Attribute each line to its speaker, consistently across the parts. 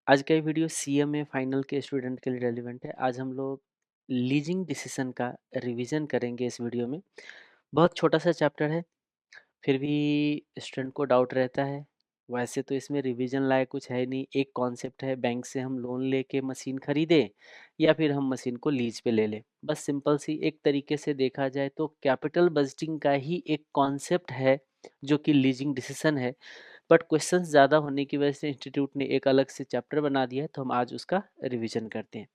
Speaker 1: आज का ये वीडियो सीएमए फाइनल के स्टूडेंट के लिए रेलिवेंट है। आज हम लोग लीजिंग डिसीजन का रिवीजन करेंगे इस वीडियो में। बहुत छोटा सा चैप्टर है, फिर भी स्टूडेंट को डाउट रहता है। वैसे तो इसमें रिवीजन लायक कुछ है नहीं। एक कॉन्सेप्ट है, बैंक से हम लोन लेके मशीन खरीदें या फिर हम मशीन को लीज पे ले लें। बस सिंपल सी एक तरीके से देखा जाए तो कैपिटल बजटिंग का ही एक कॉन्सेप्ट है जो कि लीजिंग डिसीजन है। बट क्वेश्चंस ज़्यादा होने की वजह से इंस्टीट्यूट ने एक अलग से चैप्टर बना दिया है, तो हम आज उसका रिवीजन करते हैं।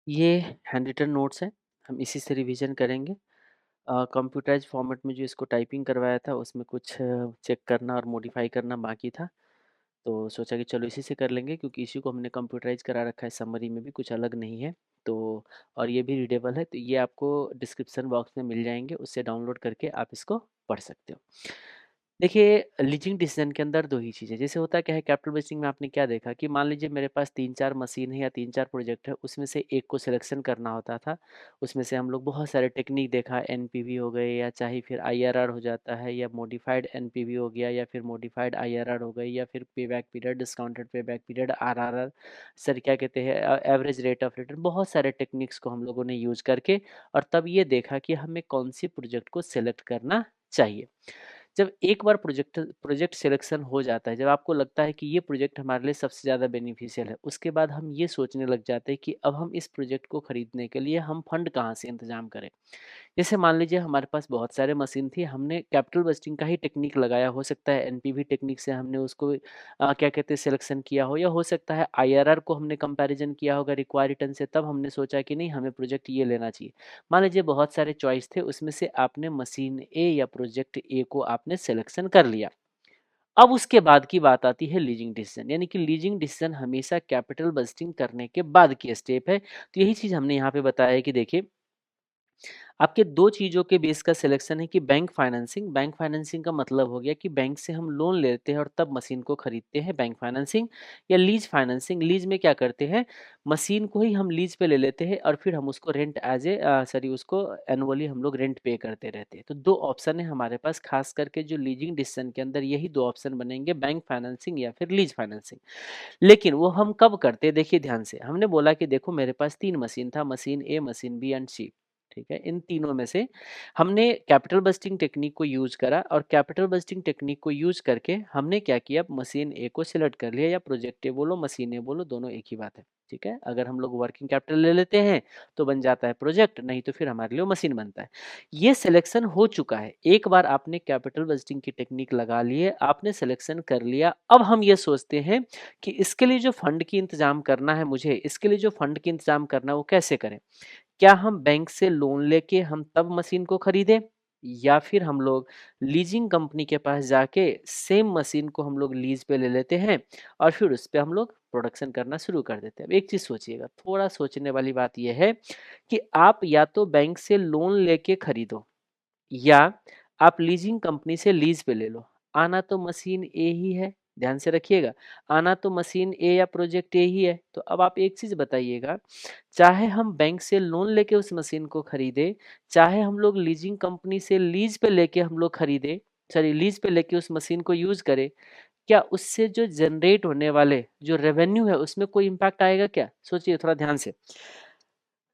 Speaker 1: ये हैंड रिटन नोट्स हैं, हम इसी से रिवीजन करेंगे। कंप्यूटराइज फॉर्मेट में जो इसको टाइपिंग करवाया था उसमें कुछ चेक करना और मॉडिफाई करना बाकी था, तो सोचा कि चलो इसी से कर लेंगे क्योंकि इसी को हमने कंप्यूटराइज करा रखा है। समरी में भी कुछ अलग नहीं है तो, और ये भी रीडेबल है, तो ये आपको डिस्क्रिप्शन बॉक्स में मिल जाएंगे, उससे डाउनलोड करके आप इसको पढ़ सकते हो। देखिए, लीजिंग डिसीजन के अंदर दो ही चीज़ें, जैसे होता क्या है कैपिटल बेसिंग में आपने क्या देखा कि मान लीजिए मेरे पास 3-4 मशीन है या 3-4 प्रोजेक्ट है, उसमें से एक को सिलेक्शन करना होता था। उसमें से हम लोग बहुत सारे टेक्निक देखा, एनपीवी हो गए या चाहे फिर आईआरआर हो जाता है या मॉडिफाइड एनपीवी हो गया या फिर मॉडिफाइड आईआरआर हो गई या फिर पे back period, discounted pay back period, RRR, sir क्या कहते हैं, एवरेज रेट ऑफ रिटर्न, बहुत सारे टेक्निक्स को हम लोगों ने यूज करके और तब ये देखा कि हमें कौन सी प्रोजेक्ट को सिलेक्ट करना चाहिए। जब एक बार प्रोजेक्ट प्रोजेक्ट सिलेक्शन हो जाता है, जब आपको लगता है कि ये प्रोजेक्ट हमारे लिए सबसे ज़्यादा बेनिफिशियल है, उसके बाद हम ये सोचने लग जाते हैं कि अब हम इस प्रोजेक्ट को खरीदने के लिए हम फंड कहाँ से इंतजाम करें। जैसे मान लीजिए हमारे पास बहुत सारे मशीन थी, हमने कैपिटल बजटिंग का ही टेक्निक लगाया, हो सकता है एनपीवी टेक्निक से हमने उसको क्या कहते हैं सिलेक्शन किया हो, या हो सकता है आईआरआर को हमने कंपैरिजन किया होगा रिक्वायर रिटर्न से, तब हमने सोचा कि नहीं हमें प्रोजेक्ट ये लेना चाहिए। मान लीजिए बहुत सारे चॉइस थे, उसमें से आपने मशीन ए या प्रोजेक्ट ए को आपने सिलेक्शन कर लिया। अब उसके बाद की बात आती है लीजिंग डिसीजन, यानी कि लीजिंग डिसीजन हमेशा कैपिटल बजटिंग करने के बाद की स्टेप है। तो यही चीज हमने यहाँ पे बताया है कि देखिए, आपके दो चीज़ों के बेस का सिलेक्शन है कि बैंक फाइनेंसिंग। बैंक फाइनेंसिंग का मतलब हो गया कि बैंक से हम लोन लेते हैं और तब मशीन को खरीदते हैं, बैंक फाइनेंसिंग। या लीज फाइनेंसिंग, लीज में क्या करते हैं, मशीन को ही हम लीज पे ले लेते हैं और फिर हम उसको रेंट एज ए सॉरी उसको एनुअली हम लोग रेंट पे करते रहते हैं। तो दो ऑप्शन है हमारे पास, खास करके जो लीजिंग डिसीजन के अंदर यही दो ऑप्शन बनेंगे, बैंक फाइनेंसिंग या फिर लीज फाइनेंसिंग। लेकिन वो हम कब करते हैं, देखिए ध्यान से, हमने बोला कि देखो मेरे पास 3 मशीन था, machine A, machine B and C. ठीक है, इन तीनों में से हमने कैपिटल बजटिंग टेक्निक को यूज करा और कैपिटल बजटिंग टेक्निक को यूज करके हमने क्या किया, मशीन ए को सिलेक्ट कर लिया, या प्रोजेक्ट ए बोलो मशीन ए बोलो, दोनों एक ही बात है। ठीक है, अगर हम लोग वर्किंग कैपिटल ले लेते हैं तो बन जाता है प्रोजेक्ट, नहीं तो फिर हमारे लिए मशीन बनता है। ये सिलेक्शन हो चुका है, एक बार आपने कैपिटल बजटिंग की टेक्निक लगा लिए, आपने सिलेक्शन कर लिया। अब हम ये सोचते हैं कि इसके लिए जो फंड की इंतजाम करना है, मुझे इसके लिए जो फंड की इंतजाम करना है वो कैसे करें। क्या हम बैंक से लोन लेके हम तब मशीन को खरीदें, या फिर हम लोग लीजिंग कंपनी के पास जाके सेम मशीन को हम लोग लीज पे ले लेते हैं और फिर उस पे हम लोग प्रोडक्शन करना शुरू कर देते हैं। अब एक चीज सोचिएगा, थोड़ा सोचने वाली बात यह है कि आप या तो बैंक से लोन लेके खरीदो या आप लीजिंग कंपनी से लीज पे ले लो, आना तो मशीन ए ही है। ध्यान से रखिएगा, आना तो मशीन ए या प्रोजेक्ट ए ही है। तो अब आप एक चीज बताइएगा, चाहे हम बैंक से लोन लेके उस मशीन को खरीदे, चाहे हम लोग लीजिंग कंपनी से लीज पे लेके हम लोग खरीदे, सॉरी लीज पे लेके उस मशीन को यूज करें, क्या उससे जो जनरेट होने वाले जो रेवेन्यू है उसमें कोई इम्पैक्ट आएगा क्या? सोचिए थोड़ा ध्यान से।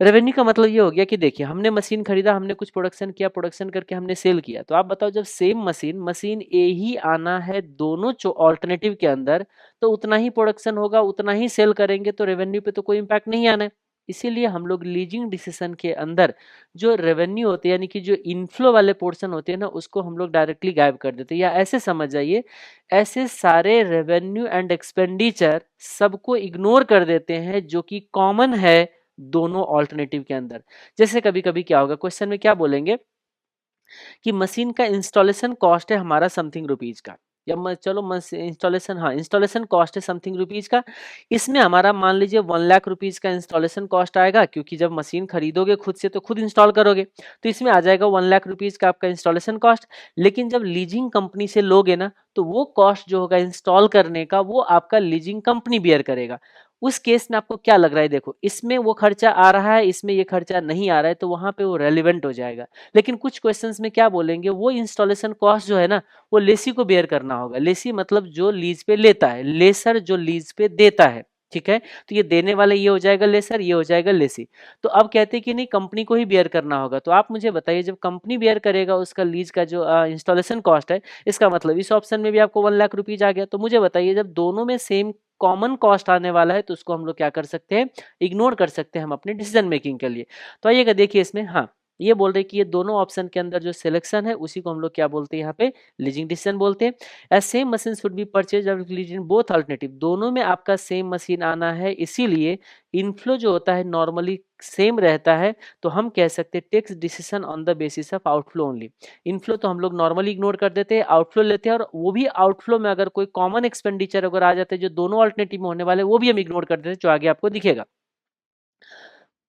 Speaker 1: रेवेन्यू का मतलब ये हो गया कि देखिए हमने मशीन खरीदा, हमने कुछ प्रोडक्शन किया, प्रोडक्शन करके हमने सेल किया, तो आप बताओ जब सेम मशीन मशीन ए ही आना है दोनों ऑल्टरनेटिव के अंदर, तो उतना ही प्रोडक्शन होगा, उतना ही सेल करेंगे, तो रेवेन्यू पे तो कोई इम्पैक्ट नहीं आना है। इसीलिए हम लोग लीजिंग डिसीजन के अंदर जो रेवेन्यू होते हैं, यानी कि जो इनफ्लो वाले पोर्शन होते हैं ना, उसको हम लोग डायरेक्टली गायब कर देते हैं। या ऐसे समझ जाइए, ऐसे सारे रेवेन्यू एंड एक्सपेंडिचर सबको इग्नोर कर देते हैं जो कि कॉमन है दोनों ऑल्टरनेटिव के अंदर। जैसे कभी कभी क्या होगा, क्वेश्चन में क्या बोलेंगे कि मशीन का इंस्टॉलेशन कॉस्ट है हमारा समथिंग रुपीज का, या चलो इंस्टॉलेशन, हाँ इंस्टॉलेशन कॉस्ट है समथिंग रुपीज का, इसमें हमारा मान लीजिए 1 लाख रुपीज का इंस्टॉलेशन कॉस्ट आएगा, क्योंकि जब मशीन खरीदोगे खुद से तो खुद इंस्टॉल करोगे, तो इसमें आ जाएगा 1 लाख रुपीज का आपका इंस्टॉलेशन कॉस्ट। लेकिन जब लीजिंग कंपनी से लोगे ना, तो वो कॉस्ट जो होगा इंस्टॉल करने का वो आपका लीजिंग कंपनी बियर करेगा। उस केस में आपको क्या लग रहा है, देखो इसमें वो खर्चा आ रहा है, इसमें ये खर्चा नहीं आ रहा है, तो वहां पे वो रेलिवेंट हो जाएगा। लेकिन कुछ क्वेश्चंस में क्या बोलेंगे, वो इंस्टॉलेशन कॉस्ट जो है ना, वो लेसी को बेयर करना होगा। लेसी मतलब जो लीज पे लेता है, लेसर जो लीज पे देता है, ठीक है। तो ये देने वाले ये हो जाएगा लेसर, ये हो जाएगा लेसी। तो अब कहते हैं कि नहीं, कंपनी को ही बेयर करना होगा। तो आप मुझे बताइए, जब कंपनी बेयर करेगा उसका लीज का जो इंस्टॉलेशन कॉस्ट है, इसका मतलब इस ऑप्शन में भी आपको 1 लाख रुपीज आ गया। तो मुझे बताइए, जब दोनों में सेम कॉमन कॉस्ट आने वाला है, तो उसको हम लोग क्या कर सकते हैं, इग्नोर कर सकते हैं हम अपने डिसीजन मेकिंग के लिए। तो आइएगा देखिए इसमें, हाँ ये बोल रहे कि ये दोनों ऑप्शन के अंदर जो सिलेक्शन है, उसी को हम लोग क्या बोलते हैं यहाँ पे, लीजिंग डिसीजन बोलते हैं। As same machine should be purchase in both alternative, दोनों में आपका सेम मशीन आना है, इसीलिए इनफ्लो जो होता है नॉर्मली सेम रहता है। तो हम कह सकते हैं takes decision on the basis of outflow only. Inflow तो हम लोग नॉर्मली इग्नोर कर देते हैं, आउटफ्लो लेते हैं, और वो भी आउटफ्लो में अगर कोई कॉमन एक्सपेंडिचर अगर आ जाते हैं जो दोनों अल्टरनेटिव में होने वाले, वो भी हम इग्नोर कर देते हैं, जो आगे आपको दिखेगा।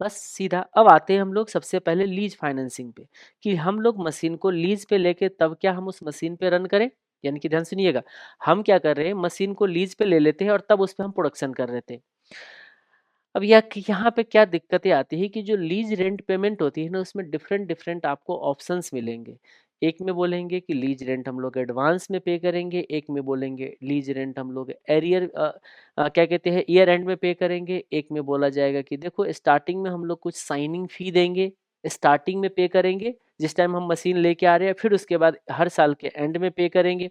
Speaker 1: बस सीधा अब आते हैं हम लोग सबसे पहले लीज फाइनेंसिंग पे, कि हम लोग मशीन को लीज पे लेके तब क्या हम उस मशीन पे रन करें। यानी कि ध्यान सुनिएगा, हम क्या कर रहे हैं, मशीन को लीज पे ले लेते हैं और तब उस पे हम प्रोडक्शन कर रहे थे। अब यहाँ पे क्या दिक्कतें आती है कि जो लीज रेंट पेमेंट होती है ना, उसमें डिफरेंट डिफरेंट आपको ऑप्शंस मिलेंगे। एक में बोलेंगे कि लीज रेंट हम लोग एडवांस में पे करेंगे, एक में बोलेंगे लीज रेंट हम लोग एरियर क्या कहते हैं, ईयर एंड में पे करेंगे, एक में बोला जाएगा कि देखो स्टार्टिंग में हम लोग कुछ साइनिंग फी देंगे, स्टार्टिंग में पे करेंगे जिस टाइम हम मशीन लेके आ रहे हैं, फिर उसके बाद हर साल के एंड में पे करेंगे।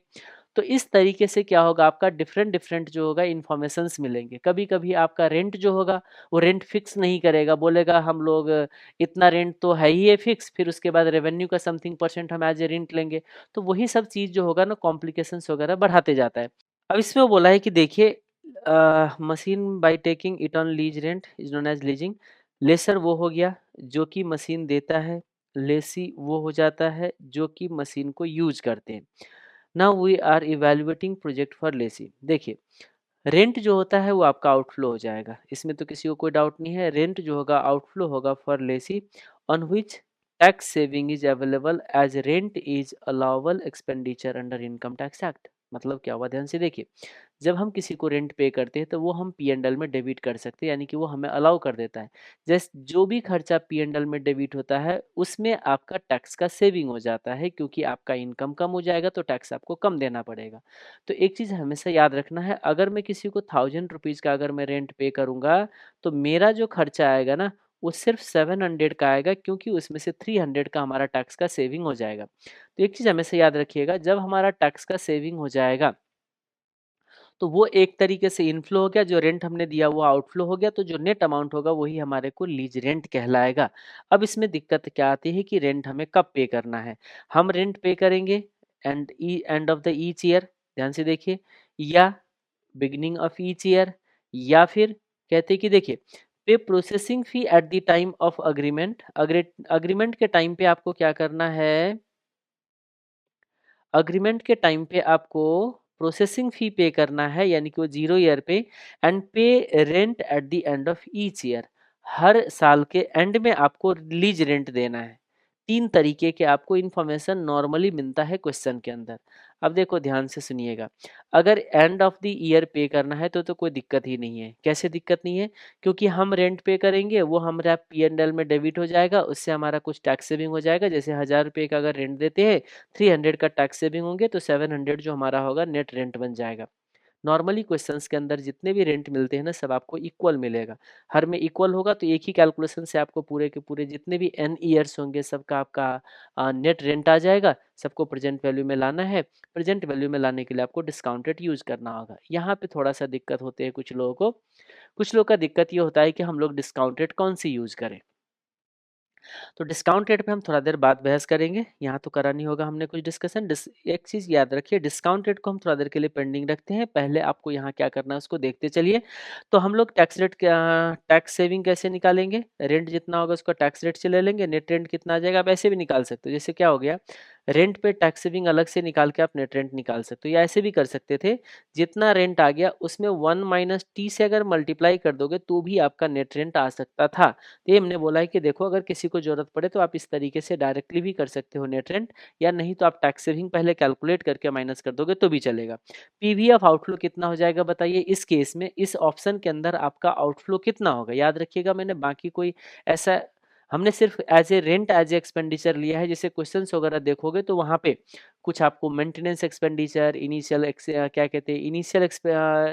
Speaker 1: तो इस तरीके से क्या होगा, आपका डिफरेंट डिफरेंट जो होगा इन्फॉर्मेशंस मिलेंगे। कभी कभी आपका रेंट जो होगा, वो रेंट फिक्स नहीं करेगा, बोलेगा हम लोग इतना रेंट तो है ही है फिक्स, फिर उसके बाद रेवेन्यू का समथिंग परसेंट हम एज ए रेंट लेंगे। तो वही सब चीज़ जो होगा ना, कॉम्प्लिकेशंस वगैरह बढ़ाते जाता है। अब इसमें वो बोला है कि देखिए, machine by taking it on lease rent is known as leasing. Lessor वो हो गया जो कि मशीन देता है, लेसी वो हो जाता है जो कि मशीन को यूज करते हैं। Now we are evaluating project for lessee. देखिए, रेंट जो होता है वो आपका आउटफ्लो हो जाएगा, इसमें तो किसी को कोई डाउट नहीं है। रेंट जो होगा आउटफ्लो होगा for lessee, on which tax saving is available as rent is allowable expenditure under income tax act. मतलब क्या हुआ, ध्यान से देखिए, जब हम किसी को रेंट पे करते हैं तो वो हम पी एंड एल में डेबिट कर सकते हैं, यानी कि वो हमें अलाउ कर देता है। जैसे जो भी खर्चा पी एंड एल में डेबिट होता है, उसमें आपका टैक्स का सेविंग हो जाता है, क्योंकि आपका इनकम कम हो जाएगा तो टैक्स आपको कम देना पड़ेगा। तो एक चीज़ हमेशा याद रखना है, अगर मैं किसी को 1000 रुपीज़ का अगर मैं रेंट पे करूँगा, तो मेरा जो खर्चा आएगा ना, वो सिर्फ 700 का आएगा, क्योंकि उसमें से 300 का हमारा टैक्स का सेविंग हो जाएगा। तो एक चीज़ हमेशा याद रखिएगा, जब हमारा टैक्स का सेविंग हो जाएगा, तो वो एक तरीके से इनफ्लो हो गया, जो रेंट हमने दिया वो आउटफ्लो हो गया, तो जो नेट अमाउंट होगा वही हमारे को लीज रेंट कहलाएगा। अब इसमें दिक्कत क्या आती है कि रेंट हमें कब पे करना है। हम रेंट पे करेंगे and of the each year, ध्यान से देखिए, या बिगिनिंग ऑफ ईच ईयर, या फिर कहते हैं कि देखिए, पे processing fee at the time of agreement. Agreement के टाइम पे आपको क्या करना है, अग्रीमेंट के टाइम पे आपको प्रोसेसिंग फी पे करना है, यानी कि वो 0 ईयर पे, and pay rent at the end of each year. हर साल के एंड में आपको लीज रेंट देना है। 3 तरीके के आपको इन्फॉर्मेशन नॉर्मली मिलता है क्वेश्चन के अंदर। अब देखो ध्यान से सुनिएगा, अगर एंड ऑफ द ईयर पे करना है तो कोई दिक्कत ही नहीं है। कैसे दिक्कत नहीं है, क्योंकि हम रेंट पे करेंगे, वो हमारा पी एंड एल में डेबिट हो जाएगा, उससे हमारा कुछ टैक्स सेविंग हो जाएगा। जैसे 1000 रुपये का अगर रेंट देते हैं, 300 का टैक्स सेविंग होंगे, तो 700 जो हमारा होगा नेट रेंट बन जाएगा। नॉर्मली क्वेश्चंस के अंदर जितने भी रेंट मिलते हैं ना, सब आपको इक्वल मिलेगा। हर में इक्वल होगा, तो एक ही कैलकुलेशन से आपको पूरे के पूरे जितने भी एन ईयर्स होंगे, सबका आपका नेट रेंट आ जाएगा। सबको प्रेजेंट वैल्यू में लाना है, प्रेजेंट वैल्यू में लाने के लिए आपको डिस्काउंटेड यूज करना होगा। यहाँ पे थोड़ा सा दिक्कत होते हैं कुछ लोगों को। कुछ लोग का दिक्कत ये होता है कि हम लोग डिस्काउंटेड कौन सी यूज करें। तो डिस्काउंट रेट पे हम थोड़ा देर बाद बहस करेंगे, यहाँ तो करा नहीं होगा हमने कुछ डिस्कशन। एक चीज़ याद रखिए, डिस्काउंट रेट को हम थोड़ा देर के लिए पेंडिंग रखते हैं, पहले आपको यहाँ क्या करना है उसको देखते चलिए। तो हम लोग टैक्स रेट, टैक्स सेविंग कैसे निकालेंगे, रेंट जितना होगा उसका टैक्स रेट से ले लेंगे, नेट रेंट कितना आ जाएगा, आप ऐसे भी निकाल सकते हो। जैसे क्या हो गया, रेंट पे टैक्स सेविंग अलग से निकाल के आप नेट रेंट निकाल सकते हो, या ऐसे भी कर सकते थे, जितना रेंट आ गया उसमें 1 - t से अगर मल्टीप्लाई कर दोगे तो भी आपका नेट रेंट आ सकता था। तो ये हमने बोला है कि देखो अगर किसी को जरूरत पड़े तो आप इस तरीके से डायरेक्टली भी कर सकते हो नेट रेंट, या नहीं तो आप टैक्स सेविंग पहले कैलकुलेट करके माइनस कर दोगे तो भी चलेगा। पीवी ऑफ आउटफ्लो कितना हो जाएगा बताइए, इस केस में इस ऑप्शन के अंदर आपका आउटफ्लो कितना होगा। याद रखिएगा मैंने बाकी कोई ऐसा, हमने सिर्फ as a rent as a expenditure लिया है। जैसे क्वेश्चंस वगैरह देखोगे तो वहां पे कुछ आपको मेंटेनेंस एक्सपेंडिचर, इनिशियल क्या कहते हैं, इनिशियल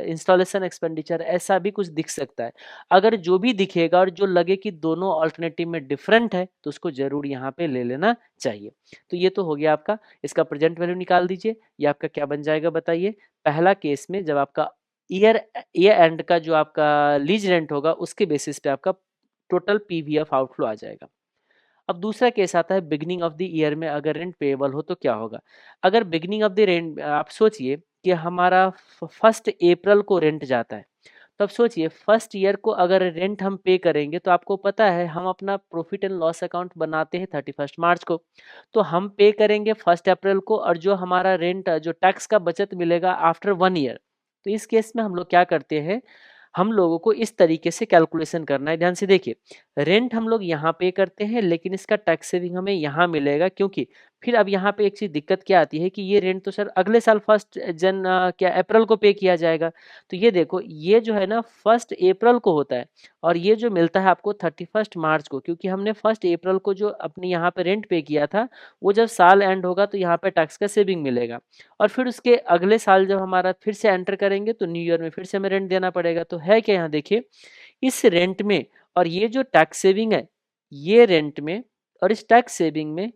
Speaker 1: इंस्टॉलेशन एक्सपेंडिचर, ऐसा भी कुछ दिख सकता है। अगर जो भी दिखेगा और जो लगे कि दोनों ऑल्टरनेटिव में डिफरेंट है तो उसको जरूर यहाँ पे ले लेना चाहिए। तो ये तो हो गया आपका, इसका प्रेजेंट वैल्यू निकाल दीजिए। ये आपका क्या बन जाएगा बताइए। पहला केस में जब आपका ईयर ईयर एंड का जो आपका लीज रेंट होगा उसके बेसिस पे आपका टोटल पीवीएफ आउटफ्लो आ जाएगा। अब दूसरा केस आता है बिगिनिंग ऑफ द ईयर में अगर रेंट पेएबल हो तो क्या होगा। अगर बिगिनिंग ऑफ द रेंट, आप सोचिए कि हमारा 1 अप्रैल को रेंट जाता है, तो अब सोचिए फर्स्ट ईयर को अगर रेंट हम पे करेंगे तो आपको पता है हम अपना प्रॉफिट एंड लॉस अकाउंट बनाते हैं 31 मार्च को। तो हम पे करेंगे 1 अप्रैल को, और जो हमारा रेंट जो टैक्स का बचत मिलेगा आफ्टर 1 ईयर। तो इस केस में हम लोग क्या करते हैं, हम लोगों को इस तरीके से कैलकुलेशन करना है। ध्यान से देखिए, रेंट हम लोग यहाँ पे करते हैं लेकिन इसका टैक्स सेविंग हमें यहाँ मिलेगा, क्योंकि फिर अब यहाँ पे एक चीज दिक्कत क्या आती है कि ये रेंट तो सर अगले साल क्या अप्रैल को पे किया जाएगा। तो ये देखो ये जो है ना 1 अप्रैल को होता है, और ये जो मिलता है आपको 31 मार्च को, क्योंकि हमने 1 अप्रैल को जो अपने यहाँ पे रेंट पे किया था वो जब साल एंड होगा तो यहाँ पे टैक्स का सेविंग मिलेगा। और फिर उसके अगले साल जब हमारा फिर से एंटर करेंगे तो न्यू ईयर में फिर से हमें रेंट देना पड़ेगा। तो है क्या यहाँ देखिए, इस रेंट में और ये जो टैक्स सेविंग है, ये रेंट में और इस टैक्स सेविंग में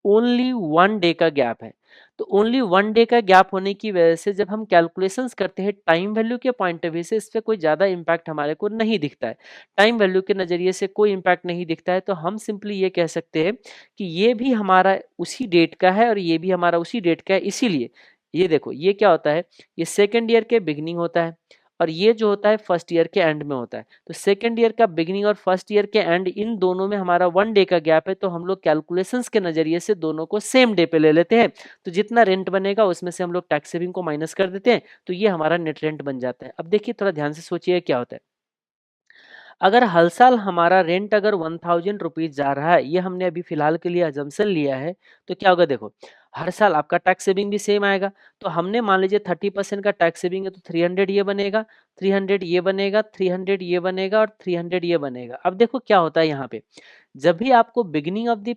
Speaker 1: ओनली 1 डे का गैप है। तो ओनली 1 डे का गैप होने की वजह से जब हम कैलकुलेशंस करते हैं टाइम वैल्यू के पॉइंट ऑफ व्यू से, इस पे कोई ज्यादा इम्पैक्ट हमारे को नहीं दिखता है। टाइम वैल्यू के नजरिए से कोई इम्पैक्ट नहीं दिखता है, तो हम सिंपली ये कह सकते हैं कि ये भी हमारा उसी डेट का है और ये भी हमारा उसी डेट का है। इसीलिए ये देखो ये क्या होता है, ये सेकेंड ईयर के बिगनिंग होता है और ये जो होता है फर्स्ट ईयर के एंड में होता है। तो सेकेंड ईयर का बिगिनिंग और फर्स्ट ईयर के एंड, इन दोनों में हमारा 1 डे का गैप है, तो हम लोग कैलकुलेशंस के नजरिए से दोनों को सेम डे पे ले लेते हैं। तो जितना रेंट बनेगा उसमें से हम लोग टैक्स सेविंग को माइनस कर देते हैं, तो ये हमारा नेट रेंट बन जाता है। अब देखिए थोड़ा ध्यान से सोचिए क्या होता है। अगर हर साल हमारा रेंट अगर 1000 रुपीज जा रहा है, ये हमने अभी फिलहाल के लिए अजम्पशन लिया है, तो क्या होगा देखो, हर साल आपका टैक्स सेविंग भी सेम आएगा। तो हमने मान लीजिए 30% का टैक्स सेविंग है, तो 300 ये बनेगा, 300 ये बनेगा, 300 ये बनेगा और 300 ये बनेगा। अब देखो क्या होता है यहाँ पे, जब भी आपको बिगिनिंग ऑफ द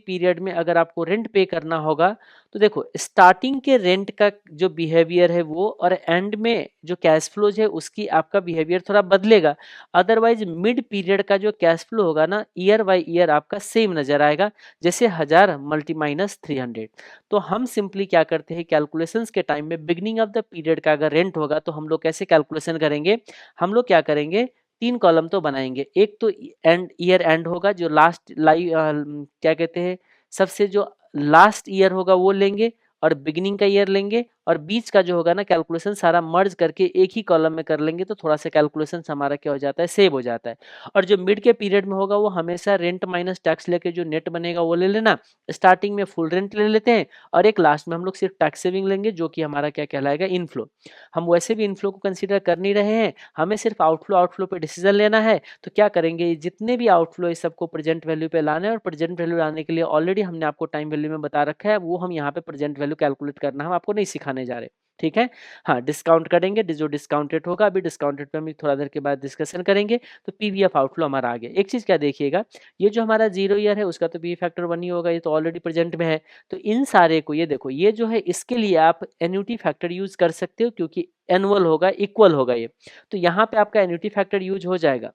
Speaker 1: पीरियड में अगर आपको रेंट पे करना होगा, तो देखो स्टार्टिंग के रेंट का जो बिहेवियर है वो, और एंड में जो कैश फ्लोज है उसकी आपका बिहेवियर थोड़ा बदलेगा। अदरवाइज मिड पीरियड का जो कैश फ्लो होगा ना, ईयर बाय ईयर आपका सेम नजर आएगा, जैसे 1000 मल्टी माइनस 300। तो हम सिंपली क्या करते हैं, कैलकुलेशंस के टाइम में बिगिनिंग ऑफ द पीरियड का अगर रेंट होगा तो हम लोग कैसे कैलकुलेशन करेंगे, हम लोग क्या करेंगे, 3 कॉलम तो बनाएंगे। एक तो एंड ईयर एंड होगा, जो क्या कहते हैं, सबसे जो लास्ट ईयर होगा वो लेंगे, और बिगिनिंग का ईयर लेंगे, और बीच का जो होगा ना कैलकुलेशन सारा मर्ज करके एक ही कॉलम में कर लेंगे, तो थोड़ा सा कैलकुलेशन हमारा क्या हो जाता है, सेव हो जाता है। और जो मिड के पीरियड में होगा वो हमेशा रेंट माइनस टैक्स लेके जो नेट बनेगा वो ले लेना। स्टार्टिंग में फुल रेंट ले लेते हैं, और एक लास्ट में हम लोग सिर्फ टैक्स सेविंग लेंगे, जो कि हमारा क्या कहलाएगा, इनफ्लो। हम वैसे भी इनफ्लो को कंसीडर कर नहीं रहे हैं, हमें सिर्फ आउटफ्लो पे डिसीजन लेना है। तो क्या करेंगे, जितने भी आउटफ्लो है सबको प्रेजेंट वैल्यू पे लाना है, और प्रेजेंट वैल्यू लाने के लिए ऑलरेडी हमने आपको टाइम वैल्यू में बता रखा है, वो हम यहाँ पे प्रेजेंट वैल्यू कैलकुलेट करना हम आपको नहीं सिखाने जा रहे। ठीक है, हाँ डिस्काउंट करेंगे, जो डिस्काउंटेड होगा, अभी डिस्काउंटेड पे हम थोड़ा देर के बाद डिस्कशन करेंगे। तो पीवीएफ आउटफ्लो हमारा आ गया। एक चीज क्या देखिएगा, ये जो हमारा 0 ईयर है उसका तो पी फैक्टर 1 ही होगा, ये तो ऑलरेडी प्रेजेंट में है। तो इन सारे को ये देखो, ये जो है इसके लिए आप एन्युटी फैक्टर यूज कर सकते हो, क्योंकि एनुअल होगा, इक्वल होगा ये। तो यहाँ पे आपका एन्युटी फैक्टर यूज हो जाएगा।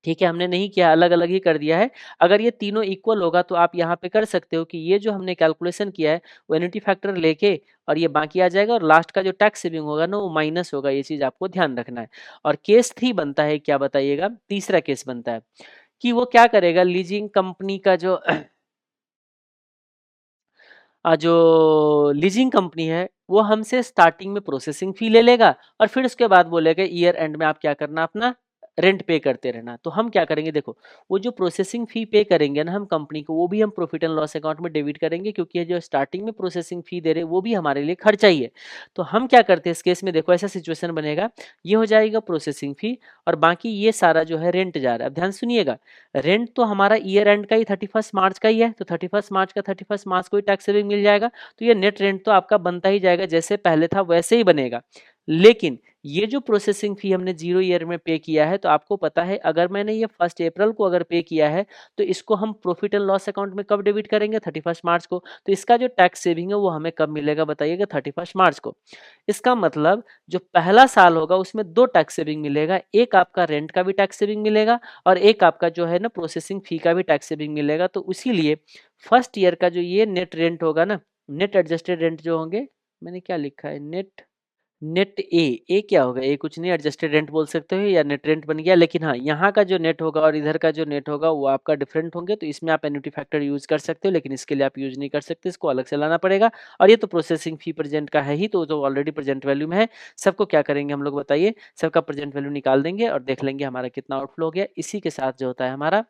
Speaker 1: ठीक है, हमने नहीं किया, अलग अलग ही कर दिया है। अगर ये तीनों इक्वल होगा तो आप यहाँ पे कर सकते हो कि ये जो हमने कैलकुलेशन किया है वो एन्युटी फैक्टर लेके और ये बाकी आ जाएगा, और लास्ट का जो टैक्स सेविंग होगा ना वो माइनस होगा। ये चीज आपको ध्यान रखना है। और केस 3 बनता है, क्या बताइएगा, तीसरा केस बनता है कि वो क्या करेगा, लीजिंग कंपनी का जो लीजिंग कंपनी है वो हमसे स्टार्टिंग में प्रोसेसिंग फी ले लेगा, और फिर उसके बाद बोलेगा ईयर एंड में आप क्या करना, अपना रेंट पे करते रहना। तो हम क्या करेंगे, देखो वो जो प्रोसेसिंग फी पे करेंगे ना हम कंपनी को, वो भी हम प्रॉफिट एंड लॉस अकाउंट में डेबिट करेंगे, क्योंकि ये जो स्टार्टिंग में प्रोसेसिंग फी दे रहे हैं वो भी हमारे लिए खर्चा ही है। तो हम क्या करते हैं इस केस में, देखो ऐसा सिचुएशन बनेगा, ये हो जाएगा प्रोसेसिंग फी और बाकी ये सारा जो है रेंट जा रहा है। अब ध्यान सुनिएगा, रेंट तो हमारा ईयर एंड का ही 31 मार्च का ही है, तो 31 मार्च का 31 मार्च को ही टैक्स सेविंग मिल जाएगा। तो ये नेट रेंट तो आपका बनता ही जाएगा, जैसे पहले था वैसे ही बनेगा। लेकिन ये जो प्रोसेसिंग फी हमने 0 ईयर में पे किया है, तो आपको पता है अगर मैंने ये 1 अप्रैल को अगर पे किया है, तो इसको हम प्रॉफिट एंड लॉस अकाउंट में कब डेबिट करेंगे, 31 मार्च को। तो इसका जो टैक्स सेविंग है वो हमें कब मिलेगा बताइएगा, 31 मार्च को। इसका मतलब जो पहला साल होगा उसमें 2 टैक्स सेविंग मिलेगा, एक आपका रेंट का भी टैक्स सेविंग मिलेगा और एक आपका जो है ना प्रोसेसिंग फी का भी टैक्स सेविंग मिलेगा। तो इसीलिए फर्स्ट ईयर का जो ये नेट रेंट होगा ना, नेट एडजस्टेड रेंट जो होंगे, मैंने क्या लिखा है, नेट नेट ए क्या होगा, ए कुछ नहीं, एडजस्टेड रेंट बोल सकते हो या नेट रेंट बन गया। लेकिन हाँ, यहाँ का जो नेट होगा और इधर का जो नेट होगा वो आपका डिफरेंट होंगे, तो इसमें आप एन्युटी फैक्टर यूज कर सकते हो, लेकिन इसके लिए आप यूज नहीं कर सकते, इसको अलग से लाना पड़ेगा। और ये तो प्रोसेसिंग फी प्रेजेंट का है ही, तो ऑलरेडी प्रेजेंट वैल्यू में है। सबको क्या करेंगे हम लोग बताइए, सबका प्रेजेंट वैल्यू निकाल देंगे और देख लेंगे हमारा कितना आउटफ्लो हो गया। इसी के साथ जो होता है हमारा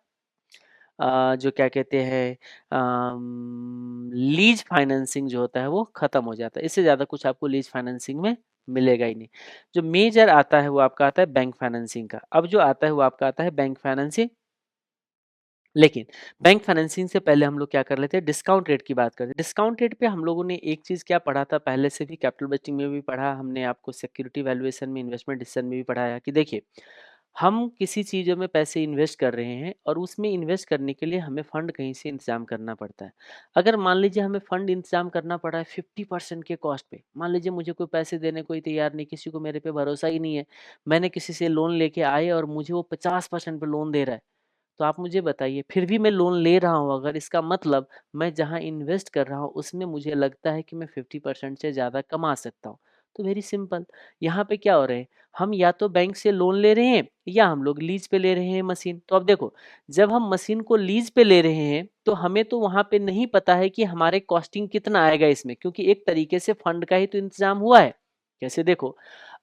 Speaker 1: जो क्या कहते हैं, लीज फाइनेंसिंग जो होता है वो खत्म हो जाता है। इससे ज़्यादा कुछ आपको लीज फाइनेंसिंग में मिलेगा ही नहीं। जो मेजर आता है वो आपका आता है बैंक फाइनेंसिंग का। अब जो आता है वो आपका आता है बैंक फाइनेंसिंग। लेकिन बैंक फाइनेंसिंग से पहले हम लोग क्या कर लेते हैं, डिस्काउंट रेट की बात करते हैं। डिस्काउंट रेट पे हम लोगों ने एक चीज़ क्या पढ़ा था पहले से भी, कैपिटल बजटिंग में भी पढ़ा हमने, आपको सिक्योरिटी वैल्यूएशन में, इन्वेस्टमेंट डिसीजन में भी पढ़ाया कि देखिए हम किसी चीज़ों में पैसे इन्वेस्ट कर रहे हैं और उसमें इन्वेस्ट करने के लिए हमें फंड कहीं से इंतजाम करना पड़ता है। अगर मान लीजिए हमें फंड इंतजाम करना पड़ा है 50% के कॉस्ट पे, मान लीजिए मुझे कोई पैसे देने कोई तैयार नहीं, किसी को मेरे पे भरोसा ही नहीं है, मैंने किसी से लोन लेके आए और मुझे वो 50% पे लोन दे रहा है, तो आप मुझे बताइए फिर भी मैं लोन ले रहा हूँ अगर, इसका मतलब मैं जहाँ इन्वेस्ट कर रहा हूँ उसमें मुझे लगता है कि मैं 50% से ज़्यादा कमा सकता हूँ। तो वेरी सिंपल, यहाँ पे क्या हो रहे हैं, हम या तो बैंक से लोन ले रहे हैं या हम लोग लीज पे ले रहे हैं मशीन। तो अब देखो, जब हम मशीन को लीज पे ले रहे हैं तो हमें तो वहाँ पे नहीं पता है कि हमारे कॉस्टिंग कितना आएगा इसमें, क्योंकि एक तरीके से फंड का ही तो इंतजाम हुआ है। कैसे, देखो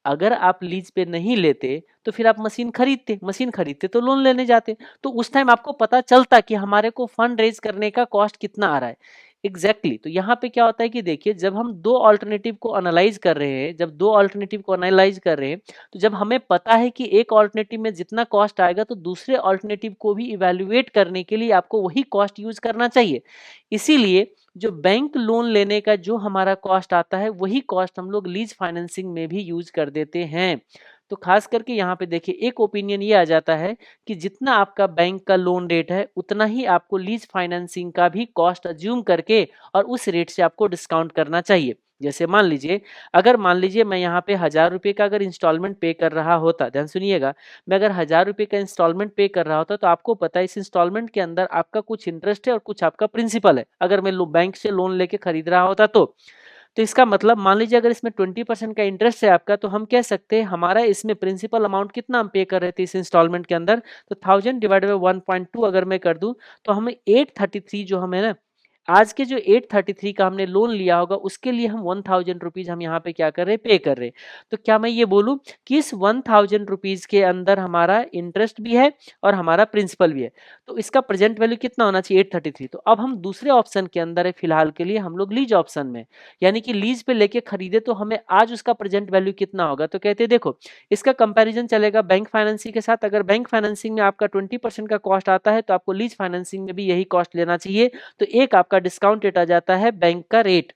Speaker 1: अगर आप लीज पे नहीं लेते तो फिर आप मशीन खरीदते तो लोन लेने जाते, तो उस टाइम आपको पता चलता कि हमारे को फंड रेज करने का कॉस्ट कितना आ रहा है। एग्जैक्टली तो यहाँ पे क्या होता है कि देखिए, जब हम दो ऑल्टरनेटिव को एनालाइज कर रहे हैं, तो जब हमें पता है कि एक ऑल्टरनेटिव में जितना कॉस्ट आएगा तो दूसरे ऑल्टरनेटिव को भी इवेल्युएट करने के लिए आपको वही कॉस्ट यूज करना चाहिए। इसीलिए जो बैंक लोन लेने का जो हमारा कॉस्ट आता है वही कॉस्ट हम लोग लीज फाइनेंसिंग में भी यूज कर देते हैं। तो खास करके यहाँ पे देखिए, एक ओपिनियन ये आ जाता है कि जितना आपका बैंक का लोन रेट है उतना ही आपको लीज फाइनेंसिंग का भी कॉस्ट अज्यूम करके और उस रेट से आपको डिस्काउंट करना चाहिए। जैसे मान लीजिए, अगर मान लीजिए मैं यहाँ पे 1000 रुपये का अगर इंस्टॉलमेंट पे कर रहा होता, ध्यान सुनिएगा, मैं अगर 1000 रुपये का इंस्टॉलमेंट पे कर रहा होता तो आपको पता है इस इंस्टॉलमेंट के अंदर आपका कुछ इंटरेस्ट है और कुछ आपका प्रिंसिपल है। अगर मैं बैंक से लोन लेके खरीद रहा होता तो इसका मतलब मान लीजिए अगर इसमें 20% का इंटरेस्ट है आपका, तो हम कह सकते हैं हमारा इसमें प्रिंसिपल अमाउंट कितना हम पे कर रहे थे इस इंस्टॉलमेंट के अंदर, तो 1000 डिवाइडेड बाई 1.2 अगर मैं कर दूं तो हमें 833 जो हमें ना, आज के जो 833 का हमने लोन लिया होगा उसके लिए हम 1000 रुपीज हम यहाँ पे क्या कर रहे हैं, पे कर रहे हैं। तो क्या मैं ये बोलूं कि इस 1000 रुपीज के अंदर हमारा इंटरेस्ट भी है और हमारा प्रिंसिपल भी है, तो इसका प्रेजेंट वैल्यू कितना होना चाहिए, 833। तो अब हम दूसरे ऑप्शन के अंदर है, फिलहाल के लिए हम लोग लीज ऑप्शन में, यानी कि लीज पे लेके खरीदे तो हमें आज उसका प्रेजेंट वैल्यू कितना होगा। तो कहते हैं देखो, इसका कंपैरिजन चलेगा बैंक फाइनेंसिंग के साथ। अगर बैंक फाइनेंसिंग में आपका 20% का कॉस्ट आता है तो आपको लीज फाइनेंसिंग में भी यही कॉस्ट लेना चाहिए। तो एक आपका डिस्काउंट रेट आ जाता है बैंक का रेट,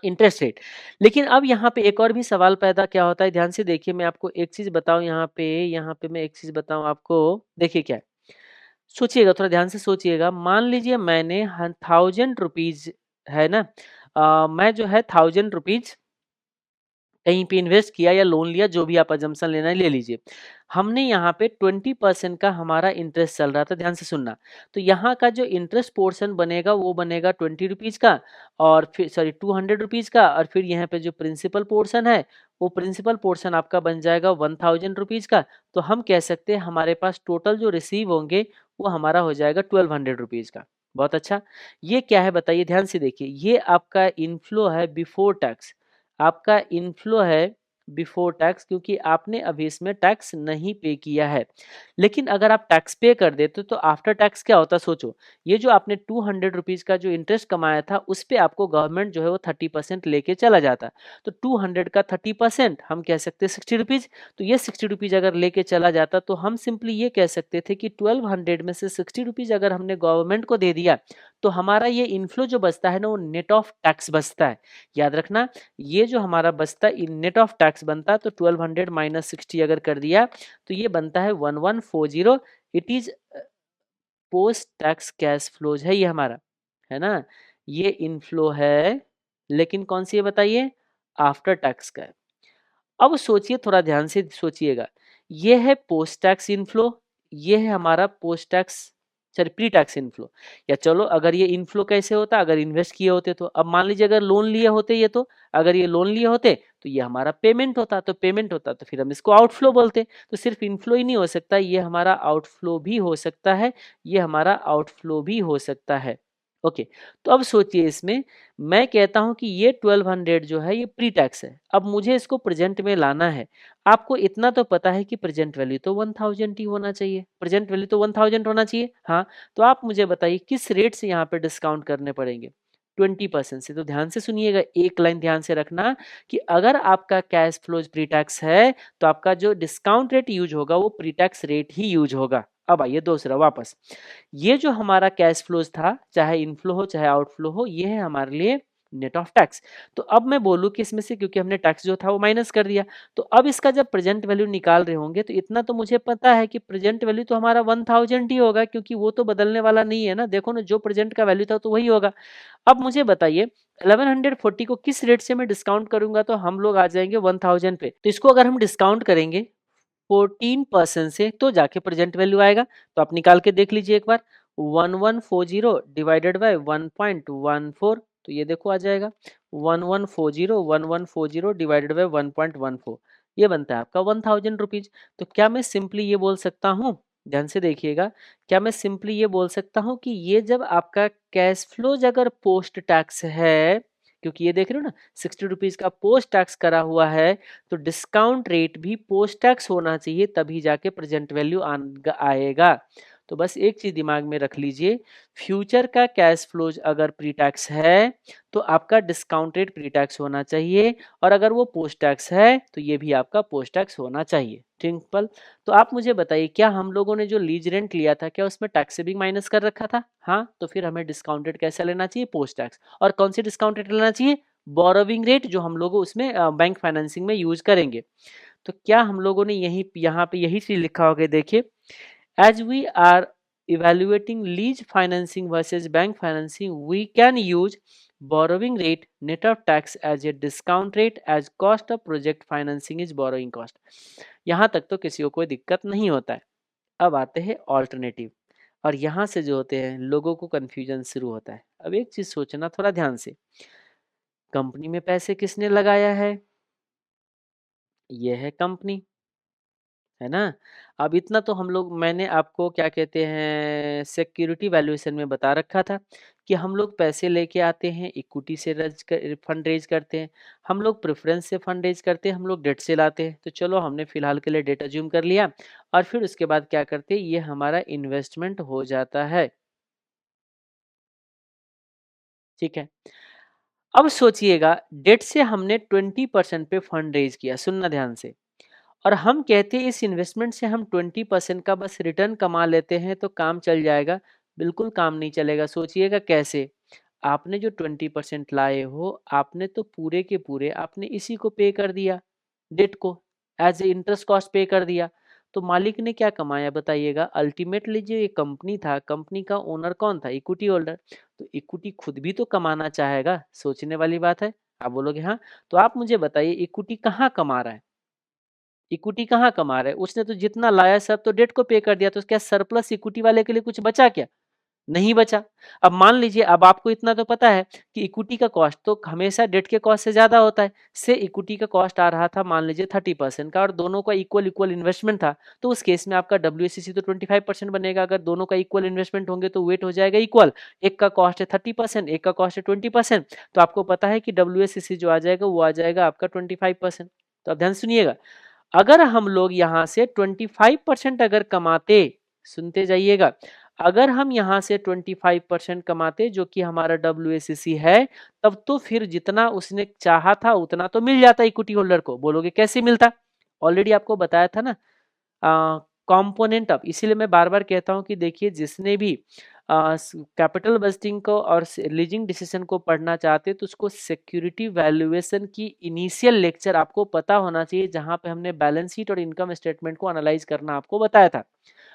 Speaker 1: इंटरेस्ट रेट। लेकिन अब यहाँ पे एक और भी सवाल पैदा क्या होता है, ध्यान से देखिए, मैं आपको एक चीज बताऊं, यहाँ पे मैं एक चीज बताऊं आपको, देखिए क्या है, सोचिएगा, थोड़ा ध्यान से सोचिएगा। मान लीजिए मैंने 1000 रुपीज है ना, मैं जो है 1000 रुपीज कहीं पे इन्वेस्ट किया या लोन लिया, जो भी आप अजम्पशन लेना है ले लीजिए। हमने यहाँ पे 20% का हमारा इंटरेस्ट चल रहा था, ध्यान से सुनना। तो यहाँ का जो इंटरेस्ट पोर्शन बनेगा वो बनेगा 20 रुपीज का, और फिर सॉरी 200 रुपीज का, और फिर यहाँ पे जो प्रिंसिपल पोर्शन है वो प्रिंसिपल पोर्शन आपका बन जाएगा 1000 रुपीज का। तो हम कह सकते हैं हमारे पास टोटल जो रिसीव होंगे वो हमारा हो जाएगा 1200 रुपीज का। बहुत अच्छा, ये क्या है बताइए, ध्यान से देखिए, ये आपका इनफ्लो है बिफोर टैक्स, आपका इनफ्लो है बिफोर टैक्स, क्योंकि आपने अभी इसमें टैक्स नहीं पे किया है। लेकिन अगर आप टैक्स पे कर देते तो आफ्टर टैक्स क्या होता, सोचो। ये जो आपने 200 रुपीज का जो इंटरेस्ट कमाया था उस पे आपको गवर्नमेंट जो है वो 30% लेके चला जाता। तो 200 का 30% हम कह सकते हैं 60 रुपीज। तो ये 60 रुपीज अगर लेके चला जाता तो हम सिंपली ये कह सकते थे कि 1200 में से 60 रुपीज अगर हमने गवर्नमेंट को दे दिया तो हमारा ये इनफ्लो जो बचता है ना वो नेट ऑफ टैक्स बचता है। याद रखना, ये जो हमारा बचता नेट ऑफ टैक्स बनता, तो 1200 माइनस 60 अगर कर दिया तो ये बनता है 1140। It is post tax cash flows है ये हमारा, है ना। ये इनफ्लो है, लेकिन कौन सी है बताइए, आफ्टर टैक्स का है। अब सोचिए, थोड़ा ध्यान से सोचिएगा, ये है पोस्ट टैक्स इनफ्लो, ये है हमारा post tax, sorry pre tax inflow. या चलो अगर ये इनफ्लो कैसे होता, अगर इन्वेस्ट किए होते तो। अब मान लीजिए अगर लोन लिए होते ये, तो अगर ये लोन लिए होते तो ये हमारा पेमेंट होता, तो पेमेंट होता तो फिर हम इसको आउटफ्लो बोलते। तो सिर्फ इनफ्लो ही नहीं हो सकता, ये हमारा आउटफ्लो भी हो सकता है, ये हमारा आउटफ्लो भी हो सकता है। ओके, तो अब सोचिए इसमें, मैं कहता हूं कि ये 1200 जो है ये प्री टैक्स है। अब मुझे इसको प्रेजेंट में लाना है। आपको इतना तो पता है कि प्रेजेंट वैल्यू तो 1000 ही होना चाहिए, प्रेजेंट वैल्यू तो 1000 होना चाहिए। हाँ, तो आप मुझे बताइए किस रेट से यहाँ पे डिस्काउंट करने पड़ेंगे, 20% से। तो ध्यान से सुनिएगा, एक लाइन ध्यान से रखना कि अगर आपका कैश फ्लोज प्री टैक्स है तो आपका जो डिस्काउंट रेट यूज होगा वो प्री टैक्स रेट ही यूज होगा। अब आइए दूसरा वापस, ये जो हमारा कैश फ्लोज था, चाहे इनफ्लो हो चाहे आउटफ्लो हो, ये है हमारे लिए नेट ऑफ टैक्स। तो अब मैं बोलूं कि इसमें से, क्योंकि हमने टैक्स जो था वो माइनस कर दिया, तो अब इसका जब प्रेजेंट वैल्यू निकाल रहे होंगे तो इतना तो मुझे पता है कि प्रेजेंट वैल्यू तो हमारा 1000 ही होगा, क्योंकि वो तो बदलने वाला नहीं है ना। देखो ना, जो प्रेजेंट का वैल्यू था तो वही होगा। अब मुझे बताइए 1140 को किस रेट से मैं डिस्काउंट करूंगा तो हम लोग आ जाएंगे 1000 पे। तो इसको अगर हम डिस्काउंट करेंगे 14% से तो जाके प्रेजेंट वैल्यू आएगा। तो आप निकाल के देख लीजिए एक बार, 1140 डिवाइडेड बाय 1.14, तो ये देखो आ जाएगा 1140 डिवाइडेड बाय 1.14, ये बनता है आपका 1000 रुपीज। तो क्या मैं सिंपली ये बोल सकता हूँ, ध्यान से देखिएगा, क्या मैं सिंपली ये बोल सकता हूँ कि ये जब आपका कैश फ्लोज अगर पोस्ट टैक्स है, क्योंकि ये देख रहे हो ना 60 रुपीज का पोस्ट टैक्स करा हुआ है, तो डिस्काउंट रेट भी पोस्ट टैक्स होना चाहिए, तभी जाके प्रेजेंट वैल्यू आएगा। तो बस एक चीज दिमाग में रख लीजिए, फ्यूचर का कैश फ्लोज अगर प्री टैक्स है तो आपका डिस्काउंट रेट प्री टैक्स होना चाहिए, और अगर वो पोस्ट टैक्स है तो ये भी आपका पोस्ट टैक्स होना चाहिए। सिंपल। तो आप मुझे बताइए, क्या हम लोगों ने जो लीज रेंट लिया था क्या उसमें टैक्स सेविंग माइनस कर रखा था? हाँ, तो फिर हमें डिस्काउंट रेट कैसा लेना चाहिए? Post tax. और कौन सी डिस्काउंट रेट लेना चाहिए? बोरोविंग रेट, जो हम लोग उसमें बैंक फाइनेंसिंग में यूज करेंगे। तो क्या हम लोगों ने यही यहाँ पे यही चीज लिखा होगा, देखिए, as we are evaluating lease financing versus bank financing, we can use borrowing rate net of tax as a discount rate as cost of project financing is borrowing cost। यहाँ तक तो किसी को कोई दिक्कत नहीं होता है। अब आते हैं ऑल्टरनेटिव, और यहाँ से जो होते हैं लोगों को कंफ्यूजन शुरू होता है। अब एक चीज सोचना थोड़ा ध्यान से, कंपनी में पैसे किसने लगाया है? ये है कंपनी, है ना। अब इतना तो हम लोग, मैंने आपको क्या कहते हैं सिक्योरिटी वैल्यूएशन में बता रखा था कि हम लोग पैसे लेके आते हैं, इक्विटी से फंड रेज करते हैं, हम लोग प्रेफरेंस से फंड रेज करते हैं, हम लोग डेट से लाते हैं। तो चलो हमने फिलहाल के लिए डेट अज्यूम कर लिया, और फिर उसके बाद क्या करते हैं, ये हमारा इन्वेस्टमेंट हो जाता है। ठीक है, अब सोचिएगा, डेट से हमने 20% पे फंड रेज किया, सुनना ध्यान से, और हम कहते हैं इस इन्वेस्टमेंट से हम 20% का बस रिटर्न कमा लेते हैं तो काम चल जाएगा। बिल्कुल काम नहीं चलेगा। सोचिएगा कैसे, आपने जो 20% लाए हो, आपने तो पूरे के पूरे आपने इसी को पे कर दिया, डेट को एज ए इंटरेस्ट कॉस्ट पे कर दिया। तो मालिक ने क्या कमाया बताइएगा? अल्टीमेटली जो ये कंपनी था, कंपनी का ओनर कौन था? Equity holder. तो इक्विटी खुद भी तो कमाना चाहेगा, सोचने वाली बात है। आप बोलोगे हाँ, तो आप मुझे बताइए इक्विटी कहाँ कमा रहा है? इक्विटी कहाँ कमा रहा है? उसने तो जितना लाया सब तो डेट को पे कर दिया, तो क्या सरप्लस इक्विटी वाले के लिए कुछ बचा क्या? नहीं बचा। अब मान लीजिए, अब आपको इतना तो पता है कि इक्विटी का कॉस्ट तो हमेशा डेट के कॉस्ट से ज्यादा होता है। से इक्विटी का कॉस्ट आ रहा था मान लीजिए 30% का, और दोनों का इक्वल इक्वल इन्वेस्टमेंट था, तो उस केस में आपका डब्ल्यूएसीसी तो 25% बनेगा। अगर दोनों का इक्वल इन्वेस्टमेंट होंगे तो वेट हो जाएगा इक्वल। एक का कॉस्ट है 30%, एक का कॉस्ट है 20%, तो आपको पता है कि डब्ल्यूएसीसी जो आ जाएगा वो आ जाएगा आपका 25%। तो अब ध्यान सुनिएगा, अगर हम लोग यहाँ से 25% अगर कमाते, सुनते जाइएगा, अगर हम यहाँ से 25% कमाते जो कि हमारा WACC है, तब तो फिर जितना उसने चाहा था उतना तो मिल जाता इक्विटी होल्डर को। बोलोगे कैसे मिलता? ऑलरेडी आपको बताया था ना, कंपोनेंट ऑफ, इसीलिए मैं बार बार कहता हूं कि देखिए जिसने भी कैपिटल बजटिंग को और लीजिंग डिसीजन को पढ़ना चाहते तो उसको सिक्योरिटी वैल्यूएशन की इनिशियल लेक्चर आपको पता होना चाहिए, जहां पे हमने बैलेंस शीट और इनकम स्टेटमेंट को एनालाइज करना आपको बताया था।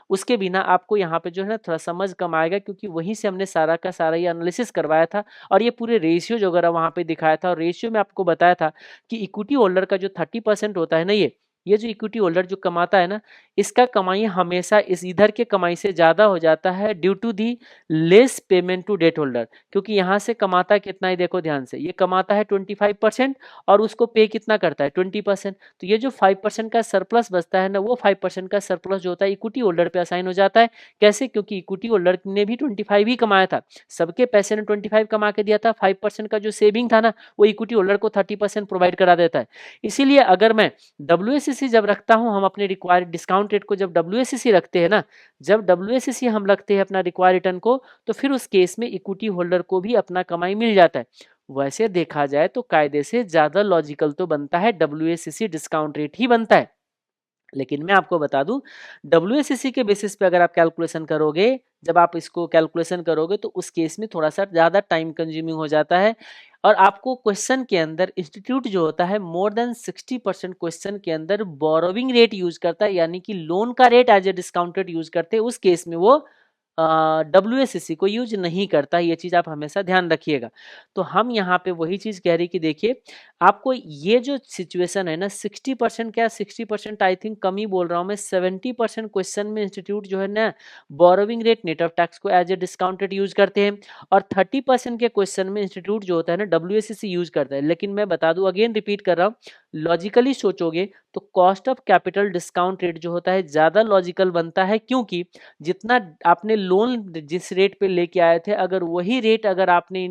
Speaker 1: उसके बिना आपको यहाँ पे जो है ना थोड़ा समझ कम आएगा, क्योंकि वहीं से हमने सारा का सारा ये एनालिसिस करवाया था और ये पूरे रेशियो जो वगैरह वहाँ पे दिखाया था, और रेशियो में आपको बताया था कि इक्विटी होल्डर का जो 30% होता है ना, ये जो इक्विटी होल्डर जो कमाता है ना, इसका कमाई हमेशा इस इधर के कमाई से ज्यादा हो जाता है due to the less payment to debt holder. क्योंकि यहाँ से कमाता कितना है, देखो ध्यान से, ये कमाता है 25% और उसको पे कितना करता है 20%। तो ये जो 5% का सरप्लस बचता है ना, वो 5% का सरप्लस जो होता है इक्विटी होल्डर पे असाइन हो जाता है। कैसे? क्योंकि इक्विटी होल्डर ने भी 25 ही कमाया था, सबके पैसे ने 25 कमा के दिया था, 5% का जो सेविंग था ना वो इक्विटी होल्डर को 30% प्रोवाइड करा देता है। इसीलिए अगर मैं WACC जब रखता हूं, हम अपने रिक्वायर्ड डिस्काउंट रेट को जब WACC रखते हैं ना, जब WACC हम रखते हैं अपना रिक्वायर्ड रिटर्न को, तो फिर उस केस में इक्विटी होल्डर को भी अपना कमाई मिल जाता है। वैसे देखा जाए तो कायदे से ज्यादा लॉजिकल तो बनता है WACC डिस्काउंट रेट ही बनता है। लेकिन मैं आपको बता दूं, WACC के बेसिस पे अगर आप कैलकुलेशन करोगे, जब आप इसको कैलकुलेशन करोगे तो उस केस में थोड़ा सा ज्यादा टाइम कंज्यूमिंग हो जाता है, और आपको क्वेश्चन के अंदर इंस्टीट्यूट जो होता है मोर देन 60% क्वेश्चन के अंदर बोरोविंग रेट यूज करता है, यानी कि लोन का rate as a discounted use करते हैं। उस केस में वो WACC को यूज नहीं करता, ये चीज आप हमेशा ध्यान रखिएगा। तो हम यहाँ पे वही चीज कह रही कि देखिए आपको ये जो सिचुएशन है ना, 60% क्या, 60% आई थिंक कम ही बोल रहा हूँ मैं, 70% क्वेश्चन में इंस्टीट्यूट जो है ना borrowing rate net of tax को एज ए डिस्काउंटेड यूज करते हैं, और 30% के क्वेश्चन में इंस्टीट्यूट जो होता है ना WACC यूज करता है। लेकिन मैं बता दूं, अगेन रिपीट कर रहा हूँ, लॉजिकली सोचोगे तो cost of capital discount rate जो होता है ज्यादा लॉजिकल बनता है, क्योंकि जितना आपने लोन जिस रेट पे लेके आए थे, अगर वही रेट अगर आपने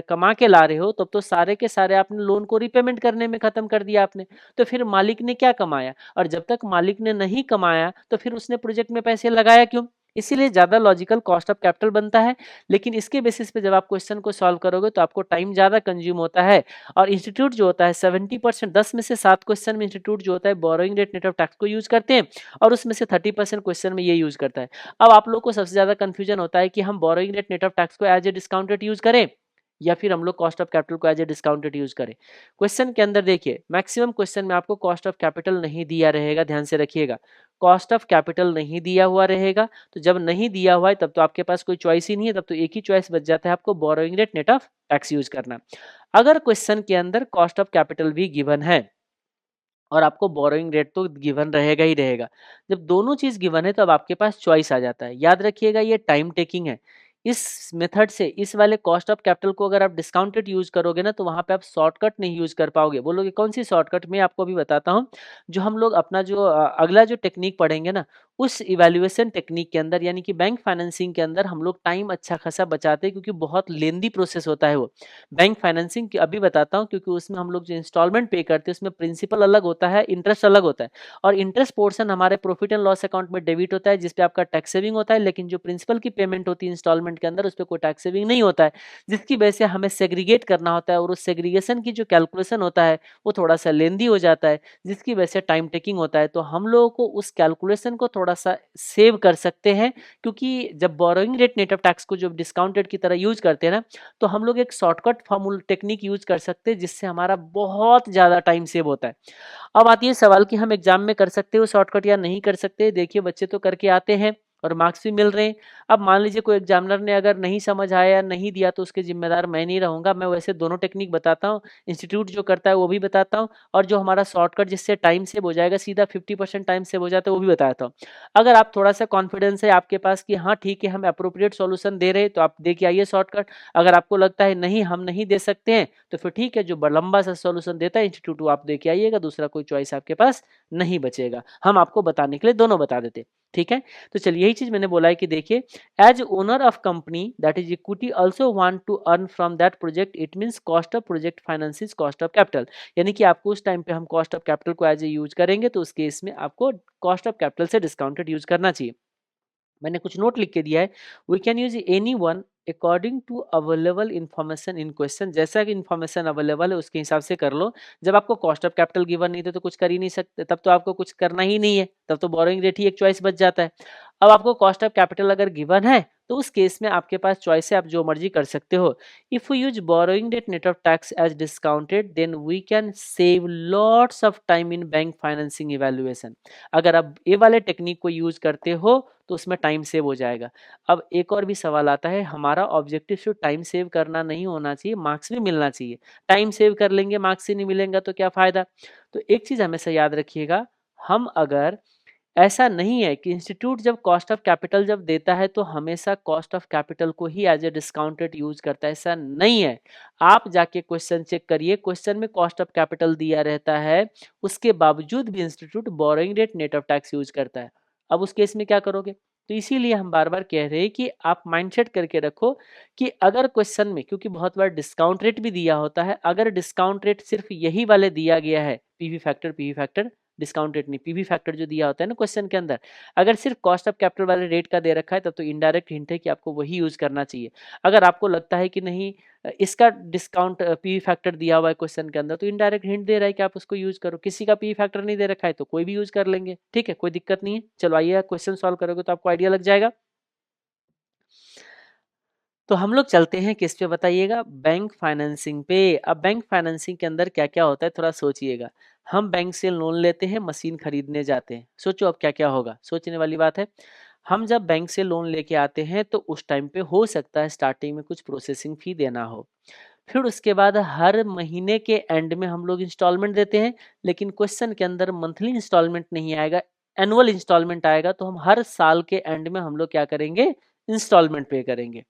Speaker 1: कमा के ला रहे हो, तब तो सारे के सारे आपने लोन को रिपेमेंट करने में खत्म कर दिया आपने, तो फिर मालिक ने क्या कमाया? और जब तक मालिक ने नहीं कमाया तो फिर उसने प्रोजेक्ट में पैसे लगाया क्यों? इसीलिए ज्यादा लॉजिकल कॉस्ट ऑफ कैपिटल बनता है। लेकिन इसके बेसिस पे जब आप क्वेश्चन को सॉल्व करोगे तो आपको टाइम ज्यादा कंज्यूम होता है, और इंस्टीट्यूट जो होता है 70%, 10 में से 7 क्वेश्चन में इंस्टीट्यूट जो होता है borrowing rate net of tax को यूज करते हैं, और उसमें से 30% क्वेश्चन में ये यूज करता है। अब आप लोग को सबसे ज्यादा कंफ्यूजन होता है कि हम borrowing rate net of tax को एज ए डिस्काउंटेड यूज करें या फिर हम लोग कॉस्ट ऑफ कैपिटल को एज ए डिस्काउंटेड यूज करें। क्वेश्चन के अंदर देखिए मैक्सिमम क्वेश्चन में आपको कॉस्ट ऑफ कैपिटल नहीं दिया रहेगा, ध्यान से रखिएगा, कॉस्ट ऑफ कैपिटल नहीं दिया हुआ रहेगा। तो जब नहीं दिया हुआ है तब तो आपके पास कोई चॉइस ही नहीं है, तब तो एक ही चॉइस बच जाता है आपको borrowing rate net of tax use करना। अगर क्वेश्चन के अंदर कॉस्ट ऑफ कैपिटल भी गिवन है और आपको बोरोइंग रेट तो गिवन रहेगा ही रहेगा, जब दोनों चीज गिवन है तब आपके पास चॉइस आ जाता है। याद रखिएगा ये टाइम टेकिंग है। इस मेथड से, इस वाले कॉस्ट ऑफ कैपिटल को अगर आप डिस्काउंटेड यूज करोगे ना, तो वहां पे आप शॉर्टकट नहीं यूज कर पाओगे। बोलोगे कौन सी शॉर्टकट? मैं आपको अभी बताता हूँ। जो हम लोग अपना जो अगला जो टेक्निक पढ़ेंगे ना, उस इवैल्यूएशन टेक्निक के अंदर, यानी कि बैंक फाइनेंसिंग के अंदर हम लोग टाइम अच्छा खासा बचाते हैं, क्योंकि बहुत लेंदी प्रोसेस होता है वो। बैंक फाइनेंसिंग अभी बताता हूँ, क्योंकि उसमें हम लोग जो इंस्टॉलमेंट पे करते हैं उसमें प्रिंसिपल अलग होता है, इंटरेस्ट अलग होता है, और इंटरेस्ट पोर्शन हमारे प्रॉफिट एंड लॉस अकाउंट में डेबिट होता है, जिसपे आपका टैक्स सेविंग होता है। लेकिन जो प्रिंसिपल की पेमेंट होती है इंस्टॉलमेंट के अंदर, उस पर कोई टैक्स सेविंग नहीं होता है, जिसकी वजह से हमें सेग्रीगेट करना होता है, और उस सेग्रीगेशन की जो कैलकुलेशन होता है वो थोड़ा सा लेंदी हो जाता है, जिसकी वजह से टाइम टेकिंग होता है। तो हम लोगों को उस कैलकुलेशन को थोड़ा सा सेव कर सकते हैं, क्योंकि जब borrowing rate net of tax को जो डिस्काउंटेड की तरह यूज करते हैं ना, तो हम लोग एक शॉर्टकट फॉर्मूला टेक्निक यूज कर सकते हैं, जिससे हमारा बहुत ज्यादा टाइम सेव होता है। अब आती है सवाल कि हम एग्जाम में कर सकते हो शॉर्टकट या नहीं कर सकते। देखिए बच्चे तो करके आते हैं और मार्क्स भी मिल रहे हैं। अब मान लीजिए कोई एग्जामिनर ने अगर नहीं समझ आया या नहीं दिया, तो उसके जिम्मेदार मैं नहीं रहूंगा। मैं वैसे दोनों टेक्निक बताता हूँ, इंस्टीट्यूट जो करता है वो भी बताता हूँ, और जो हमारा शॉर्टकट जिससे टाइम सेव हो जाएगा, सीधा 50% टाइम सेव हो जाता है, वो भी बताता हूँ। अगर आप थोड़ा सा कॉन्फिडेंस है आपके पास कि हाँ ठीक है हम अप्रोप्रिएट सॉल्यूशन दे रहे हैं, तो आप दे के आइए शॉर्टकट। अगर आपको लगता है नहीं हम नहीं दे सकते हैं, तो फिर ठीक है, जो लंबा सा सॉल्यूशन देता है इंस्टीट्यूट वो आप दे के आइएगा, दूसरा कोई चॉइस आपके पास नहीं बचेगा। हम आपको बताने के लिए दोनों बता देते। ठीक है। तो चलिए यही चीज मैंने बोला है कि देखिए, as owner of company that is equity also want to earn from that project, it means cost of project finances cost of capital. यानी कि आपको उस टाइम पे हम कॉस्ट ऑफ कैपिटल को एज ए यूज करेंगे, तो उस केस में आपको कॉस्ट ऑफ कैपिटल से डिस्काउंटेड यूज करना चाहिए। मैंने कुछ नोट लिख के दिया है, we can use any one according to available information in question. जैसा कि इन्फॉर्मेशन अवेलेबल है उसके हिसाब से कर लो। जब आपको कॉस्ट ऑफ कैपिटल गिवन नहीं थे तो कुछ कर ही नहीं सकते, तब तो आपको कुछ करना ही नहीं है, तब तो बोरोइंग रेट ही एक चॉइस बच जाता है। अब आपको कॉस्ट ऑफ कैपिटल अगर गिवन है तो उस केस में आपके पास चॉइस है, आप जो मर्जी कर सकते हो। If we use borrowing rate net of tax as discounted then we can save lots of time in bank financing evaluation. अगर आप ये वाले टेक्निक को यूज करते हो तो उसमें टाइम सेव हो जाएगा। अब एक और भी सवाल आता है, हमारा ऑब्जेक्टिव सिर्फ टाइम सेव करना नहीं होना चाहिए, मार्क्स भी मिलना चाहिए। टाइम सेव कर लेंगे मार्क्स ही नहीं मिलेगा तो क्या फायदा। तो एक चीज हमेशा याद रखिएगा, हम अगर ऐसा नहीं है कि इंस्टीट्यूट जब कॉस्ट ऑफ कैपिटल जब देता है तो हमेशा कॉस्ट ऑफ कैपिटल को ही एज ए डिस्काउंटेड यूज करता है, ऐसा नहीं है। आप जाके क्वेश्चन चेक करिए, क्वेश्चन में कॉस्ट ऑफ कैपिटल दिया रहता है, उसके बावजूद भी institute borrowing rate net of tax use करता है। अब उस केस में क्या करोगे। तो इसीलिए हम बार बार कह रहे हैं कि आप माइंडसेट करके रखो कि अगर क्वेश्चन में, क्योंकि बहुत बार डिस्काउंट रेट भी दिया होता है, अगर डिस्काउंट रेट सिर्फ यही वाले दिया गया है, पीवी फैक्टर डिस्काउंट रेट नहीं, पीवी फैक्टर जो दिया होता है ना क्वेश्चन के अंदर, अगर सिर्फ कॉस्ट ऑफ कैपिटल वाले रेट का दे रखा है तब तो इनडायरेक्ट हिंट है कि आपको वही यूज करना चाहिए। अगर आपको लगता है कि नहीं इसका डिस्काउंट पीवी फैक्टर दिया हुआ है क्वेश्चन के अंदर, तो इनडायरेक्ट हिंट दे रहा है कि आप उसको यूज करो। किसी का पीवी फैक्टर नहीं दे रखा है तो कोई भी यूज कर लेंगे, ठीक है, कोई दिक्कत नहीं है। चलो आइए क्वेश्चन सॉल्व करोगे तो आपको आइडिया लग जाएगा। तो हम लोग चलते हैं किस पे बताइएगा, बैंक फाइनेंसिंग पे। अब बैंक फाइनेंसिंग के अंदर क्या क्या होता है थोड़ा सोचिएगा। हम बैंक से लोन लेते हैं, मशीन खरीदने जाते हैं, सोचो अब क्या क्या होगा, सोचने वाली बात है। हम जब बैंक से लोन लेके आते हैं तो उस टाइम पे हो सकता है स्टार्टिंग में कुछ प्रोसेसिंग फी देना हो, फिर उसके बाद हर महीने के एंड में हम लोग इंस्टॉलमेंट देते हैं। लेकिन क्वेश्चन के अंदर मंथली इंस्टॉलमेंट नहीं आएगा, एनुअल इंस्टॉलमेंट आएगा, तो हम हर साल के एंड में हम लोग क्या करेंगे, इंस्टॉलमेंट पे करेंगे।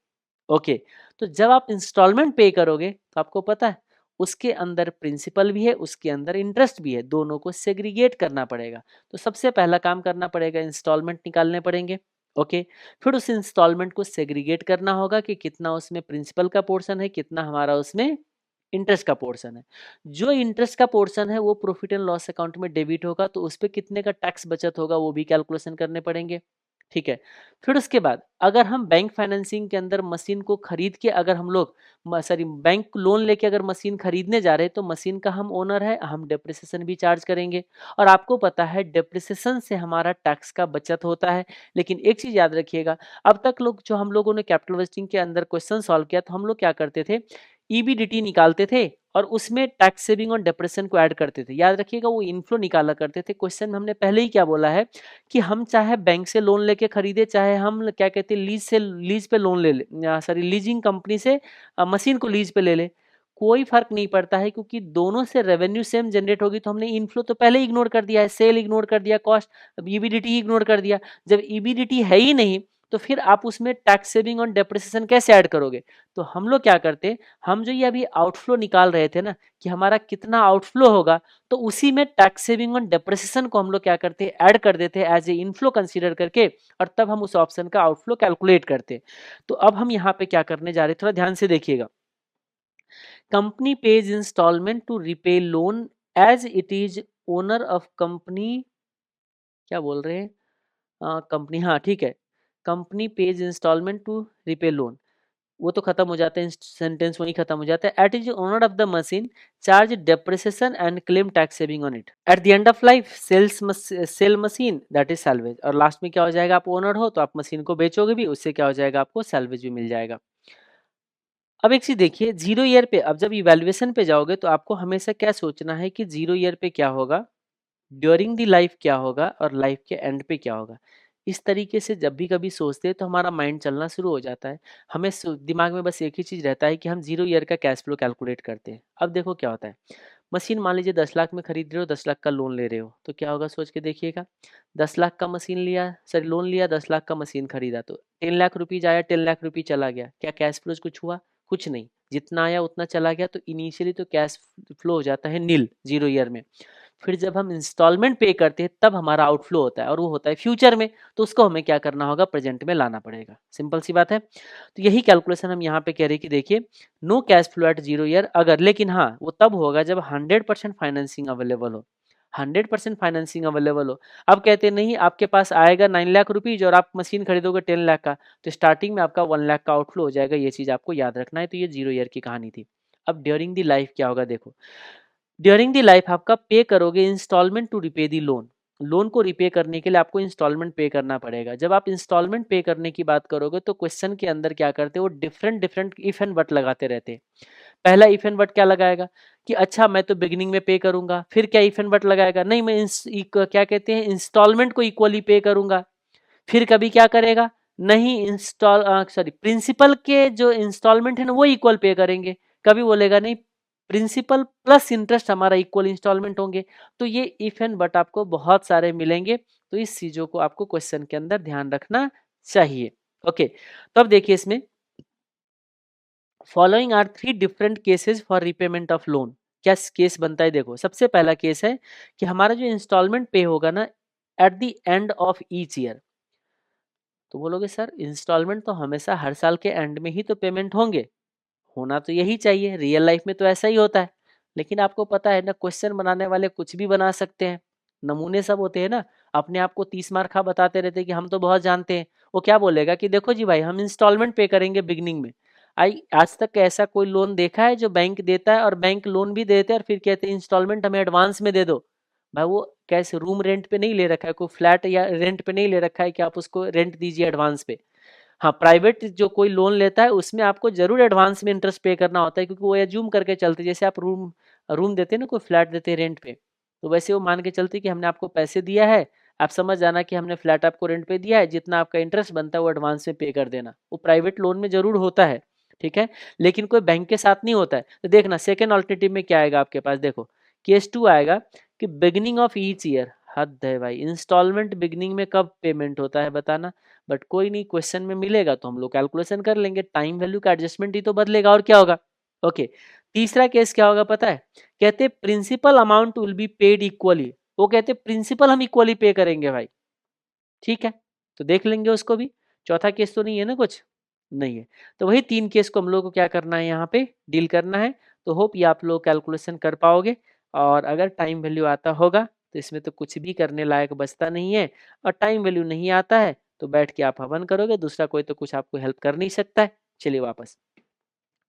Speaker 1: ओके, तो जब आप इंस्टॉलमेंट पे करोगे तो आपको पता है उसके अंदर प्रिंसिपल भी है, उसके अंदर इंटरेस्ट भी है, दोनों को सेग्रीगेट करना पड़ेगा। तो सबसे पहला काम करना पड़ेगा, इंस्टॉलमेंट निकालने पड़ेंगे। ओके, फिर उस इंस्टॉलमेंट को सेग्रीगेट करना होगा कि कितना उसमें प्रिंसिपल का पोर्शन है, कितना हमारा उसमें इंटरेस्ट का पोर्शन है। जो इंटरेस्ट का पोर्शन है वो प्रॉफिट एंड लॉस अकाउंट में डेबिट होगा, तो उस पर कितने का टैक्स बचत होगा वो भी कैलकुलेशन करने पड़ेंगे। ठीक है, फिर उसके बाद अगर हम बैंक फाइनेंसिंग के अंदर मशीन को खरीद के, अगर हम लोग सॉरी बैंक लोन लेके अगर मशीन खरीदने जा रहे हैं तो मशीन का हम ओनर है, हम डेप्रिसिएशन भी चार्ज करेंगे। और आपको पता है डेप्रिसिएशन से हमारा टैक्स का बचत होता है। लेकिन एक चीज याद रखिएगा, अब तक लोग जो हम लोगों ने कैपिटल वेस्टिंग के अंदर क्वेश्चन सॉल्व किया तो हम लोग क्या करते थे, ईबीडीटी निकालते थे और उसमें टैक्स सेविंग और डेप्रेशन को ऐड करते थे। याद रखिएगा वो इनफ्लो निकाला करते थे। क्वेश्चन में हमने पहले ही क्या बोला है कि हम चाहे बैंक से लोन लेके खरीदे, चाहे हम क्या कहते हैं लीज पे लोन ले ले, सॉरी लीजिंग कंपनी से मशीन को लीज पे ले ले, कोई फर्क नहीं पड़ता है, क्योंकि दोनों से रेवेन्यू सेम जनरेट होगी। तो हमने इनफ्लो तो पहले ही इग्नोर कर दिया है, सेल इग्नोर कर दिया, कॉस्ट ईबीडीटी इग्नोर कर दिया। जब ईबीडीटी है ही नहीं तो फिर आप उसमें टैक्स सेविंग और डेप्रिसिएशन कैसे ऐड करोगे। तो हम लोग क्या करते, हम जो ये अभी आउटफ्लो निकाल रहे थे ना कि हमारा कितना आउटफ्लो होगा, तो उसी में टैक्स सेविंग और डेप्रिसिएशन को हम लोग क्या करते हैं, ऐड कर देते हैं एज ए इनफ्लो कंसीडर करके, और तब हम उस ऑप्शन का आउटफ्लो कैलकुलेट करते। तो अब हम यहाँ पे क्या करने जा रहे हैं, थोड़ा ध्यान से देखिएगा। Company pays instalment to repay loan as it is owner of company, क्या बोल रहे हैं, कंपनी, हाँ ठीक है, company pays instalment to repay loan, वो तो खत्म हो जाता है, सेंटेंस वहीं खत्म हो जाता है। It is owner of the machine charge depreciation and claim tax saving on it at the end of life sell machine that is salvage. और लास्ट में क्या हो जाएगा, आप ओनर हो तो आप मशीन को बेचोगे भी, उससे क्या हो जाएगा, आपको सैल्वेज भी मिल जाएगा। अब एक चीज देखिए, जीरो ईयर पे अब जब इवैल्यूएशन पे जाओगे तो आपको हमेशा क्या सोचना है कि जीरो ईयर पे क्या होगा, ड्यूरिंग दी लाइफ क्या होगा, और लाइफ के एंड पे क्या होगा। इस तरीके से जब भी कभी सोचते हैं तो हमारा माइंड चलना शुरू हो जाता है। हमें दिमाग में बस एक ही चीज़ रहता है कि हम जीरो ईयर का कैश फ्लो कैलकुलेट करते हैं। अब देखो क्या होता है, मशीन मान लीजिए 10 लाख में खरीद रहे हो, 10 लाख का लोन ले रहे हो, तो क्या होगा सोच के देखिएगा। 10 लाख का मशीन लिया, सॉरी लोन लिया, 10 लाख का मशीन खरीदा, तो 10 लाख रुपीज आया, 10 लाख रुपीज चला गया, क्या कैश फ्लो कुछ हुआ, कुछ नहीं, जितना आया उतना चला गया। तो इनिशियली तो कैश फ्लो हो जाता है नील जीरो ईयर में। फिर जब हम इंस्टॉलमेंट पे करते हैं तब हमारा आउटफ्लो होता है और वो होता है फ्यूचर में, तो उसको हमें क्या करना होगा, प्रेजेंट में लाना पड़ेगा। सिंपल सी बात है। तो यही कैलकुलेशन हम यहाँ पे कह रहे हैं कि देखिए no cash flow at 0 year अगर, लेकिन हाँ वो तब होगा जब 100% फाइनेंसिंग अवेलेबल हो, 100% फाइनेंसिंग अवेलेबल हो। अब कहते नहीं आपके पास आएगा 9 लाख रुपीज और आप मशीन खरीदोगे 10 लाख का, तो स्टार्टिंग में आपका 1 लाख का आउटफ्लो हो जाएगा, ये चीज आपको याद रखना है। तो ये 0 ईयर की कहानी थी। अब ड्यूरिंग दी लाइफ क्या होगा, देखो ड्यूरिंग दी लाइफ आपका पे करोगे instalment to repay the loan, loan को रिपे करने के लिए आपको इंस्टॉलमेंट पे करना पड़ेगा। जब आप इंस्टॉलमेंट पे करने की बात करोगे तो क्वेश्चन के अंदर क्या करते हैं, वो different different if and but लगाते रहते हैं। पहला इफ एंड बट क्या लगाएगा कि अच्छा मैं तो बिगिनिंग में पे करूंगा, फिर क्या इफ एंड बट लगाएगा, नहीं मैं क्या कहते हैं इंस्टॉलमेंट को इक्वली पे करूंगा। फिर कभी क्या करेगा, नहीं प्रिंसिपल के जो इंस्टॉलमेंट है ना वो इक्वल पे करेंगे। कभी बोलेगा नहीं प्रिंसिपल प्लस इंटरेस्ट हमारा इक्वल इंस्टॉलमेंट होंगे। तो ये इफ एंड बट आपको बहुत सारे मिलेंगे, तो इस चीजों को आपको क्वेश्चन के अंदर ध्यान रखना चाहिए। ओके, तो अब देखिए इसमें following are 3 different cases for repayment of loan. क्या केस बनता है, देखो सबसे पहला केस है कि हमारा जो इंस्टॉलमेंट पे होगा ना eight the end of each year. तो बोलोगे सर इंस्टॉलमेंट तो हमेशा हर साल के एंड में ही तो पेमेंट होंगे, होना तो यही चाहिए, रियल लाइफ में तो ऐसा ही होता है। लेकिन आपको पता है ना क्वेश्चन बनाने वाले कुछ भी बना सकते हैं, नमूने सब होते हैं ना, अपने आप को 30 मार्क खा बताते रहते हैं कि हम तो बहुत जानते हैं। वो क्या बोलेगा कि देखो जी भाई हम इंस्टॉलमेंट पे करेंगे बिगनिंग में। आज तक ऐसा कोई लोन देखा है जो बैंक देता है और बैंक लोन भी देते हैं और फिर कहते हैं इंस्टॉलमेंट हमें एडवांस में दे दो। भाई वो कैसे रूम रेंट पे नहीं ले रखा है, कोई फ्लैट या रेंट पे नहीं ले रखा है कि आप उसको रेंट दीजिए एडवांस पे। हाँ प्राइवेट जो कोई लोन लेता है उसमें आपको जरूर एडवांस में इंटरेस्ट पे करना होता है, क्योंकि वो एज्यूम करके चलते हैं जैसे आप रूम रूम देते हैं ना, कोई फ्लैट देते हैं रेंट पे, तो वैसे वो मान के चलते कि हमने आपको पैसे दिया है, आप समझ जाना कि हमने फ्लैट आपको रेंट पे दिया है, जितना आपका इंटरेस्ट बनता है वो एडवांस में पे कर देना। वो प्राइवेट लोन में जरूर होता है, ठीक है, लेकिन कोई बैंक के साथ नहीं होता है। तो देखना सेकेंड ऑल्टरनेटिव में क्या आएगा आपके पास, देखो केस 2 आएगा कि बिगिनिंग ऑफ ईच ईयर। हद है भाई, इंस्टॉलमेंट बिगिनिंग में कब पेमेंट होता है बताना। बट कोई नहीं, क्वेश्चन में मिलेगा तो हम लोग कैलकुलेशन कर लेंगे, टाइम वैल्यू का एडजस्टमेंट ही तो बदलेगा और क्या होगा। ओके, तीसरा केस क्या होगा पता है, कहते principal amount will be paid equally. वो कहते प्रिंसिपल हम इक्वली पे करेंगे भाई, ठीक है, तो देख लेंगे उसको भी। चौथा केस तो नहीं है ना कुछ, नहीं है। तो वही 3 केस को हम लोग को क्या करना है, यहाँ पे डील करना है। तो होप ये आप लोग कैलकुलेशन कर पाओगे, और अगर टाइम वैल्यू आता होगा तो इसमें तो कुछ भी करने लायक बचता नहीं है, और टाइम वैल्यू नहीं आता है तो बैठ के आप हवन करोगे, दूसरा कोई तो कुछ आपको हेल्प कर नहीं सकता है। चलिए वापस,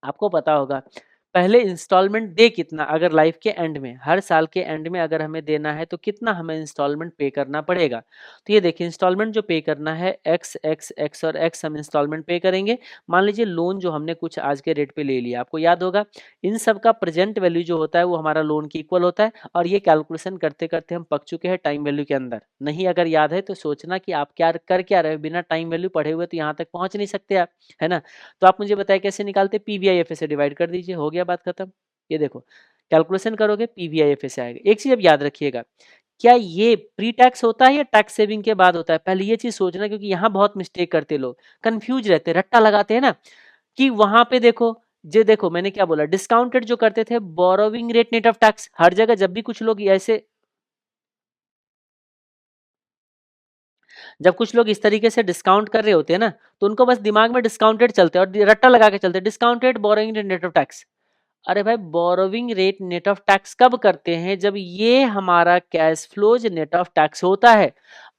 Speaker 1: आपको पता होगा पहले इंस्टॉलमेंट दे कितना, अगर लाइफ के एंड में हर साल के एंड में अगर हमें देना है तो कितना हमें इंस्टॉलमेंट पे करना पड़ेगा। तो ये देखिए इंस्टॉलमेंट जो पे करना है एक्स एक्स एक्स और एक्स हम इंस्टॉलमेंट पे करेंगे। मान लीजिए लोन जो हमने कुछ आज के रेट पे ले लिया, आपको याद होगा इन सब का प्रेजेंट वैल्यू जो होता है वो हमारा लोन की इक्वल होता है, और ये कैलकुलेशन करते करते हम पक चुके हैं टाइम वैल्यू के अंदर। नहीं अगर याद है तो सोचना कि आप क्या कर क्या रहे हो, बिना टाइम वैल्यू पढ़े हुए तो यहाँ तक पहुंच नहीं सकते आप, है ना। तो आप मुझे बताइए कैसे निकालते, पीवीआईएफए से डिवाइड कर दीजिए, हो गया बात खत्म। ये देखो कैलकुलेशन करोगे पीवीआईएफए से आएगा। एक चीज अब याद रखिएगा, क्या ये प्री टैक्स होता है या टैक्स सेविंग के बाद होता है, पहले ये चीज सोचना, क्योंकि यहाँ बहुत मिस्टेक करते लोग, कंफ्यूज रहते, रट्टा लगाते हैं ना कि वहां पे देखो जे देखो मैंने क्या बोला, डिस्काउंटेड जो करते थे borrowing rate net of tax, हर जगह जब भी कुछ लोग ऐसे, जब कुछ लोग इस तरीके से डिस्काउंट कर रहे होते हैं ना, तो उनको बस दिमाग में डिस्काउंटेड चलते हैं और रट्टा लगा के चलते हैं, discounted borrowing rate net of tax. अरे भाई borrowing rate net of tax कब करते हैं, जब ये हमारा cash flows net of tax होता है।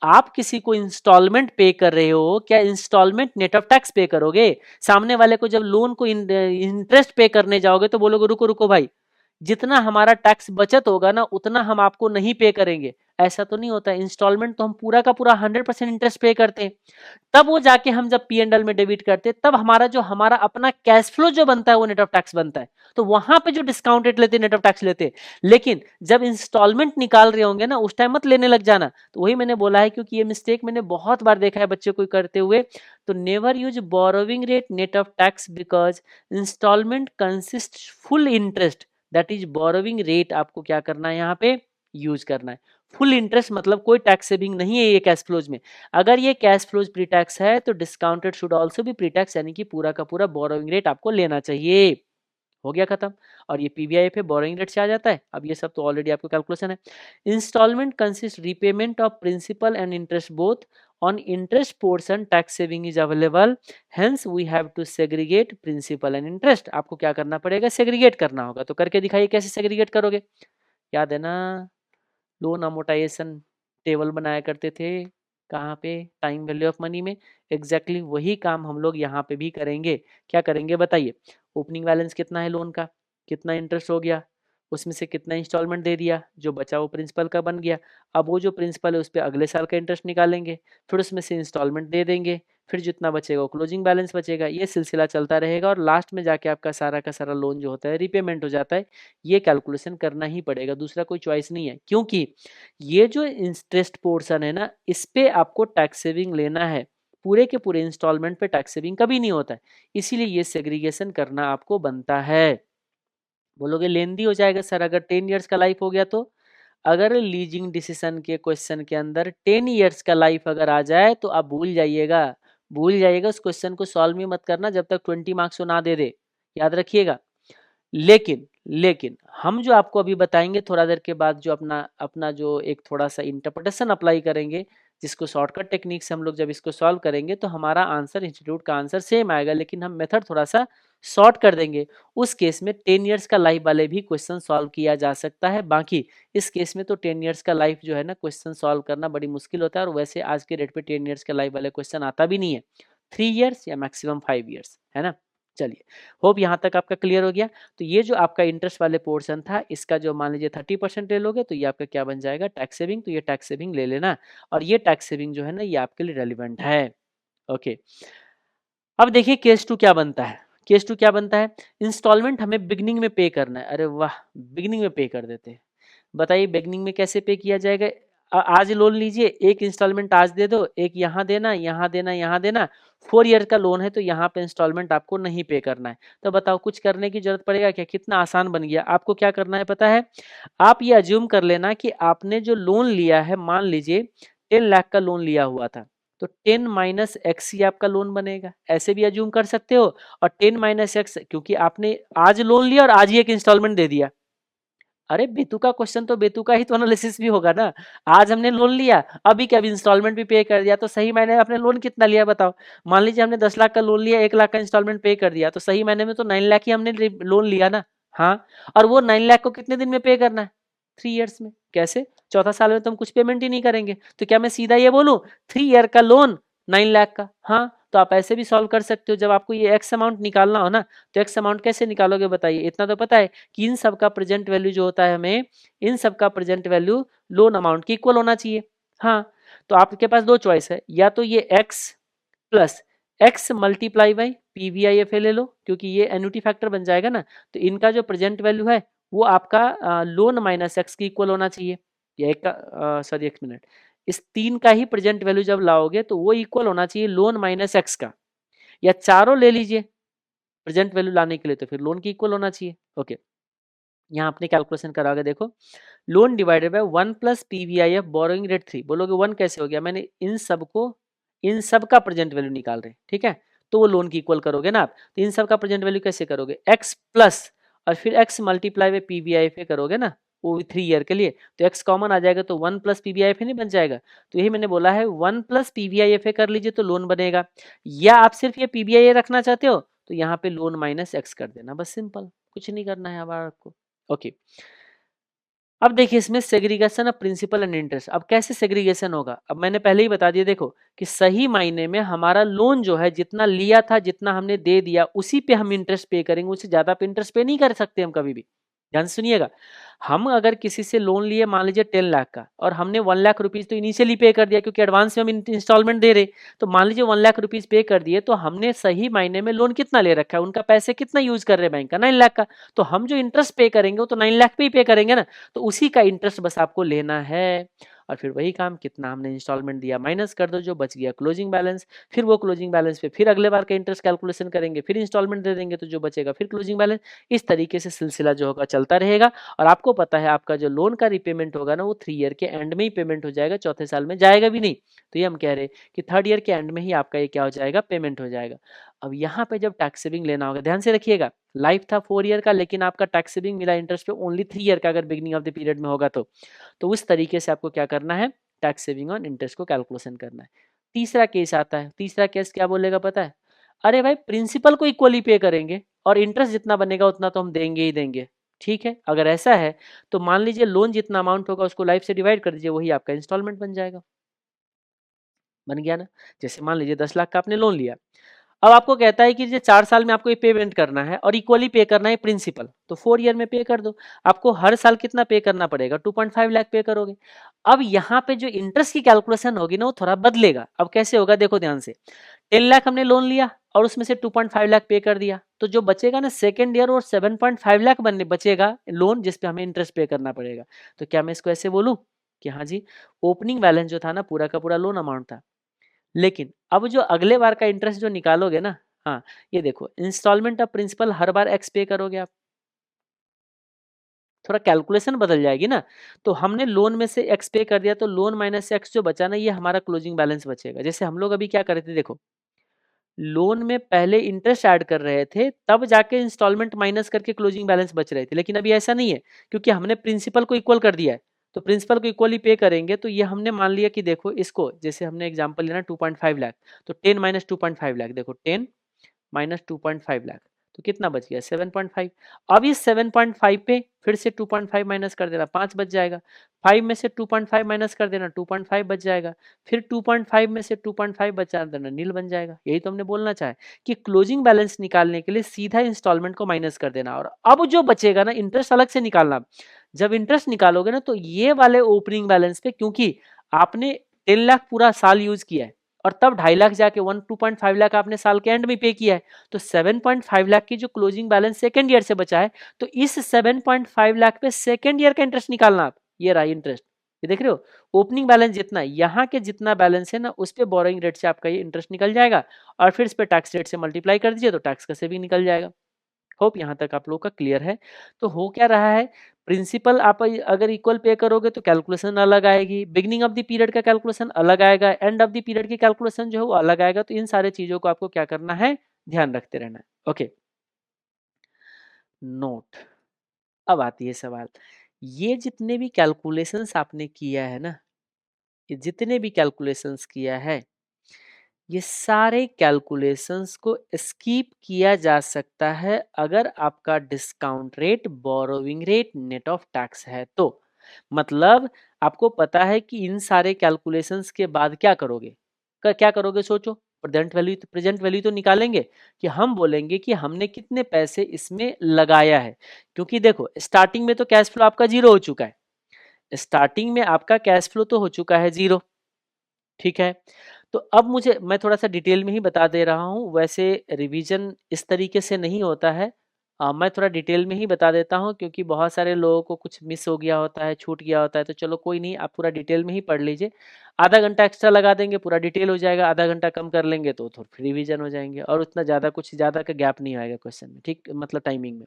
Speaker 1: आप किसी को इंस्टॉलमेंट पे कर रहे हो, क्या इंस्टॉलमेंट नेट ऑफ टैक्स पे करोगे। सामने वाले को जब लोन को इंटरेस्ट पे करने जाओगे तो बोलोगे रुको रुको भाई, जितना हमारा टैक्स बचत होगा ना उतना हम आपको नहीं पे करेंगे। ऐसा तो नहीं होता, इंस्टॉलमेंट तो हम पूरा का पूरा 100% इंटरेस्ट पे करते हैं। तब वो जाके हम जब पी एंड एल में डेबिट करते हैं तब हमारा अपना कैश फ्लो जो बनता है वो नेट ऑफ टैक्स बनता है, तो वहां पे जो डिस्काउंटेड लेते नेट ऑफ टैक्स लेते। लेकिन जब इंस्टॉलमेंट निकाल रहे होंगे ना उस टाइम मत लेने लग जाना। तो वही मैंने बोला है, क्योंकि ये मिस्टेक मैंने बहुत बार देखा है बच्चे को करते हुए। तो never use borrowing rate net of tax because instalment consist full interest, that is borrowing rate आपको क्या करना है यहाँ पे यूज करना है। फुल इंटरेस्ट मतलब कोई टैक्स सेविंग नहीं है ये कैश फ्लोज में। अगर ये कैश फ्लोज प्री टैक्स है तो discounted should also be pre tax, यानी कि पूरा का पूरा बोरोइंग रेट आपको लेना चाहिए। हो गया खत्म। और ये पीवीआईएफ है, बोरोइंग रेट से आ जाता है। अब ये सब तो ऑलरेडी आपको कैलकुलेशन है। Instalment consist repayment of principal and interest both on interest portion tax saving is available, hence we have to segregate principal and interest. आपको क्या करना पड़ेगा, सेग्रीगेट करना होगा। तो करके दिखाइए कैसे सेग्रीगेट करोगे। याद है ना, लोन अमोर्टाइजेशन टेबल बनाया करते थे, कहाँ पे, टाइम वैल्यू ऑफ मनी में। एग्जैक्टली वही काम हम लोग यहाँ पे भी करेंगे। क्या करेंगे बताइए। ओपनिंग बैलेंस कितना है लोन का, कितना इंटरेस्ट हो गया, उसमें से कितना इंस्टॉलमेंट दे दिया, जो बचा वो प्रिंसिपल का बन गया। अब वो जो प्रिंसिपल है उस पर अगले साल का इंटरेस्ट निकालेंगे, फिर उसमें से इंस्टॉलमेंट दे देंगे, फिर जितना बचेगा वो क्लोजिंग बैलेंस बचेगा। ये सिलसिला चलता रहेगा और लास्ट में जाके आपका सारा का सारा लोन जो होता है रिपेमेंट हो जाता है। ये कैलकुलेशन करना ही पड़ेगा, दूसरा कोई चॉइस नहीं है, क्योंकि ये जो इंटरेस्ट पोर्शन है ना, इस पे आपको टैक्स सेविंग लेना है। पूरे के पूरे इंस्टॉलमेंट पे टैक्स सेविंग कभी नहीं होता है, इसीलिए ये सेग्रीगेशन करना आपको बनता है। बोलोगे लेंदी हो जाएगा सर अगर 10 इयर्स का लाइफ हो गया तो। अगर लीजिंग डिसीजन के क्वेश्चन के अंदर 10 इयर्स का लाइफ अगर आ जाए तो आप भूल जाइएगा, भूल जाइएगा, उस क्वेश्चन को सॉल्व ही मत करना जब तक 20 मार्क्स ना दे दे, याद रखिएगा। लेकिन लेकिन हम जो आपको अभी बताएंगे थोड़ा देर के बाद, जो अपना अपना जो एक थोड़ा सा इंटरप्रिटेशन अप्लाई करेंगे, जिसको शॉर्टकट टेक्निक से हम लोग जब इसको सॉल्व करेंगे तो हमारा आंसर इंस्टीट्यूट का आंसर सेम आएगा, लेकिन हम मेथड थोड़ा सा शॉर्ट कर देंगे। उस केस में 10 इयर्स का लाइफ वाले भी क्वेश्चन सॉल्व किया जा सकता है। बाकी इस केस में तो 10 इयर्स का लाइफ जो है ना, क्वेश्चन सॉल्व करना बड़ी मुश्किल होता है, और वैसे आज के डेट पे 10 इयर्स का लाइफ वाले क्वेश्चन आता भी नहीं है। 3 इयर्स या मैक्सिमम 5 इयर्स, है ना। चलिए, होप यहाँ तक आपका क्लियर हो गया। तो ये जो आपका इंटरेस्ट वाले पोर्शन था, इसका जो मान लीजिए 30% ले लोगे तो ये आपका क्या बन जाएगा, टैक्स सेविंग। तो ये टैक्स सेविंग ले लेना, और ये टैक्स सेविंग जो है ना, ये आपके लिए रेलिवेंट है। ओके, अब देखिए केस टू क्या बनता है। केस टू क्या बनता है, इंस्टॉलमेंट हमें बिगनिंग में पे करना है। अरे वाह, बिगनिंग में पे कर देते हैं। बताइए बिगनिंग में कैसे पे किया जाएगा। आज लोन लीजिए, एक इंस्टॉलमेंट आज दे दो, एक यहाँ देना, यहाँ देना, यहाँ देना। 4 ईयर का लोन है तो यहाँ पे इंस्टॉलमेंट आपको नहीं पे करना है। तो बताओ कुछ करने की जरूरत पड़ेगा क्या, कितना आसान बन गया। आपको क्या करना है पता है, आप ये अज्यूम कर लेना कि आपने जो लोन लिया है, मान लीजिए 10 लाख का लोन लिया हुआ था, तो 10 माइनस एक्स ही आपका लोन बनेगा। ऐसे भी अज्यूम कर सकते हो। और 10 माइनस एक्स, क्योंकि आपने आज लोन लिया और आज ही एक इंस्टॉलमेंट दे दिया। अरे बेतुका क्वेश्चन तो बेतुका ही तो एनालिसिस भी होगा ना। आज हमने लोन लिया, अभी क्या इंस्टॉलमेंट भी पे कर दिया, तो सही मायने में आपने लोन कितना लिया बताओ। मान लीजिए हमने 10 लाख का लोन लिया, 1 लाख का इंस्टॉलमेंट पे कर दिया, तो सही मायने में तो 9 लाख ही हमने लोन लिया ना। हाँ, और वो 9 लाख को कितने दिन में पे करना है, 3 इयर्स में। कैसे, चौथा साल में तो हम कुछ पेमेंट ही नहीं करेंगे। तो क्या मैं सीधा ये बोलूं 3 ईयर का लोन 9 लाख का। हाँ, तो आप ऐसे भी सॉल्व कर सकते हो। जब आपको ये एक्स अमाउंट निकालना हो ना, तो एक्स अमाउंट कैसे निकालोगे बताइए। इतना तो पता है कि इन सब का प्रेजेंट वैल्यू जो होता है, हमें इन सब का प्रेजेंट वैल्यू लोन अमाउंट के इक्वल होना चाहिए। हाँ, तो आपके पास दो चॉइस है, या तो ये x plus x multiply by PVIF ले लो, क्योंकि ये एन्युटी फैक्टर बन जाएगा ना। तो इनका जो प्रेजेंट वैल्यू है वो आपका लोन माइनस एक्स की इक्वल होना चाहिए। या एक का सॉरी, एक मिनट, इस 3 का ही प्रेजेंट वैल्यू जब लाओगे तो वो इक्वल होना चाहिए लोन माइनस एक्स का। या चारों ले लीजिए प्रेजेंट वैल्यू लाने के लिए, तो फिर लोन की इक्वल होना चाहिए। ओके, यहाँ आपने कैलकुलेशन कराओगे, देखो loan divided by 1 plus PVIF borrowing rate 3। बोलोगे 1 कैसे हो गया, मैंने इन सब का प्रेजेंट वैल्यू निकाल रहे, ठीक है, तो वो लोन की इक्वल करोगे ना आप। तो इन सब का प्रेजेंट वैल्यू कैसे करोगे, एक्स प्लस और फिर एक्स मल्टीप्लाई बाय पीवीआईएफ करोगे ना, वो 3 ईयर के लिए। तो एक्स कॉमन आ जाएगा, तो 1 प्लस पीवीआईएफ नहीं बन जाएगा। तो यही मैंने बोला है, 1 प्लस पीवीआईएफ कर लीजिए तो लोन बनेगा। या आप सिर्फ ये पीवीआईए रखना चाहते हो तो यहाँ पे लोन माइनस एक्स कर देना, बस सिंपल, कुछ नहीं करना है अब आपको। ओके, अब देखिए इसमें segregation of principal and interest. अब कैसे सेग्रीगेशन होगा, अब मैंने पहले ही बता दिया, देखो कि सही मायने में हमारा लोन जो है, जितना लिया था, जितना हमने दे दिया, उसी पे हम इंटरेस्ट पे करेंगे, उससे ज्यादा पे इंटरेस्ट पे नहीं कर सकते हम कभी भी। ध्यान सुनिएगा, हम अगर किसी से लोन लिए मान लीजिए 10 लाख का, और हमने 1 लाख रुपीज तो इनिशियली पे कर दिया, क्योंकि एडवांस में हम इंस्टॉलमेंट दे रहे, तो मान लीजिए 1 लाख रुपीज पे कर दिए, तो हमने सही मायने में लोन कितना ले रखा है, उनका पैसे कितना यूज कर रहे हैं बैंक का, 9 लाख का। तो हम जो इंटरेस्ट पे करेंगे वो तो 9 लाख पे ही पे करेंगे ना, तो उसी का इंटरेस्ट बस आपको लेना है। और फिर वही काम, कितना हमने इंस्टॉलमेंट दिया माइनस कर दो, जो बच गया क्लोजिंग बैलेंस। फिर वो क्लोजिंग बैलेंस पे फिर अगले बार का इंटरेस्ट कैलकुलेशन करेंगे, फिर इंस्टॉलमेंट दे देंगे, तो जो बचेगा फिर क्लोजिंग बैलेंस। इस तरीके से सिलसिला जो होगा चलता रहेगा। और आपको पता है आपका जो लोन का रिपेमेंट होगा ना, वो 3 ईयर के एंड में ही पेमेंट हो जाएगा, चौथे साल में जाएगा भी नहीं। तो ये हम कह रहे हैं कि 3rd ईयर के एंड में ही आपका ये क्या हो जाएगा, पेमेंट हो जाएगा। अब यहाँ पे जब टैक्स सेविंग लेना होगा, ध्यान से रखिएगा, लाइफ था 4 ईयर का, लेकिन आपका टैक्स सेविंग मिला इंटरेस्ट पे ओनली 3 ईयर का, अगर बिगनिंग ऑफ द पीरियड में होगा तो उस तरीके से आपको क्या करना है, टैक्स सेविंग ऑन इंटरेस्ट को कैलकुलेशन करना है। तीसरा केस आता है, तीसरा केस क्या बोलेगा पता है, अरे भाई प्रिंसिपल को इक्वली पे करेंगे और इंटरेस्ट जितना बनेगा उतना तो हम देंगे ही देंगे। ठीक है, अगर ऐसा है तो मान लीजिए लोन जितना अमाउंट होगा उसको लाइफ से डिवाइड कर दीजिए, वही आपका इंस्टॉलमेंट बन जाएगा। बन गया ना। जैसे मान लीजिए 10 लाख का आपने लोन लिया, अब आपको कहता है कि ये 4 साल में आपको ये पेमेंट करना है और इक्वली पे करना है प्रिंसिपल, तो 4 ईयर में पे कर दो। आपको हर साल कितना पे करना पड़ेगा, 2.5 लाख पे करोगे। अब यहाँ पे जो इंटरेस्ट की कैलकुलेशन होगी ना वो थोड़ा बदलेगा। अब कैसे होगा देखो ध्यान से, 10 लाख हमने लोन लिया और उसमें से 2.5 लाख पे कर दिया, तो जो बचेगा ना सेकेंड ईयर और 7.5 लाख बनने बचेगा लोन, जिसपे हमें इंटरेस्ट पे करना पड़ेगा। तो क्या मैं इसको ऐसे बोलूं कि हाँ जी, ओपनिंग बैलेंस जो था ना पूरा का पूरा लोन अमाउंट था, लेकिन अब जो अगले बार का इंटरेस्ट जो निकालोगे ना, हाँ ये देखो इंस्टॉलमेंट ऑफ प्रिंसिपल हर बार एक्स पे करोगे आप, थोड़ा कैलकुलेशन बदल जाएगी ना। तो हमने लोन में से एक्स पे कर दिया, तो लोन माइनस एक्स जो बचा ना ये हमारा क्लोजिंग बैलेंस बचेगा। जैसे हम लोग अभी क्या कर रहे थे देखो, लोन में पहले इंटरेस्ट ऐड कर रहे थे, तब जाके इंस्टॉलमेंट माइनस करके क्लोजिंग बैलेंस बच रहे थे, लेकिन अभी ऐसा नहीं है क्योंकि हमने प्रिंसिपल को इक्वल कर दिया है। तो प्रिंसिपल को इक्वली पे करेंगे, तो ये हमने मान लिया कि देखो इसको, जैसे हमने एग्जांपल लेना 2.5 लाख, तो 10 माइनस 2.5 लाख, देखो 10 माइनस 2.5 लाख, तो कितना बच गया 7.5। अब इस 7.5 पे फिर से 2.5 माइनस कर देना, 5 बच जाएगा। 5 में से 2.5 माइनस कर देना, 2.5 बच जाएगा। फिर 2.5 में से 2.5 बचा देना, नील बन जाएगा। यही तो हमने बोलना चाहे कि क्लोजिंग बैलेंस निकालने के लिए सीधा इंस्टॉलमेंट को माइनस कर देना, और अब जो बचेगा ना इंटरेस्ट अलग से निकालना। जब इंटरेस्ट निकालोगे ना तो ये वाले ओपनिंग बैलेंस पे, क्योंकि आपने 10 लाख पूरा साल यूज किया है और तब 2.5 लाख जाके 2.5 लाख आपने साल के एंड में पे किया है, तो 7.5 लाख की जो क्लोजिंग बैलेंस सेकेंड ईयर से बचा है, तो इस 7.5 लाख पे सेकेंड ईयर का इंटरेस्ट निकालना आप। ये रहा इंटरेस्ट, ये देख रहे हो, ओपनिंग बैलेंस जितना यहाँ के जितना बैलेंस है ना उस पे बोरोइंग रेट से आपका ये इंटरेस्ट निकल जाएगा, और फिर इस पे टैक्स रेट से मल्टीप्लाई कर दीजिए तो टैक्स का सेविंग निकल जाएगा। होप यहाँ तक आप लोग का क्लियर है। तो हो क्या रहा है, प्रिंसिपल आप अगर इक्वल पे करोगे तो कैलकुलेशन अलग आएगी, बिगिनिंग ऑफ द पीरियड का कैलकुलेशन अलग आएगा, एंड ऑफ द पीरियड की कैलकुलेशन जो है वो अलग आएगा। तो इन सारे चीजों को आपको क्या करना है, ध्यान रखते रहना है। Okay, note. अब आती है सवाल, ये जितने भी कैलकुलेशंस आपने किया है ना, ये जितने भी कैलकुलेशंस किया है, ये सारे कैलकुलेशंस को स्किप किया जा सकता है अगर आपका discount rate borrowing rate net of tax है तो। मतलब आपको पता है कि इन सारे कैलकुलेशंस के बाद क्या करोगे, क्या करोगे सोचो। प्रेजेंट वैल्यू तो निकालेंगे, कि हम बोलेंगे कि हमने कितने पैसे इसमें लगाया है, क्योंकि देखो स्टार्टिंग में तो कैश फ्लो आपका जीरो हो चुका है, स्टार्टिंग में आपका कैश फ्लो तो हो चुका है जीरो। ठीक है, तो अब मुझे, मैं थोड़ा सा डिटेल में ही बता दे रहा हूँ, वैसे रिवीजन इस तरीके से नहीं होता है। मैं थोड़ा डिटेल में ही बता देता हूँ क्योंकि बहुत सारे लोगों को कुछ मिस हो गया होता है, छूट गया होता है, तो चलो कोई नहीं, आप पूरा डिटेल में ही पढ़ लीजिए। आधा घंटा एक्स्ट्रा लगा देंगे पूरा डिटेल हो जाएगा, आधा घंटा कम कर लेंगे तो थोड़ा फिर रिवीजन हो जाएंगे, और उतना ज़्यादा कुछ ज़्यादा का गैप नहीं आएगा क्वेश्चन में, ठीक, मतलब टाइमिंग में।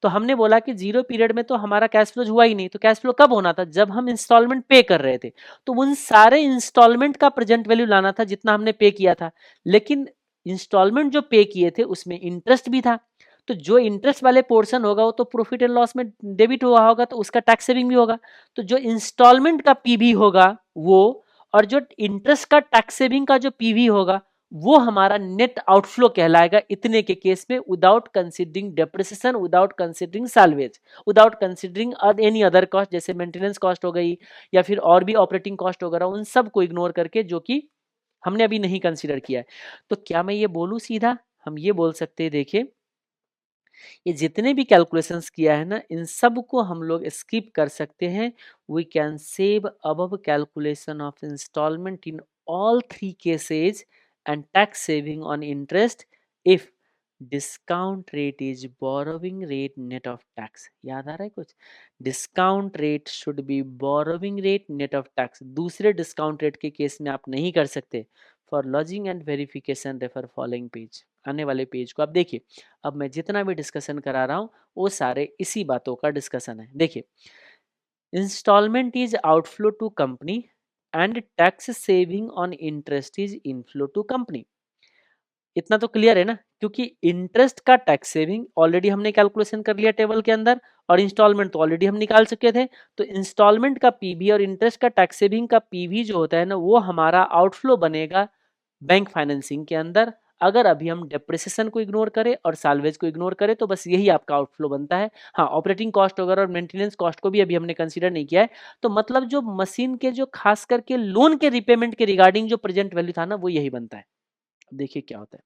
Speaker 1: तो हमने बोला कि जीरो पीरियड में तो हमारा कैश फ्लो हुआ ही नहीं, तो कैश फ्लो कब होना था, जब हम इंस्टॉलमेंट पे कर रहे थे। तो उन सारे इंस्टॉलमेंट का प्रेजेंट वैल्यू लाना था जितना हमने पे किया था, लेकिन इंस्टॉलमेंट जो पे किए थे उसमें इंटरेस्ट भी था, तो जो इंटरेस्ट वाले पोर्शन होगा वो तो प्रॉफिट एंड लॉस में डेबिट हुआ होगा, तो उसका टैक्स सेविंग भी होगा। तो जो इंस्टॉलमेंट का पीवी होगा वो, और जो इंटरेस्ट का टैक्स सेविंग का जो पीवी होगा वो हमारा नेट आउटफ्लो कहलाएगा इतने के केस में, without considering depreciation, without considering salvage, without considering any other cost, जैसे मेंटेनेंस कॉस्ट हो गई या फिर और भी ऑपरेटिंग कॉस्ट वगैरह, उन सब को इग्नोर करके, जो कि हमने अभी नहीं कंसीडर किया है। तो क्या मैं ये बोलूं सीधा, हम ये बोल सकते हैं, देखिए ये जितने भी कैलकुलेशंस किया है ना इन सब को हम लोग स्किप कर सकते हैं। We can save above calculation of instalment in all three cases and tax saving on interest if discount rate is borrowing rate net of tax. याद आ रहा है कुछ, discount rate should be borrowing rate net of tax, दूसरे discount rate के case में आप नहीं कर सकते। For lodging and verification refer following page, आने वाले पेज को आप देखिए। अब मैं जितना भी डिस्कशन करा रहा हूं वो सारे इसी बातों का डिस्कशन है। देखिए, instalment is outflow to company and tax saving on interest is inflow to company. इतना तो क्लियर है ना, क्योंकि इंटरेस्ट का टैक्स सेविंग ऑलरेडी हमने कैलकुलेशन कर लिया टेबल के अंदर, और इंस्टॉलमेंट तो ऑलरेडी हम निकाल चुके थे। तो इंस्टॉलमेंट का पीवी और इंटरेस्ट का टैक्स सेविंग का पीवी जो होता है ना, वो हमारा आउटफ्लो बनेगा बैंक फाइनेंसिंग के अंदर। अगर अभी हम डेप्रिसिएशन को इग्नोर करें और साल्वेज को इग्नोर करें तो बस यही आपका आउटफ्लो बनता है। हाँ, ऑपरेटिंग कॉस्ट वगैरह और मेंटेनेंस कॉस्ट को भी अभी हमने कंसीडर नहीं किया है। तो मतलब जो मशीन के जो खास करके लोन के रिपेमेंट के रिगार्डिंग जो प्रेजेंट वैल्यू था ना, वो यही बनता है। देखिए क्या होता है।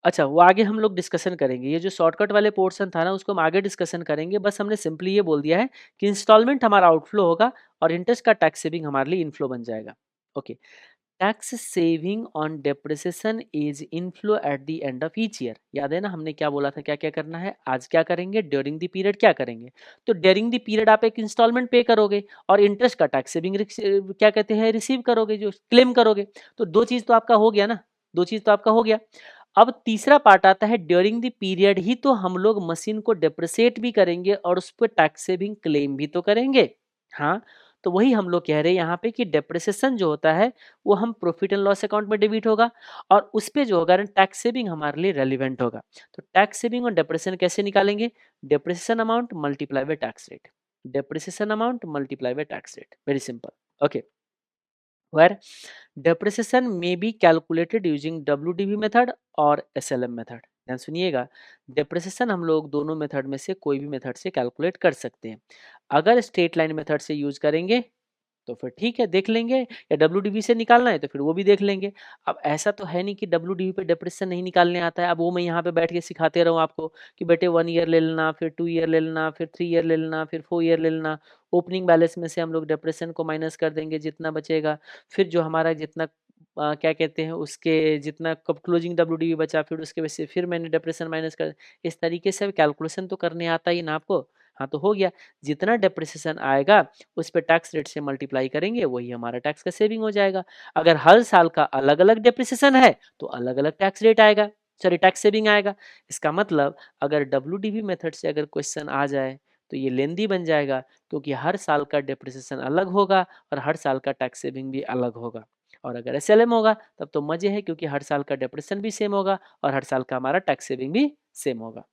Speaker 1: अच्छा, वो आगे हम लोग डिस्कशन करेंगे। ये जो शॉर्टकट वाले पोर्शन था ना, उसको हम आगे डिस्कशन करेंगे। बस हमने सिंपली ये बोल दिया है कि इंस्टॉलमेंट हमारा आउटफ्लो होगा और इंटरेस्ट का टैक्स सेविंग हमारे लिए इनफ्लो बन जाएगा। Okay, tax saving on depreciation is inflow at the end of each year. याद है ना हमने क्या बोला था, क्या क्या करना है, आज क्या करेंगे, ड्यूरिंग द पीरियड क्या करेंगे। तो ड्यूरिंग द पीरियड आप एक इंस्टॉलमेंट पे करोगे और इंटरेस्ट का टैक्स सेविंग क्या कहते हैं, रिसीव करोगे, जो क्लेम करोगे। तो दो चीज तो आपका हो गया ना, दो चीज तो आपका हो गया। अब तीसरा पार्ट आता है, ड्यूरिंग द पीरियड ही तो हम लोग मशीन को डेप्रिसिएट भी करेंगे और उस पर टैक्स सेविंग क्लेम भी तो करेंगे। हाँ, तो वही हम लोग कह रहे हैं यहाँ पे कि डेप्रिसिएशन जो होता है वो हम प्रॉफिट एंड लॉस अकाउंट में डेबिट होगा, और उस पे जो होगा टैक्स सेविंग हमारे लिए रेलिवेंट होगा। तो टैक्स सेविंग और डेप्रिसिएशन कैसे निकालेंगे, depreciation amount multiply by tax rate, depreciation amount multiply by tax rate, very simple. Okay, where depreciation may be calculated using WDV method और SLM method। ध्यान सुनिएगा, डेप्रिसिएशन हम लोग दोनों मेथड में से कोई भी मेथड से कैलकुलेट कर सकते हैं। अगर स्ट्रेट लाइन मेथड से यूज करेंगे तो फिर ठीक है, देख लेंगे, या डब्ल्यूडीवी से निकालना है तो फिर वो भी देख लेंगे। अब ऐसा तो है नहीं कि डब्ल्यूडीवी पे डिप्रेशन नहीं निकालने आता है। अब वो मैं यहाँ पे बैठ के सिखाते रहूँ आपको कि बेटे 1 ईयर ले लेना, फिर 2 ईयर ले लेना, फिर 3 ईयर ले लेना, फिर 4 ईयर ले लेना। ओपनिंग बैलेंस में से हम लोग डिप्रेशन को माइनस कर देंगे जितना बचेगा, फिर जो हमारा जितना क्या कहते हैं उसके जितना कब क्लोजिंग डब्ल्यूडीवी बचा, फिर उसके वजह से फिर मैंने डिप्रेशन माइनस कर, इस तरीके से कैलकुलेशन तो करने आता ही ना आपको। हाँ, तो हो गया, जितना डेप्रिसिएशन आएगा उस पे टैक्स रेट से मल्टीप्लाई करेंगे, वही हमारा टैक्स का सेविंग हो जाएगा। अगर हर साल का अलग अलग डेप्रिसिएशन है तो अलग अलग टैक्स रेट आएगा, सॉरी टैक्स सेविंग आएगा। इसका मतलब अगर डब्ल्यूडीवी मेथड से अगर क्वेश्चन आ जाए तो ये लेंदी बन जाएगा, क्योंकि हर साल का डेप्रिसिएशन अलग होगा और हर साल का टैक्स सेविंग भी अलग होगा। और अगर एसएलएम होगा तब तो मजे है, क्योंकि हर साल का डेप्रिसिएशन भी सेम होगा और हर साल का हमारा टैक्स सेविंग भी सेम होगा।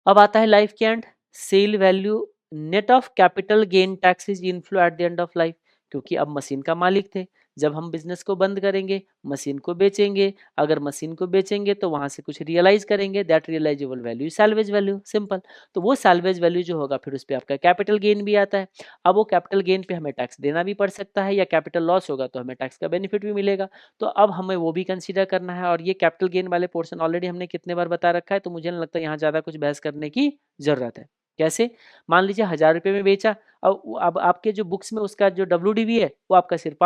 Speaker 1: अब आता है लाइफ के end, sale value net of capital gain tax is inflow at the end of life. क्योंकि अब मशीन का मालिक थे, जब हम बिजनेस को बंद करेंगे मशीन को बेचेंगे, अगर मशीन को बेचेंगे तो वहां से कुछ रियलाइज करेंगे, that realizable value salvage value, simple. तो वो सैल्वेज वैल्यू जो होगा फिर उस पर आपका कैपिटल गेन भी आता है। अब वो कैपिटल गेन पे हमें टैक्स देना भी पड़ सकता है, या कैपिटल लॉस होगा तो हमें टैक्स का बेनिफिट भी मिलेगा। तो अब हमें वो भी कंसीडर करना है, और ये कैपिटल गेन वाले पोर्शन ऑलरेडी हमने कितने बार बता रखा है, तो मुझे नहीं लगता यहाँ ज्यादा कुछ बहस करने की जरूरत है। कैसे, मान लीजिए 1000 रुपये में बेचा, अब आपके जो बुक्स में उसका जो डब्ल्यू है वो आपका सिर्फ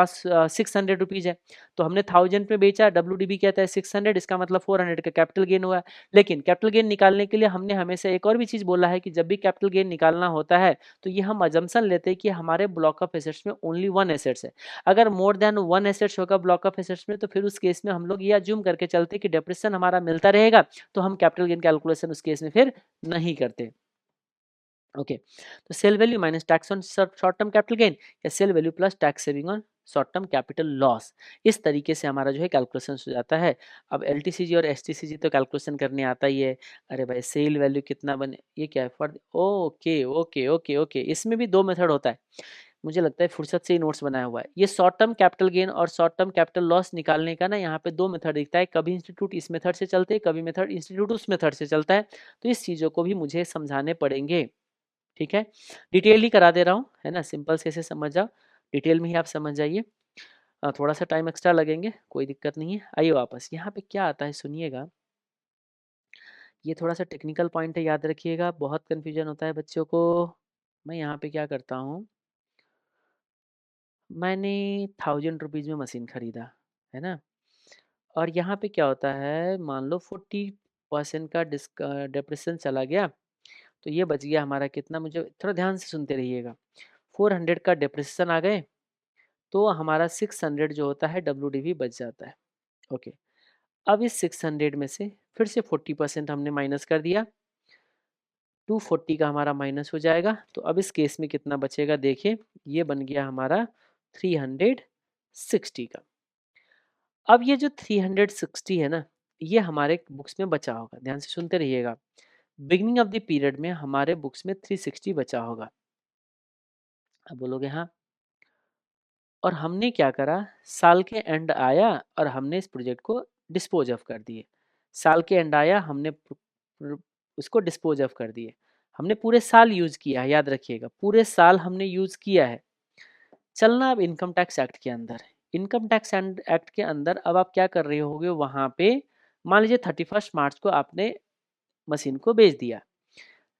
Speaker 1: 600 रुपीज है। तो हमने 1000 में बेचा, डब्ल्यू कहता है 600, इसका मतलब 400 का कैपिटल गेन हुआ। लेकिन कैपिटल गेन निकालने के लिए हमने हमेशा एक और भी चीज बोला है कि जब भी कैपिटल गेन निकालना होता है तो ये हम अजम्पशन लेते हैं कि हमारे ब्लॉक ऑफ एसेट्स में ओनली वन एसेट्स है। अगर मोर देन वन एसेट्स होगा ब्लॉक ऑफ एसेट्स में, तो फिर उस केस में हम लोग ये अज्यूम करके चलते कि डेप्रिसिएशन हमारा मिलता रहेगा, तो हम कैपिटल गेन कैलकुलेशन उस केस में फिर नहीं करते। ओके, तो sale value minus tax on short term capital gain, या sale value plus tax saving on short term capital loss, इस तरीके से हमारा जो है कैलकुलेशन हो जाता है। अब एलटीसीजी और एसटीसीजी तो कैलकुलेशन करने आता ही है। अरे भाई सेल वैल्यू कितना बने, ये क्या है for, okay okay okay okay, इसमें भी दो मेथड होता है। मुझे लगता है फुर्सत से ही नोट्स बनाया हुआ है। ये शॉर्ट टर्म कैपिटल गेन और शॉर्ट टर्म कैपिटल लॉस निकालने का ना, यहाँ पे दो मेथड दिखता है, कभी इंस्टीट्यूट इस मेथड से चलते हैं, कभी मेथड इंस्टीट्यूट उस मेथड से चलता है। तो इस चीज़ों को भी मुझे समझाने पड़ेंगे, ठीक है। डिटेल ही करा दे रहा हूँ, है ना, सिंपल से ऐसे समझ जाओ, डिटेल में ही आप समझ जाइए। थोड़ा सा टाइम एक्स्ट्रा लगेंगे, कोई दिक्कत नहीं है। आइए वापस, यहाँ पे क्या आता है सुनिएगा, ये थोड़ा सा टेक्निकल पॉइंट है, याद रखिएगा, बहुत कन्फ्यूजन होता है बच्चों को। मैं यहाँ पे क्या करता हूँ, मैंने 1000 रुपीज़ में मशीन खरीदा, है ना, और यहाँ पे क्या होता है, मान लो 40% का डिप्रेशन चला गया, तो ये बच गया हमारा कितना, मुझे थोड़ा ध्यान से सुनते रहिएगा। 400 का डिप्रेशन आ गए, तो हमारा 600 जो होता है डब्ल्यू बच जाता है। ओके, अब इस 600 में से फिर से 40% हमने माइनस कर दिया, 240 का हमारा माइनस हो जाएगा। तो अब इस केस में कितना बचेगा, देखिए ये बन गया हमारा 360 का। अब ये जो 360 है ना, ये हमारे बुक्स में बचा होगा, ध्यान से सुनते रहिएगा। बिगिनिंग ऑफ द पीरियड में हमारे बुक्स में 360 बचा होगा। अब बोलोगे हाँ, और हमने क्या करा, साल के एंड आया और हमने इस प्रोजेक्ट को डिस्पोज ऑफ कर दिए। साल के एंड आया, हमने उसको डिस्पोज ऑफ कर दिए। हमने पूरे साल यूज किया है, याद रखिएगा, पूरे साल हमने यूज किया है। चलना अब इनकम टैक्स एक्ट के अंदर। इनकम टैक्स एक्ट के अंदर अब आप क्या कर रहे होगे, वहां पे मान लीजिए 31 मार्च को आपने मशीन को बेच दिया।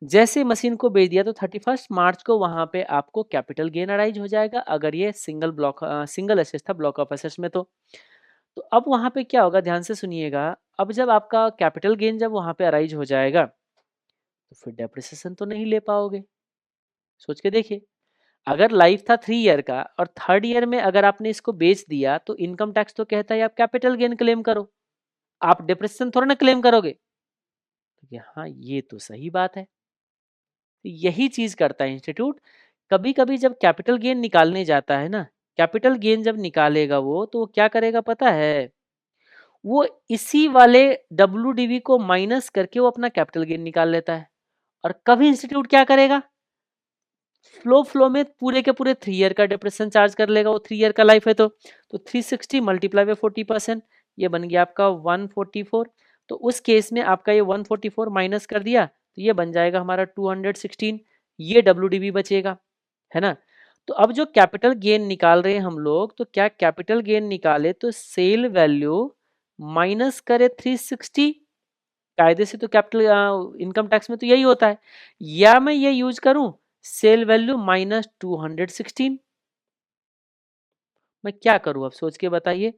Speaker 1: जैसे मशीन को बेच दिया तो 31 मार्च को वहां पे आपको कैपिटल गेन अराइज हो जाएगा, अगर ये सिंगल एसेट था ब्लॉक ऑफ एसेट्स में तो अब वहां पे क्या होगा, ध्यान से सुनिएगा। अब जब आपका कैपिटल गेन जब वहां पे अराइज हो जाएगा तो फिर डेप्रिसिएशन तो नहीं ले पाओगे। सोच के देखिए, अगर लाइफ था 3 ईयर का और 3rd ईयर में अगर आपने इसको बेच दिया तो इनकम टैक्स तो कहता है आप कैपिटल गेन क्लेम करो, आप डिप्रेशन थोड़ा ना क्लेम करोगे। तो हाँ, ये तो सही बात है। यही चीज करता है इंस्टीट्यूट। कभी कभी जब कैपिटल गेन निकालने जाता है ना, कैपिटल गेन जब निकालेगा वो, तो वो क्या करेगा पता है, वो इसी वाले डब्ल्यू को माइनस करके वो अपना कैपिटल गेन निकाल लेता है। और कभी इंस्टीट्यूट क्या करेगा, फ्लो में पूरे के पूरे 3 ईयर का डिप्रेशन चार्ज कर लेगा। वो 3 ईयर का लाइफ है तो 360 मल्टीप्लाई बाय 40%, ये बन गया आपका 144। तो उस केस में आपका ये 144 माइनस कर दिया तो ये बन जाएगा हमारा 216। ये डब्ल्यू बचेगा, है ना। तो अब जो कैपिटल गेन निकाल रहे हैं हम लोग, तो क्या कैपिटल गेन निकाले तो सेल वैल्यू माइनस करे 360। कायदे से तो कैपिटल इनकम टैक्स में तो यही होता है। या मैं ये यूज करूं, सेल वैल्यू माइनस 216। मैं क्या करूं, अब सोच के बताइए।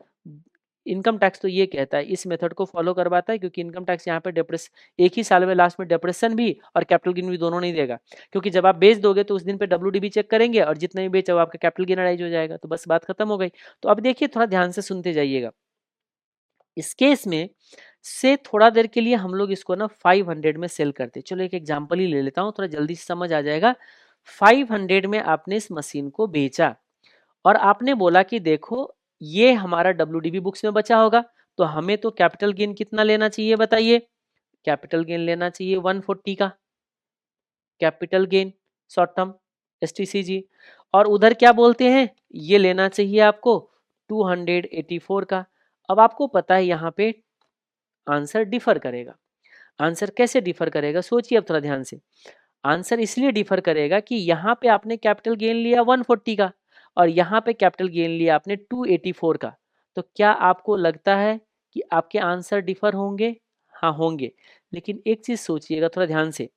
Speaker 1: इनकम टैक्स तो ये कहता है, इस मेथड को फॉलो करवाता है, क्योंकि इनकम टैक्स यहाँ पे डिप्रेस एक ही साल में लास्ट में डिप्रेशन भी और कैपिटल गेन भी दोनों नहीं देगा। क्योंकि जब आप बेच दोगे तो उस दिन पे डब्ल्यू चेक करेंगे और जितना भी बेचा वो आपका कैपिटल गेन अराइज हो जाएगा, तो बस बात खत्म हो गई। तो अब देखिए, थोड़ा ध्यान से सुनते जाइएगा। इस केस में से थोड़ा देर के लिए हम लोग इसको ना 500 में सेल करते। चलो एक एग्जांपल ही ले लेता हूँ, थोड़ा जल्दी से समझ आ जाएगा। 500 में आपने इस मशीन को बेचा और आपने बोला कि देखो ये हमारा डब्ल्यू बुक्स में बचा होगा, तो हमें तो कैपिटल गेन कितना लेना चाहिए बताइए। कैपिटल गेन लेना चाहिए 140 का, capital gain short term STCG. और उधर क्या बोलते हैं, ये लेना चाहिए आपको 284 का। अब आपको पता है यहाँ पे आंसर डिफर करेगा। आंसर कैसे डिफर करेगा, सोचिए अब थोड़ा ध्यान से। आंसर इसलिए डिफर करेगा कि यहाँ पे आपने कैपिटल गेन लिया 140 का और यहाँ पे कैपिटल गेन लिया आपने 284 का। तो क्या आपको लगता है कि आपके आंसर डिफर होंगे? हाँ होंगे। लेकिन एक चीज सोचिएगा थोड़ा ध्यान से,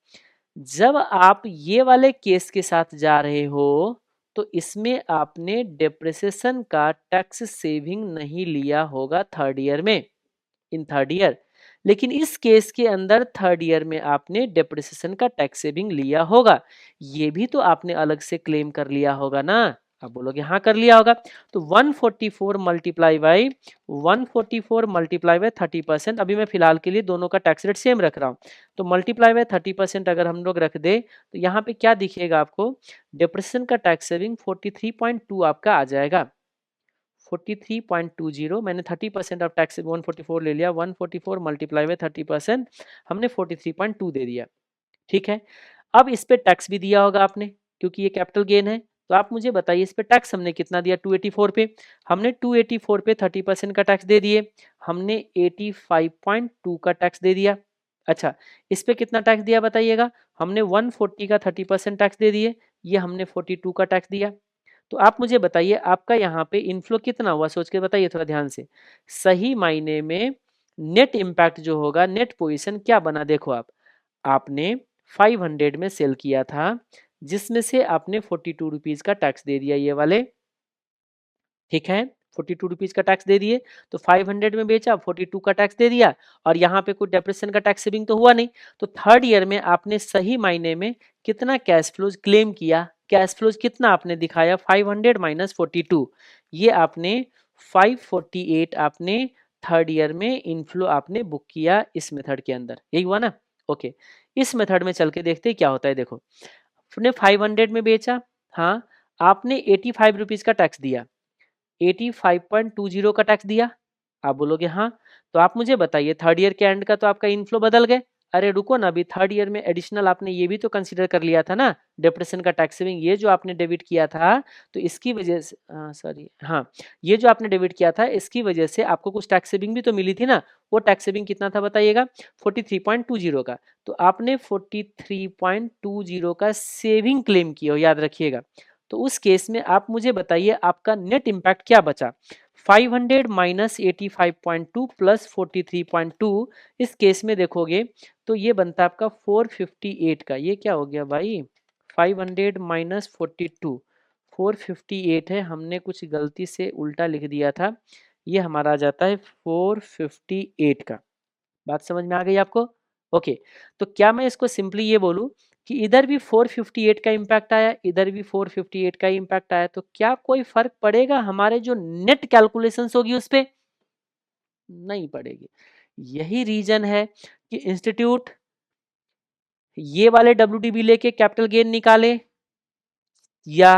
Speaker 1: जब आप ये वाले केस के साथ जा रहे हो तो इसमें आपने डेप्रिसिएशन का टैक्स सेविंग नहीं लिया होगा 3rd ईयर में, इन 3rd ईयर। लेकिन इस केस के अंदर 3rd ईयर में आपने डेप्रिसिएशन का टैक्स सेविंग लिया होगा, ये भी तो आपने अलग से क्लेम कर लिया होगा ना। आप बोलोगे हाँ कर लिया होगा। तो 144 मल्टीप्लाई बाई 30%। अभी मैं फिलहाल के लिए दोनों का टैक्स रेट सेम रख रहा हूँ। तो मल्टीप्लाई बाय 30% अगर हम लोग रख दे तो यहाँ पे क्या दिखेगा आपको, डेप्रिसिएशन का टैक्स सेविंग 43.2 आपका आ जाएगा। 43.20, मैंने 30% ऑफ टैक्स 144 ले लिया, 144 मल्टीप्लाई बाय 30%, हमने 43.2 दे दिया। ठीक है, अब इस पे टैक्स भी दिया होगा आपने, क्योंकि ये कैपिटल गेन है। तो आप मुझे बताइए इस पे टैक्स हमने कितना दिया, 284 पे। हमने 284 पे 30% का टैक्स दे दिए, हमने 85.2 का टैक्स दे दिया। अच्छा, इस पे कितना टैक्स दिया बताइएगा, हमने 140 का 30% टैक्स दे दिए, ये हमने 42 का टैक्स दिया। तो आप मुझे बताइए आपका यहाँ पे इनफ्लो कितना हुआ, सोच के बताइए थोड़ा ध्यान से। सही मायने में नेट इम्पैक्ट जो होगा, नेट पोजीशन क्या बना, देखो आपने 500 में सेल किया था, जिसमें से आपने 42 रुपीज का टैक्स दे दिया, ये वाले, ठीक है, 42 रुपीज का टैक्स दे दिए। तो 500 में बेचा, 42 का टैक्स दे दिया, और यहाँ पे कोई डेप्रेशन का टैक्स सेविंग तो हुआ नहीं। तो 3rd ईयर में आपने सही मायने में कितना कैश फ्लोज क्लेम किया, कैश फ्लोज कितना आपने दिखाया, 500 माइनस 42, ये आपने 548 आपने 3rd ईयर में इनफ्लो आपने बुक किया इस मेथड के अंदर, यही हुआ ना। ओके, इस मेथड में चल के देखते क्या होता है। देखो, आपने 500 में बेचा, हाँ, आपने 85 रुपीज का टैक्स दिया, 85.20 का टैक्स दिया, आप बोलोगे हाँ, तो आप मुझे बताइए थर्ड ईयर के एंड का तो आपका इनफ्लो बदल गए। अरे रुको ना, अभी थर्ड ईयर में एडिशनल आपने ये भी तो कंसीडर कर लिया था ना, डिप्रेशन का टैक्स सेविंग, ये जो आपने डेबिट किया था, तो इसकी वजह से सॉरी हाँ, ये जो आपने डेबिट किया था इसकी वजह से आपको कुछ टैक्स सेविंग भी तो मिली थी ना। वो टैक्स सेविंग कितना था बताइएगा? 43.20 का। तो आपने 43.20 का सेविंग क्लेम किया हो, याद रखिएगा। तो उस केस में आप मुझे बताइए आपका नेट इम्पैक्ट क्या बचा? 500 माइनस 85.2 प्लस 43.2। इस केस में देखोगे तो ये बनता है आपका 458 का। ये क्या हो गया भाई? 500 माइनस 42, 458 है, हमने कुछ गलती से उल्टा लिख दिया था। ये हमारा आ जाता है 458 का। बात समझ में आ गई आपको? ओके। तो क्या मैं इसको सिंपली ये बोलूं कि इधर भी 458 का इम्पैक्ट आया, इधर भी 458 का इम्पैक्ट आया, तो क्या कोई फर्क पड़ेगा हमारे जो नेट कैलकुलेशंस होगी उस पे? नहीं पड़ेगी। यही रीजन है कि इंस्टीट्यूट ये वाले WDB लेके कैपिटल गेन निकाले या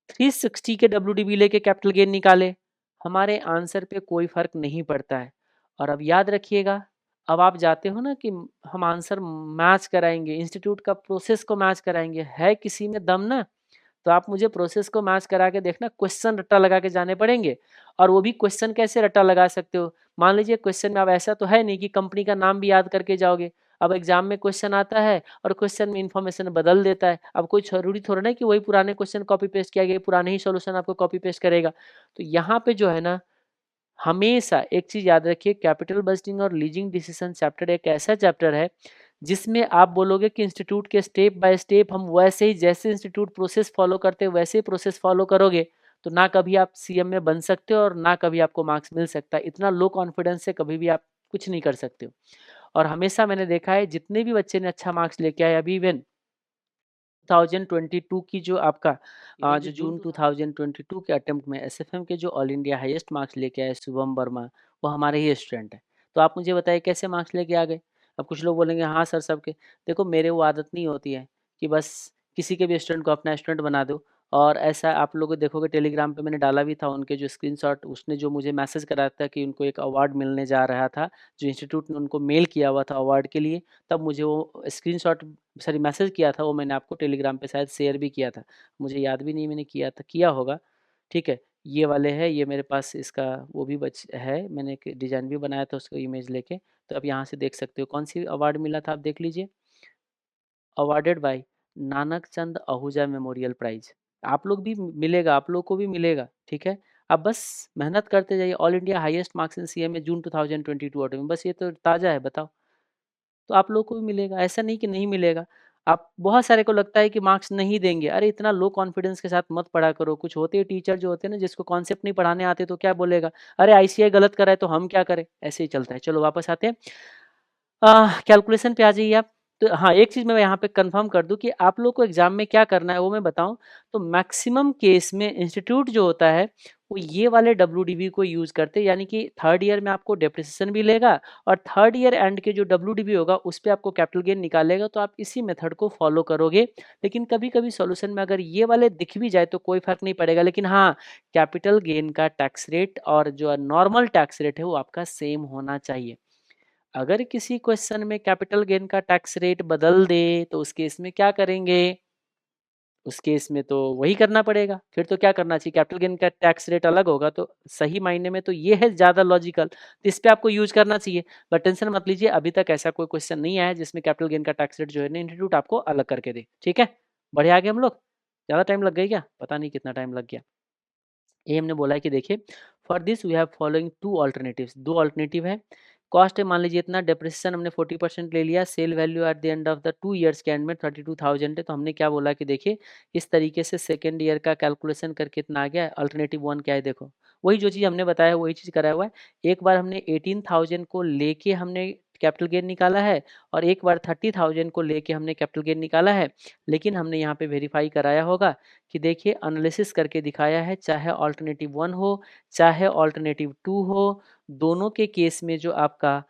Speaker 1: 360 के WDB लेके कैपिटल गेन निकाले, हमारे आंसर पे कोई फर्क नहीं पड़ता है। और अब याद रखिएगा, अब आप जाते हो ना कि हम आंसर मैच कराएंगे, इंस्टीट्यूट का प्रोसेस को मैच कराएंगे, है किसी में दम ना? तो आप मुझे प्रोसेस को मैच करा के देखना, क्वेश्चन रट्टा लगा के जाने पड़ेंगे। और वो भी क्वेश्चन कैसे रट्टा लगा सकते हो? मान लीजिए क्वेश्चन में अब ऐसा तो है नहीं कि कंपनी का नाम भी याद करके जाओगे। अब एग्जाम में क्वेश्चन आता है और क्वेश्चन में इंफॉर्मेशन बदल देता है। अब कोई जरूरी थोड़ा ना कि वही पुराने क्वेश्चन कॉपी पेस्ट किया गया, पुराने ही सॉल्यूशन आपको कॉपी पेस्ट करेगा। तो यहाँ पे जो है ना, हमेशा एक चीज याद रखिए, कैपिटल बजटिंग और लीजिंग डिसीजन चैप्टर एक ऐसा चैप्टर है जिसमें आप बोलोगे कि इंस्टीट्यूट के स्टेप बाय स्टेप हम वैसे ही, जैसे इंस्टीट्यूट प्रोसेस फॉलो करते हैं वैसे ही प्रोसेस फॉलो करोगे, तो ना कभी आप सीएम में बन सकते हो और ना कभी आपको मार्क्स मिल सकता है। इतना लो कॉन्फिडेंस से कभी भी आप कुछ नहीं कर सकते हो। और हमेशा मैंने देखा है जितने भी बच्चे ने अच्छा मार्क्स लेके आए, अभी इवन 2022 की जो आपका जो जून 2022 के अटेम्प्ट में एसएफएम के जो ऑल इंडिया हाईएस्ट मार्क्स लेके आए शुभम वर्मा, वो हमारे ही स्टूडेंट है। तो आप मुझे बताइए कैसे मार्क्स लेके आ गए? अब कुछ लोग बोलेंगे हाँ सर सबके, देखो मेरे वो आदत नहीं होती है कि बस किसी के भी स्टूडेंट को अपना स्टूडेंट बना दो। और ऐसा आप लोग देखोगे टेलीग्राम पे मैंने डाला भी था उनके जो स्क्रीनशॉट, उसने जो मुझे मैसेज कराया था कि उनको एक अवार्ड मिलने जा रहा था, जो इंस्टीट्यूट ने उनको मेल किया हुआ था अवार्ड के लिए, तब मुझे वो स्क्रीनशॉट, सॉरी मैसेज किया था, वो मैंने आपको टेलीग्राम पे शायद शेयर भी किया था। मुझे याद भी नहीं मैंने किया था, किया होगा। ठीक है, ये वाले है, ये मेरे पास इसका वो भी बच है, मैंने एक डिज़ाइन भी बनाया था उसको इमेज लेके। तो आप यहाँ से देख सकते हो कौन सी अवार्ड मिला था, आप देख लीजिए। Awarded by Nanak Chand Ahuja memorial prize. आप लोग भी मिलेगा, आप लोग को भी मिलेगा। ठीक है, आप बस मेहनत करते जाइए। All India highest marks in CMA June 2022 auto में, बस ये तो ताज़ा है, बताओ। तो आप लोग को भी मिलेगा, ऐसा नहीं कि नहीं मिलेगा। आप बहुत सारे को लगता है कि मार्क्स नहीं देंगे, अरे इतना लो कॉन्फिडेंस के साथ मत पढ़ा करो। कुछ होते हैं टीचर जो होते हैं ना, जिसको कॉन्सेप्ट नहीं पढ़ाने आते तो क्या बोलेगा, अरे आईसीआई गलत कर रहा है तो हम क्या करें, ऐसे ही चलता है। चलो वापस आते हैं, कैलकुलेशन पे आ जाइए आप। तो हाँ, एक चीज़ मैं यहाँ पे कंफर्म कर दूँ कि आप लोग को एग्जाम में क्या करना है वो मैं बताऊँ। तो मैक्सिमम केस में इंस्टीट्यूट जो होता है वो ये वाले WDB को यूज़ करते हैं, यानी कि थर्ड ईयर में आपको डेप्रिसिएशन भी लेगा और थर्ड ईयर एंड के जो WDB होगा उस पर आपको कैपिटल गेन निकालेगा। तो आप इसी मेथड को फॉलो करोगे। लेकिन कभी कभी सॉल्यूशन में अगर ये वाले दिख भी जाए तो कोई फर्क नहीं पड़ेगा, लेकिन हाँ, कैपिटल गेन का टैक्स रेट और जो नॉर्मल टैक्स रेट है वो आपका सेम होना चाहिए। अगर किसी क्वेश्चन में कैपिटल गेन का टैक्स रेट बदल दे तो उस केस में क्या करेंगे? उस केस में तो वही करना पड़ेगा। फिर तो क्या करना चाहिए, कैपिटल गेन का टैक्स रेट अलग होगा, तो सही मायने में तो ये है ज़्यादा लॉजिकल, तो इस पे आपको यूज करना चाहिए। बट टेंशन मत लीजिए, अभी तक ऐसा कोई क्वेश्चन नहीं आया जिसमें कैपिटल गेन का टैक्स रेट जो है ना इंस्टीट्यूट आपको अलग करके दे। ठीक है, बढ़े आगे हम लोग। ज़्यादा टाइम लग गई क्या? पता नहीं कितना टाइम लग गया। ये हमने बोला है कि देखिए, for this we have following two alternatives, दो ऑल्टरनेटिव है। कॉस्ट है मान लीजिए इतना, डेप्रिसिएशन हमने 40% ले लिया, sale value at the end of the 2 years के एंड में 32,000 है। तो हमने क्या बोला कि देखिए इस तरीके से सेकेंड ईयर का कैलकुलेशन करके इतना आ गया। अल्टरनेटिव 1 क्या है, देखो वही जो चीज़ हमने बताया वही चीज़ कराया हुआ है। एक बार हमने 18,000 को लेके हमने कैपिटल गेन निकाला है और एक बार 30,000 को लेके हमने कैपिटल गेन निकाला है। लेकिन हमने यहाँ पे वेरीफाई कराया होगा कि देखिए एनालिसिस करके दिखाया है, चाहे ऑल्टरनेटिव 1 हो चाहे ऑल्टरनेटिव 2 हो, दोनों के केस में जो आपका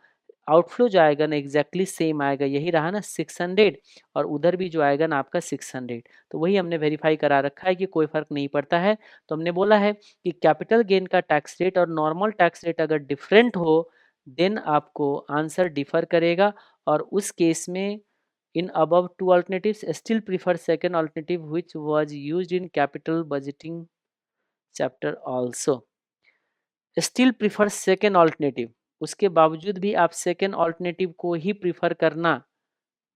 Speaker 1: आउटफ्लो जो आएगा ना एग्जैक्टली सेम आएगा, यही रहा ना 600, और उधर भी जो आएगा ना आपका 600, तो वही हमने वेरीफाई करा रखा है कि कोई फर्क नहीं पड़ता है। तो हमने बोला है कि कैपिटल गेन का टैक्स रेट और नॉर्मल टैक्स रेट अगर डिफरेंट हो देन आपको आंसर डिफर करेगा, और उस केस में in above two alternatives still prefer second alternative which was used in capital budgeting chapter also, still prefer second alternative, उसके बावजूद भी आप सेकेंड ऑल्टरनेटिव को ही प्रीफर करना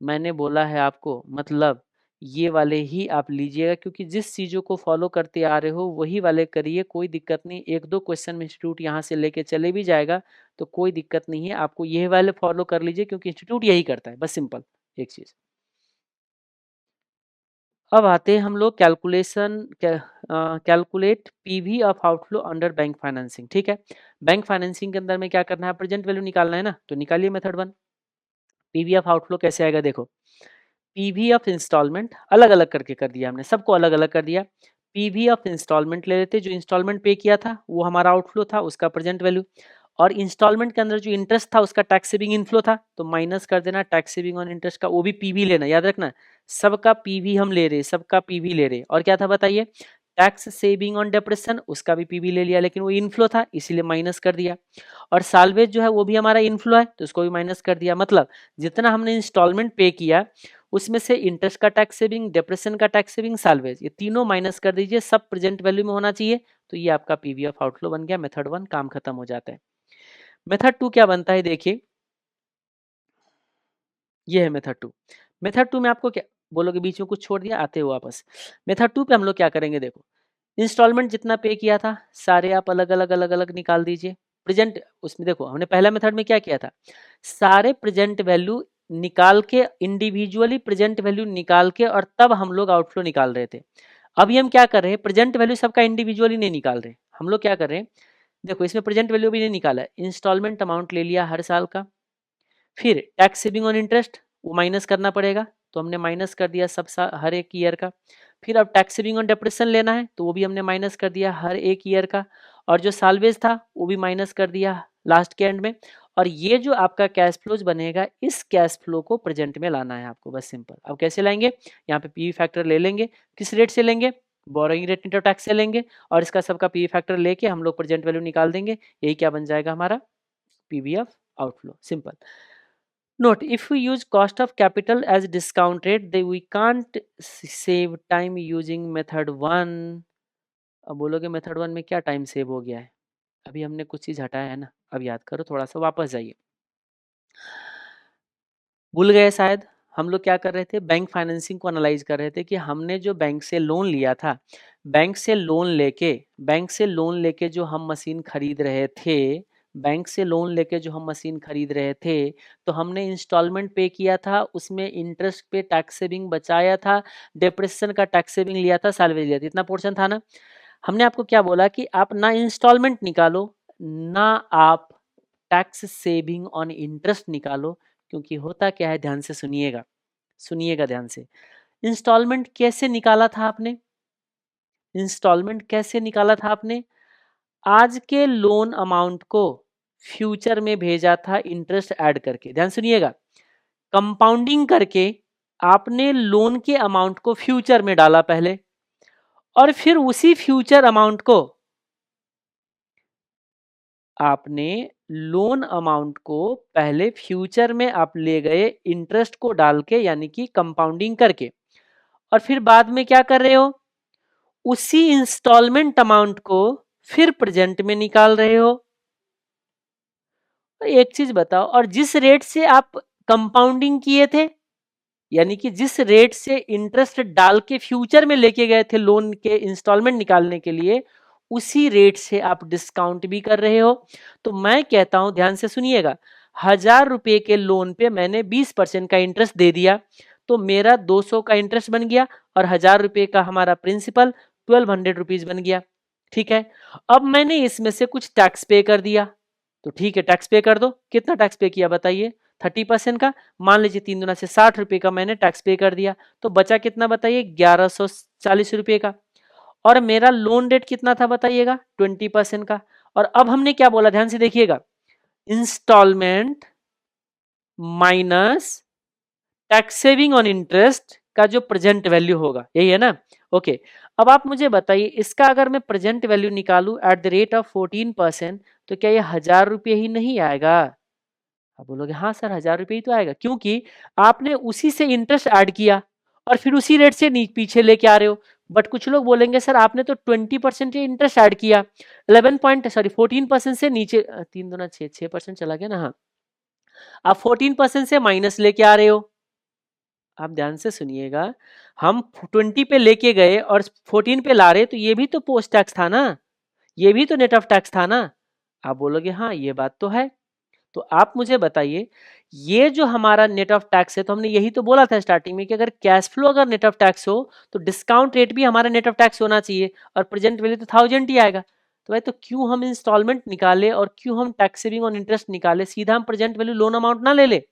Speaker 1: मैंने बोला है आपको, मतलब ये वाले ही आप लीजिएगा, क्योंकि जिस चीज़ों को फॉलो करते आ रहे हो वही वाले करिए, कोई दिक्कत नहीं। एक दो क्वेश्चन में इंस्टीट्यूट यहाँ से लेके चले भी जाएगा तो कोई दिक्कत नहीं है, आपको ये वाले फॉलो कर लीजिए क्योंकि इंस्टीट्यूट यही करता है, बस सिंपल एक चीज़। अब आते हैं हम लोग calculate PV of outflow under bank financing. ठीक है, बैंक फाइनेंसिंग के अंदर में क्या करना है, प्रेजेंट वैल्यू निकालना है ना, तो निकालिए मेथड 1। पीवी ऑफ आउटफ्लो कैसे आएगा, देखो पीवी ऑफ इंस्टॉलमेंट अलग अलग करके कर दिया हमने, सबको अलग अलग कर दिया। पीवी ऑफ इंस्टॉलमेंट ले लेते, जो इंस्टॉलमेंट पे किया था वो हमारा आउटफ्लो था, उसका प्रेजेंट वैल्यू, और इंस्टॉलमेंट के अंदर जो इंटरेस्ट था उसका टैक्स सेविंग इनफ्लो था, तो माइनस कर देना टैक्स सेविंग ऑन इंटरेस्ट का, वो भी पीवी लेना, याद रखना सबका पीवी हम ले रहे, सबका पीवी ले रहे। और क्या था बताइए, टैक्स सेविंग ऑन डेप्रेशन, उसका भी पीवी ले लिया, लेकिन वो इनफ्लो था इसीलिए माइनस कर दिया। और साल्वेज जो है वो भी हमारा इनफ्लो है तो उसको भी माइनस कर दिया। मतलब जितना हमने इंस्टॉलमेंट पे किया उसमें से इंटरेस्ट का टैक्स सेविंग, डेप्रेशन का टैक्स सेविंग, साल्वेज, ये तीनों माइनस कर दीजिए, सब प्रेजेंट वैल्यू में होना चाहिए, तो ये आपका पीवी ऑफ आउटफ्लो बन गया। मेथड 1 काम खत्म हो जाता है। मेथड 2 क्या बनता है, देखिए ये है मेथड 2। मेथड 2 में आपको क्या बोलोगे, बीच में कुछ छोड़ दिया, आते हो वापस। मेथड 2 पे हम लोग क्या करेंगे, देखो इंस्टॉलमेंट जितना पे किया था सारे आप अलग अलग अलग अलग निकाल दीजिए। प्रेजेंट उसमें देखो हमने पहला मेथड में क्या किया था, सारे प्रेजेंट वैल्यू निकाल के, इंडिविजुअली प्रेजेंट वैल्यू निकाल के और तब हम लोग आउटफ्लो निकाल रहे थे। अभी हम क्या कर रहे हैं, प्रेजेंट वैल्यू सबका इंडिविजुअली नहीं निकाल रहे, हम लोग क्या कर रहे हैं, देखो इसमें प्रेजेंट वैल्यू भी नहीं निकाला है, इंस्टॉलमेंट अमाउंट ले लिया हर साल का, फिर टैक्स सेविंग ऑन इंटरेस्ट वो माइनस करना पड़ेगा, तो हमने माइनस कर दिया सब हर एक ईयर का। फिर अब टैक्स सेविंग ऑन डेप्रेशन लेना है तो वो भी हमने माइनस कर दिया हर एक ईयर का, और जो साल्वेज था वो भी माइनस कर दिया लास्ट के एंड में। और ये जो आपका कैश फ्लोज बनेगा, इस कैश फ्लो को प्रेजेंट में लाना है आपको, बस सिंपल। अब कैसे लाएंगे, यहाँ पे पीवी फैक्टर ले लेंगे, किस रेट से लेंगे, बोरोइंग रेट इंटू टैक्स से लेंगे, और इसका सबका पीवी फैक्टर लेके हम लोग प्रेजेंट वैल्यू निकाल देंगे, यही क्या बन जाएगा हमारा PV of outflow, simple. Note, if we use cost of capital as discount rate, then we can't save time using method 1. अब बोलोगे मेथड 1 में क्या टाइम सेव हो गया है, अभी हमने कुछ चीज़ हटाया है ना, अब याद करो, थोड़ा सा वापस जाइए। भूल गए शायद, हम लोग क्या कर रहे थे, बैंक फाइनेंसिंग को एनालाइज कर रहे थे कि हमने जो बैंक से लोन लिया था, बैंक से लोन लेके जो हम मशीन खरीद रहे थे, बैंक से लोन लेके जो हम मशीन खरीद रहे थे, तो हमने इंस्टॉलमेंट पे किया था, उसमें इंटरेस्ट पे टैक्स सेविंग बचाया था, डेप्रेशन का टैक्स सेविंग लिया था, साल्वेज लिया था, इतना पोर्शन था ना। हमने आपको क्या बोला कि आप ना इंस्टॉलमेंट निकालो ना आप टैक्स सेविंग ऑन इंटरेस्ट निकालो, क्योंकि होता क्या है, ध्यान से सुनिएगा, सुनिएगा ध्यान से। इंस्टॉलमेंट कैसे निकाला था आपने, इंस्टॉलमेंट कैसे निकाला था आपने, आज के लोन अमाउंट को फ्यूचर में भेजा था इंटरेस्ट ऐड करके, ध्यान सुनिएगा, कंपाउंडिंग करके आपने लोन के अमाउंट को फ्यूचर में डाला पहले, और फिर उसी फ्यूचर अमाउंट को आपने लोन अमाउंट को पहले फ्यूचर में आप ले गए इंटरेस्ट को डाल के, यानी कि कंपाउंडिंग करके, और फिर बाद में क्या कर रहे हो, उसी इंस्टॉलमेंट अमाउंट को फिर प्रेजेंट में निकाल रहे हो। एक चीज बताओ, और जिस रेट से आप कंपाउंडिंग किए थे, यानी कि जिस रेट से इंटरेस्ट डाल के फ्यूचर में लेके गए थे लोन के इंस्टॉलमेंट निकालने के लिए, उसी रेट से आप डिस्काउंट भी कर रहे हो। तो मैं कहता हूं, ध्यान से सुनिएगा, 1000 रुपए के लोन पे मैंने 20% का इंटरेस्ट दे दिया, तो मेरा 200 का इंटरेस्ट बन गया, और 1000 रुपए का हमारा प्रिंसिपल 1200 रुपीज बन गया। ठीक है, अब मैंने इसमें से कुछ टैक्स पे कर दिया, तो ठीक है टैक्स पे कर दो, कितना टैक्स पे किया बताइए, 30% का, मान लीजिए 3 दूना से 60 रुपए का मैंने टैक्स पे कर दिया, तो बचा कितना बताइए, 1140 रुपए का। और मेरा लोन रेट कितना था बताइएगा, 20% का। और अब हमने क्या बोला, ध्यान से देखिएगा, installment minus tax saving on interest का जो प्रेजेंट वैल्यू होगा, यही है ना। ओके, अब आप मुझे बताइए इसका अगर मैं प्रेजेंट वैल्यू निकालूं एट द रेट ऑफ 14%, तो क्या ये 1000 रुपये ही नहीं आएगा? आप बोलोगे हाँ सर 1000 रुपये ही तो आएगा, क्योंकि आपने उसी से इंटरेस्ट ऐड किया और फिर उसी रेट से पीछे लेके आ रहे हो। बट कुछ लोग बोलेंगे सर आपने तो 20% इंटरेस्ट ऐड किया, 14% से नीचे, 3 दूना 6 6% चला गया ना, हाँ आप 14% से माइनस लेके आ रहे हो। आप ध्यान से सुनिएगा, हम 20 पे लेके गए और 14 पे ला रहे, तो ये भी तो पोस्ट टैक्स था ना, ये भी तो नेट ऑफ टैक्स था ना। आप बोलोगे हाँ ये बात तो है। तो आप मुझे बताइए ये जो हमारा नेट ऑफ टैक्स है, तो हमने यही तो बोला था स्टार्टिंग में कि अगर कैश फ्लो अगर नेट ऑफ टैक्स हो तो डिस्काउंट रेट भी हमारा नेट ऑफ टैक्स होना चाहिए, और प्रेजेंट वैल्यू तो 1000 ही आएगा। तो भाई तो क्यों हम इंस्टॉलमेंट निकाले और क्यों हम टैक्स सेविंग ऑन इंटरेस्ट निकाले, सीधा हम प्रेजेंट वैल्यू लोन अमाउंट ना ले ले।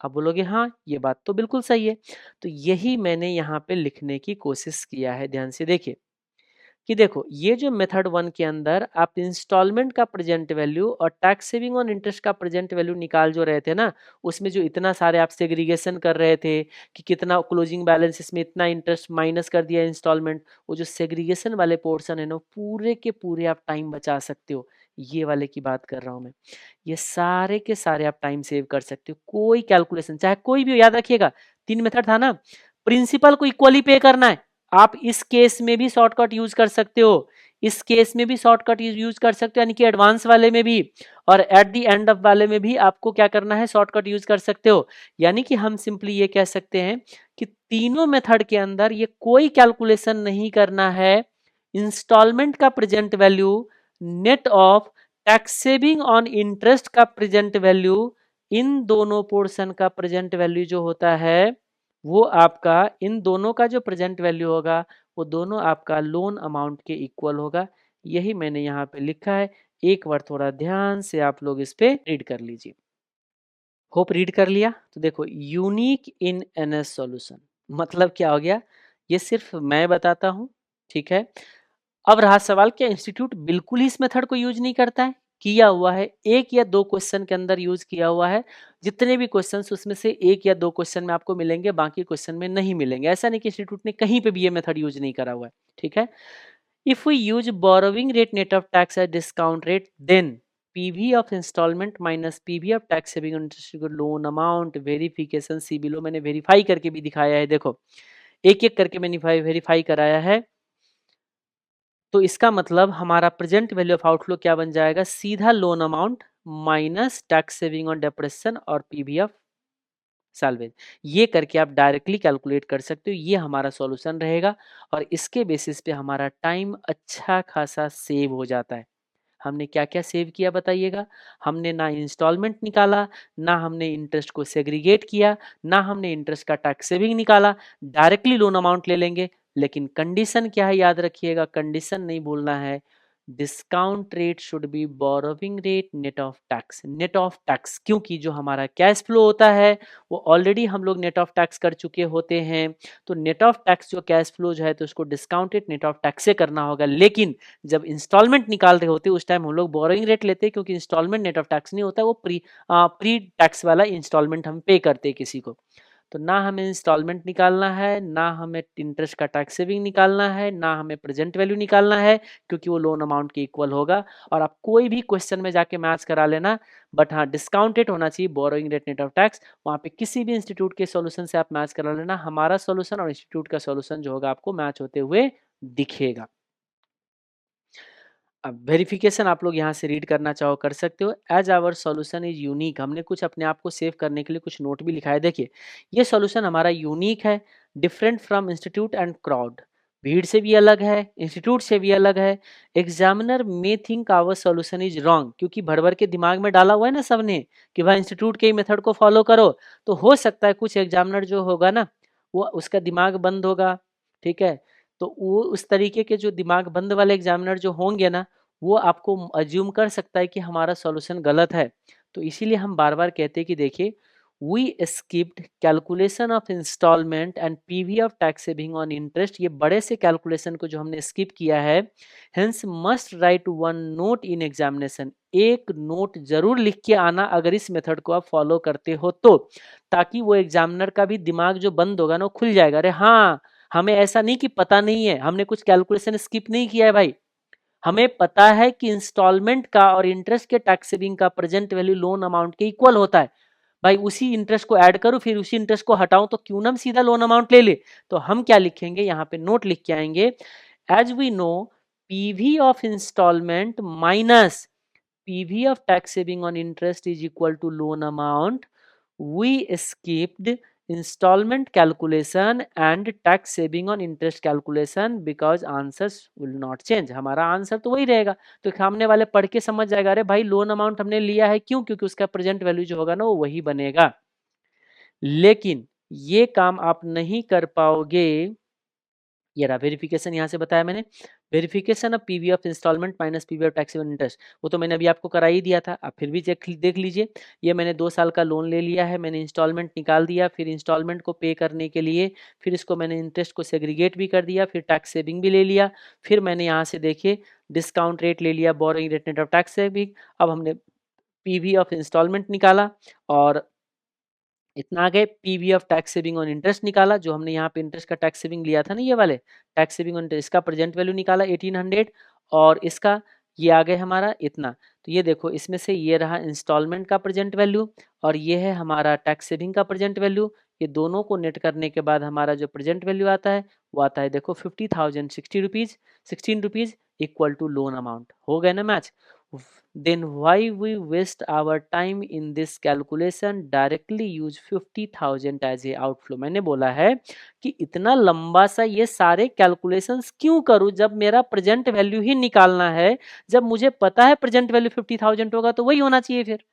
Speaker 1: आप बोलोगे हाँ ये बात तो बिल्कुल सही है। तो यही मैंने यहाँ पे लिखने की कोशिश किया है, ध्यान से देखिए कि देखो ये जो मेथड 1 के अंदर आप इंस्टॉलमेंट का प्रेजेंट वैल्यू और टैक्स सेविंग ऑन इंटरेस्ट का प्रेजेंट वैल्यू निकाल जो रहे थे ना, उसमें जो इतना सारे आप सेग्रीगेशन कर रहे थे कि कितना क्लोजिंग बैलेंस इसमें इतना इंटरेस्ट माइनस कर दिया इंस्टॉलमेंट, वो जो सेग्रीगेशन वाले पोर्शन है ना पूरे के पूरे आप टाइम बचा सकते हो। ये वाले की बात कर रहा हूं मैं, ये सारे के सारे आप टाइम सेव कर सकते हो। कोई कैलकुलेशन चाहे कोई भी हो, याद रखिएगा 3 मेथड था ना, प्रिंसिपल को इक्वली पे करना है। आप इस केस में भी शॉर्टकट यूज कर सकते हो, इस केस में भी शॉर्टकट यूज कर सकते हो, यानी कि एडवांस वाले में भी, और एट द एंड ऑफ वाले में भी आपको क्या करना है, शॉर्टकट यूज कर सकते हो। यानी कि हम सिंपली ये कह सकते हैं कि तीनों मेथड के अंदर ये कोई कैलकुलेशन नहीं करना है, इंस्टॉलमेंट का present value net of tax saving on interest का प्रेजेंट वैल्यू, इन दोनों पोर्शन का प्रेजेंट वैल्यू जो होता है वो आपका, इन दोनों का जो प्रेजेंट वैल्यू होगा वो दोनों आपका लोन अमाउंट के इक्वल होगा। यही मैंने यहाँ पे लिखा है, एक बार थोड़ा ध्यान से आप लोग इस पे रीड कर लीजिए। होप रीड कर लिया। तो देखो यूनिक इन एनएस सॉल्यूशन मतलब क्या हो गया, ये सिर्फ मैं बताता हूँ, ठीक है। अब रहा सवाल, क्या इंस्टीट्यूट बिल्कुल ही इस मेथड को यूज नहीं करता है? किया हुआ है, एक या दो क्वेश्चन के अंदर यूज किया हुआ है। जितने भी क्वेश्चन उसमें से एक या दो क्वेश्चन में आपको मिलेंगे, बाकी क्वेश्चन में नहीं मिलेंगे। ऐसा नहीं कि इंस्टीट्यूट ने कहीं पे भी ये मेथड यूज नहीं करा हुआ है, ठीक है। If we use borrowing rate net of tax as discount rate, then PV of installment minus PV of tax saving interest loan amount verification see below, मैंने वेरीफाई करके भी दिखाया है, देखो एक एक करके मैंने वेरीफाई कराया है। तो इसका मतलब हमारा प्रेजेंट वैल्यू ऑफ आउटफ्लो क्या बन जाएगा, सीधा loan amount minus tax saving on depreciation और पीवी ऑफ सैल्वेज, ये करके आप डायरेक्टली कैलकुलेट कर सकते हो। ये हमारा सॉल्यूशन रहेगा और इसके बेसिस पे हमारा टाइम अच्छा खासा सेव हो जाता है। हमने क्या क्या सेव किया बताइएगा, हमने ना इंस्टॉलमेंट निकाला, ना हमने इंटरेस्ट को सेग्रीगेट किया, ना हमने इंटरेस्ट का टैक्स सेविंग निकाला, डायरेक्टली लोन अमाउंट ले लेंगे। लेकिन कंडीशन क्या है, याद रखिएगा कंडीशन नहीं भूलना है, discount rate should be borrowing rate net of tax, net of tax, क्योंकि जो हमारा कैश फ्लो होता है वो ऑलरेडी हम लोग नेट ऑफ टैक्स कर चुके होते हैं। तो नेट ऑफ टैक्स जो कैश फ्लो जो है तो उसको discount rate net of tax से करना होगा। लेकिन जब इंस्टॉलमेंट निकाल रहे होते उस टाइम हम लोग बोरोइंग रेट लेते हैं, क्योंकि इंस्टॉलमेंट नेट ऑफ टैक्स नहीं होता, वो प्री टैक्स वाला इंस्टॉलमेंट हम पे करते हैं किसी को। तो ना हमें इंस्टॉलमेंट निकालना है, ना हमें इंटरेस्ट का टैक्स सेविंग निकालना है, ना हमें प्रेजेंट वैल्यू निकालना है, क्योंकि वो लोन अमाउंट के इक्वल होगा। और आप कोई भी क्वेश्चन में जाके मैच करा लेना, बट हाँ डिस्काउंट रेट होना चाहिए borrowing rate net of tax. वहाँ पे किसी भी इंस्टीट्यूट के सॉल्यूशन से आप मैच करा लेना, हमारा सॉल्यूशन और इंस्टीट्यूट का सॉल्यूशन जो होगा आपको मैच होते हुए दिखेगा। अब वेरिफिकेशन आप लोग यहाँ से रीड करना चाहो कर सकते हो। As our solution is unique, हमने कुछ अपने आप को सेव करने के लिए कुछ नोट भी लिखा है। देखिए ये सॉल्यूशन हमारा यूनिक है, different from institute and crowd, भीड़ से भी अलग है, इंस्टीट्यूट से भी अलग है। Examiner may think our solution is wrong, क्योंकि भर भर के दिमाग में डाला हुआ है ना सबने कि भाई इंस्टीट्यूट के ही मेथड को फॉलो करो। तो हो सकता है कुछ एग्जामिनर जो होगा ना वो उसका दिमाग बंद होगा, ठीक है। तो वो उस तरीके के जो दिमाग बंद वाले एग्जामिनर जो होंगे ना, वो आपको अज्यूम कर सकता है कि हमारा सॉल्यूशन गलत है। तो इसीलिए हम बार बार कहते हैं कि देखिए we skipped calculation of installment and PV of tax saving on interest, ये बड़े से कैलकुलेशन को जो हमने स्किप किया है, hence must write one note in examination, एक नोट जरूर लिख के आना अगर इस मेथड को आप फॉलो करते हो तो, ताकि वो एग्जामिनर का भी दिमाग जो बंद होगा ना वो खुल जाएगा, अरे हाँ हमें ऐसा नहीं कि पता नहीं है, हमने कुछ कैलकुलेशन स्किप नहीं किया है भाई, हमें पता है कि इंस्टॉलमेंट का और इंटरेस्ट के टैक्स सेविंग का प्रेजेंट वैल्यू लोन अमाउंट के इक्वल होता है, भाई उसी इंटरेस्ट को ऐड करूं फिर उसी इंटरेस्ट को हटाऊं तो क्यों ना हम सीधा लोन अमाउंट ले ले। तो हम क्या लिखेंगे यहाँ पे नोट लिख के आएंगे, as we know PV of installment minus PV of tax saving on interest is equal to loan amount, we skipped installment calculation and tax saving on interest calculation because answers will not change, हमारा answer तो वही रहेगा। तो सामने वाले पढ़ के समझ जाएगा, अरे भाई लोन अमाउंट हमने लिया है क्यों, क्योंकि उसका प्रेजेंट वैल्यू जो होगा ना वो वही बनेगा। लेकिन ये काम आप नहीं कर पाओगे, ये रहा वेरिफिकेशन, यहाँ से बताया मैंने, verification of PV of installment minus PV of taxable interest, वो तो मैंने अभी आपको करा ही दिया था, आप फिर भी देख लीजिए। ये मैंने 2 साल का लोन ले लिया है, मैंने इंस्टॉलमेंट निकाल दिया, फिर इंस्टॉलमेंट को पे करने के लिए फिर इसको मैंने इंटरेस्ट को सेग्रीगेट भी कर दिया, फिर टैक्स सेविंग भी ले लिया, फिर मैंने यहाँ से देखिए डिस्काउंट रेट ले लिया, borrowing rate net of tax saving, अब हमने पीवी ऑफ इंस्टॉलमेंट निकाला और इतना आ गए, PV of tax saving on interest निकाला, जो हमने यहाँ पे इंटरेस्ट का टैक्स सेविंग लिया था ना, ये वाले टैक्स सेविंग ऑन इंटरेस्ट, इसका प्रेजेंट वैल्यू निकाला 1800 और इसका ये आ गए हमारा इतना। तो ये देखो इसमें से ये रहा इंस्टॉलमेंट का प्रेजेंट वैल्यू और ये है हमारा टैक्स सेविंग का प्रेजेंट वैल्यू, ये दोनों को नेट करने के बाद हमारा जो प्रेजेंट वैल्यू आता है वो आता है देखो 50,060 rupees, 16 rupees equal to loan amount. हो गए ना match? then why we waste our time in this calculation, directly use 50,000 as a outflow। मैंने बोला है कि इतना लंबा सा ये सारे कैलकुलेशंस क्यों करूं जब मेरा प्रेजेंट वैल्यू ही निकालना है, जब मुझे पता है प्रेजेंट वैल्यू 50,000 होगा तो वही होना चाहिए। फिर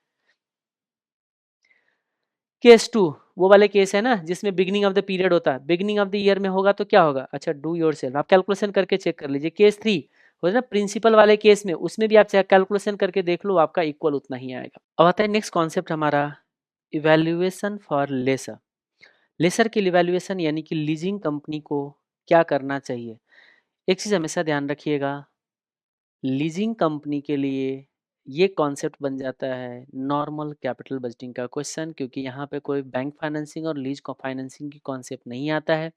Speaker 1: केस 2 वो वाले केस है ना जिसमें बिगिनिंग ऑफ द पीरियड होता है, बिगिनिंग ऑफ द ईयर में होगा तो क्या होगा, अच्छा डू योर सेल्फ, आप कैलकुलेशन करके चेक कर लीजिए। केस 3 हो ना प्रिंसिपल वाले केस में, उसमें भी आप कैलकुलेशन करके देख लो, आपका इक्वल उतना ही आएगा। अब आता है नेक्स्ट कॉन्सेप्ट हमारा इवैल्यूएशन फॉर लेसर। लेसर की इवैल्यूएशन यानी कि लीजिंग कंपनी को क्या करना चाहिए। एक चीज हमेशा ध्यान रखिएगा, लीजिंग कंपनी के लिए ये कॉन्सेप्ट बन जाता है नॉर्मल कैपिटल बजटिंग का क्वेश्चन, क्योंकि यहाँ पे कोई बैंक फाइनेंसिंग और लीज फाइनेंसिंग की कॉन्सेप्ट नहीं आता है।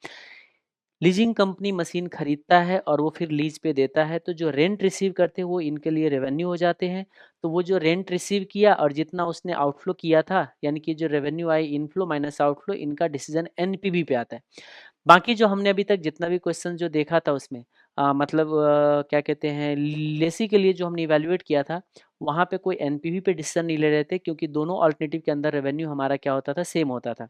Speaker 1: लीजिंग कंपनी मशीन खरीदता है और वो फिर लीज पे देता है, तो जो रेंट रिसीव करते हैं वो इनके लिए रेवेन्यू हो जाते हैं। तो वो जो रेंट रिसीव किया और जितना उसने आउटफ्लो किया था, यानी कि जो रेवेन्यू आई इनफ्लो माइनस आउटफ्लो, इनका डिसीजन एनपीवी पे आता है। बाकी जो हमने अभी तक जितना भी क्वेश्चन जो देखा था उसमें मतलब क्या कहते हैं लेसी के लिए जो हमने इवेल्युएट किया था, वहाँ पे कोई एनपीवी पे डिसीजन नहीं ले रहे थे, क्योंकि दोनों अल्टरनेटिव के अंदर रेवेन्यू हमारा क्या होता था, सेम होता था।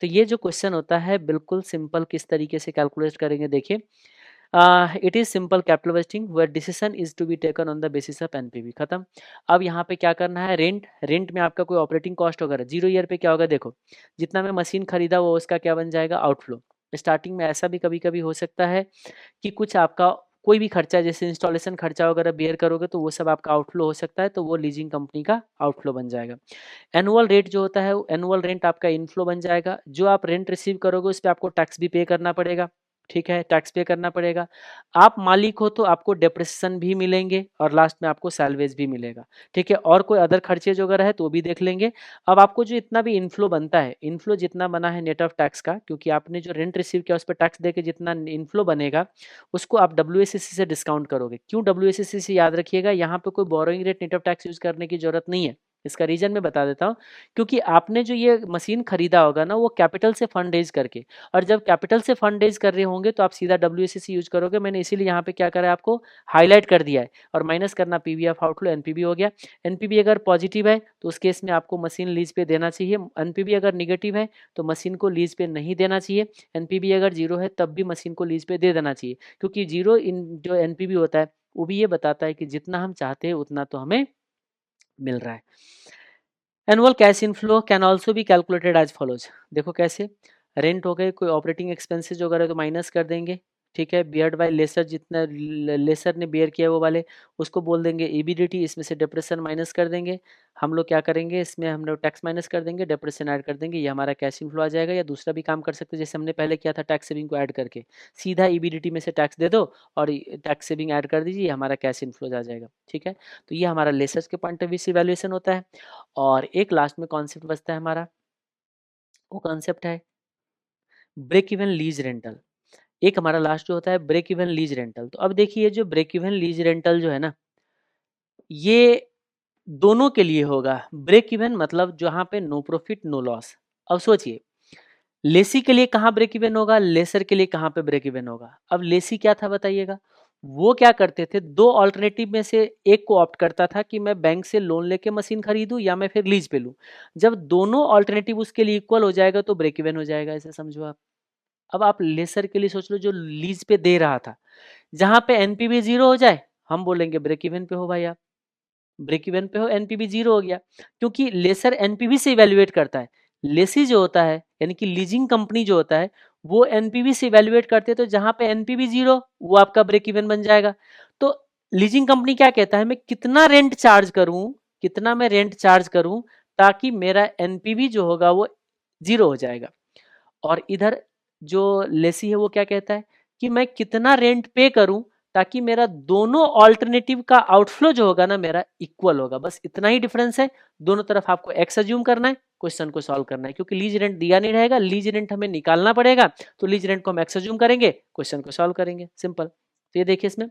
Speaker 1: तो ये जो क्वेश्चन होता है बिल्कुल सिंपल, किस तरीके से कैलकुलेट करेंगे देखिए, it is simple capital budgeting where decision is to be taken on the basis of NPV, खत्म। अब यहाँ पे क्या करना है, रेंट, रेंट में आपका कोई ऑपरेटिंग कॉस्ट वगैरह जीरो ईयर पे क्या होगा, देखो जितना मैं मशीन खरीदा वो उसका क्या बन जाएगा, आउटफ्लो। स्टार्टिंग में ऐसा भी कभी कभी हो सकता है कि कुछ आपका कोई भी खर्चा जैसे इंस्टॉलेशन खर्चा वगैरह बेयर करोगे तो वो सब आपका आउटफ्लो हो सकता है, तो वो लीजिंग कंपनी का आउटफ्लो बन जाएगा। एनुअल रेट जो होता है, एनुअल रेंट आपका इनफ्लो बन जाएगा, जो आप रेंट रिसीव करोगे उस पर आपको टैक्स भी पे करना पड़ेगा, ठीक है, टैक्स पे करना पड़ेगा। आप मालिक हो तो आपको डेप्रिसिएशन भी मिलेंगे और लास्ट में आपको सैलवेज भी मिलेगा, ठीक है, और कोई अदर खर्चे जो अगर है तो भी देख लेंगे। अब आपको जो इतना भी इनफ्लो बनता है, इनफ्लो जितना बना है नेट ऑफ टैक्स का, क्योंकि आपने जो रेंट रिसीव किया उस पर टैक्स देके जितना इनफ्लो बनेगा उसको आप डब्ल्यूएसीसी से डिस्काउंट करोगे। क्यों डब्ल्यूएसीसी से, याद रखिएगा यहाँ पे कोई borrowing rate net of tax use करने की जरूरत नहीं है। इसका रीजन मैं बता देता हूँ, क्योंकि आपने जो ये मशीन खरीदा होगा ना वो कैपिटल से फंड रेज करके, और जब कैपिटल से फंड रेज कर रहे होंगे तो आप सीधा डब्ल्यूएसीसी यूज करोगे। मैंने इसीलिए यहाँ पे क्या करा है आपको हाईलाइट कर दिया है, और माइनस करना पीवी ऑफ आउटफ्लो, एनपीवी हो गया। एनपीवी अगर पॉजिटिव है तो उस केस में आपको मशीन लीज पे देना चाहिए, एनपीवी अगर निगेटिव है तो मशीन को लीज पे नहीं देना चाहिए, एनपीवी अगर जीरो है तब भी मशीन को लीज पे दे देना चाहिए, क्योंकि जीरो इन जो एनपीवी होता है वो भी ये बताता है कि जितना हम चाहते हैं उतना तो हमें मिल रहा है। Annual cash inflow can also be calculated as follows, देखो कैसे, रेंट हो गए, कोई ऑपरेटिंग एक्सपेंसेस वगैरह तो माइनस कर देंगे, ठीक है, बियर्ड बाय लेसर, जितना लेसर ने बियर किया वो वाले, उसको बोल देंगे ईबीडीटी, इसमें से डिप्रेशन माइनस कर देंगे। हम लोग क्या करेंगे, इसमें हम लोग टैक्स माइनस कर देंगे, डिप्रेशन ऐड कर देंगे, ये हमारा कैश इनफ्लो आ जाएगा। या दूसरा भी काम कर सकते हैं, जैसे हमने पहले किया था टैक्स सेविंग को ऐड करके, सीधा ईबीडीटी में से टैक्स दे दो और टैक्स सेविंग ऐड कर दीजिए, हमारा कैश इनफ्लो आ जाएगा। ठीक है, तो ये हमारा लेसर्स के पॉइंट ऑफ व्यू से इवैल्यूएशन होता है। और एक लास्ट में कॉन्सेप्ट बचता है हमारा, वो कॉन्सेप्ट है ब्रेक इवन लीज रेंटल। एक हमारा लास्ट जो होता है ब्रेक इवन लीज रेंटल। तो अब देखिए, जो ब्रेक इवन लीज रेंटल जो है ना, ये दोनों के लिए होगा। ब्रेक इवन मतलब जहां पे नो प्रॉफिट नो लॉस। अब सोचिए, लेसी के लिए कहाँ ब्रेक इवन होगा, लेसर के लिए कहाँ पे ब्रेक इवन होगा। अब लेसी क्या था बताइएगा, वो क्या करते थे, दो ऑल्टरनेटिव में से एक को ऑप्ट करता था कि मैं बैंक से लोन लेके मशीन खरीदूं या मैं फिर लीज पे लूं। जब दोनों ऑल्टरनेटिव उसके लिए इक्वल हो जाएगा तो ब्रेक इवन हो जाएगा, ऐसे समझो आप। अब आप लेसर के लिए सोच लो, जो लीज पे दे रहा था, जहां पे एनपीवी जीरो हो जाए, हम बोलेंगे ब्रेक इवन पे हो भाई आप, ब्रेक इवन पे हो, एनपीवी जीरो हो गया। क्योंकि लेसर एनपीवी से इवेल्युएट करता है, लेसी जो होता है यानी कि लीजिंग कंपनी जो होता है, वो एनपीवी से इवेल्युएट करते हैं। तो जहां पे एनपीवी जीरो, वो आपका ब्रेक इवन बन जाएगा। तो लीजिंग कंपनी क्या कहता है, मैं कितना रेंट चार्ज करूं, कितना मैं रेंट चार्ज करूं ताकि मेरा एनपीवी जो होगा वो जीरो हो जाएगा। और इधर जो लेसी है वो क्या कहता है कि मैं कितना रेंट पे करूं ताकि मेरा दोनों ऑल्टरनेटिव का आउटफ्लो जो होगा ना मेरा इक्वल होगा। बस इतना ही डिफरेंस है। दोनों तरफ आपको एक्स अज्यूम करना है, क्वेश्चन को सॉल्व करना है। क्योंकि लीज रेंट दिया नहीं रहेगा, लीज रेंट हमें निकालना पड़ेगा, तो लीज रेंट को हम एक्स अज्यूम करेंगे, क्वेश्चन को सॉल्व करेंगे, सिंपल। तो ये देखिए, इसमें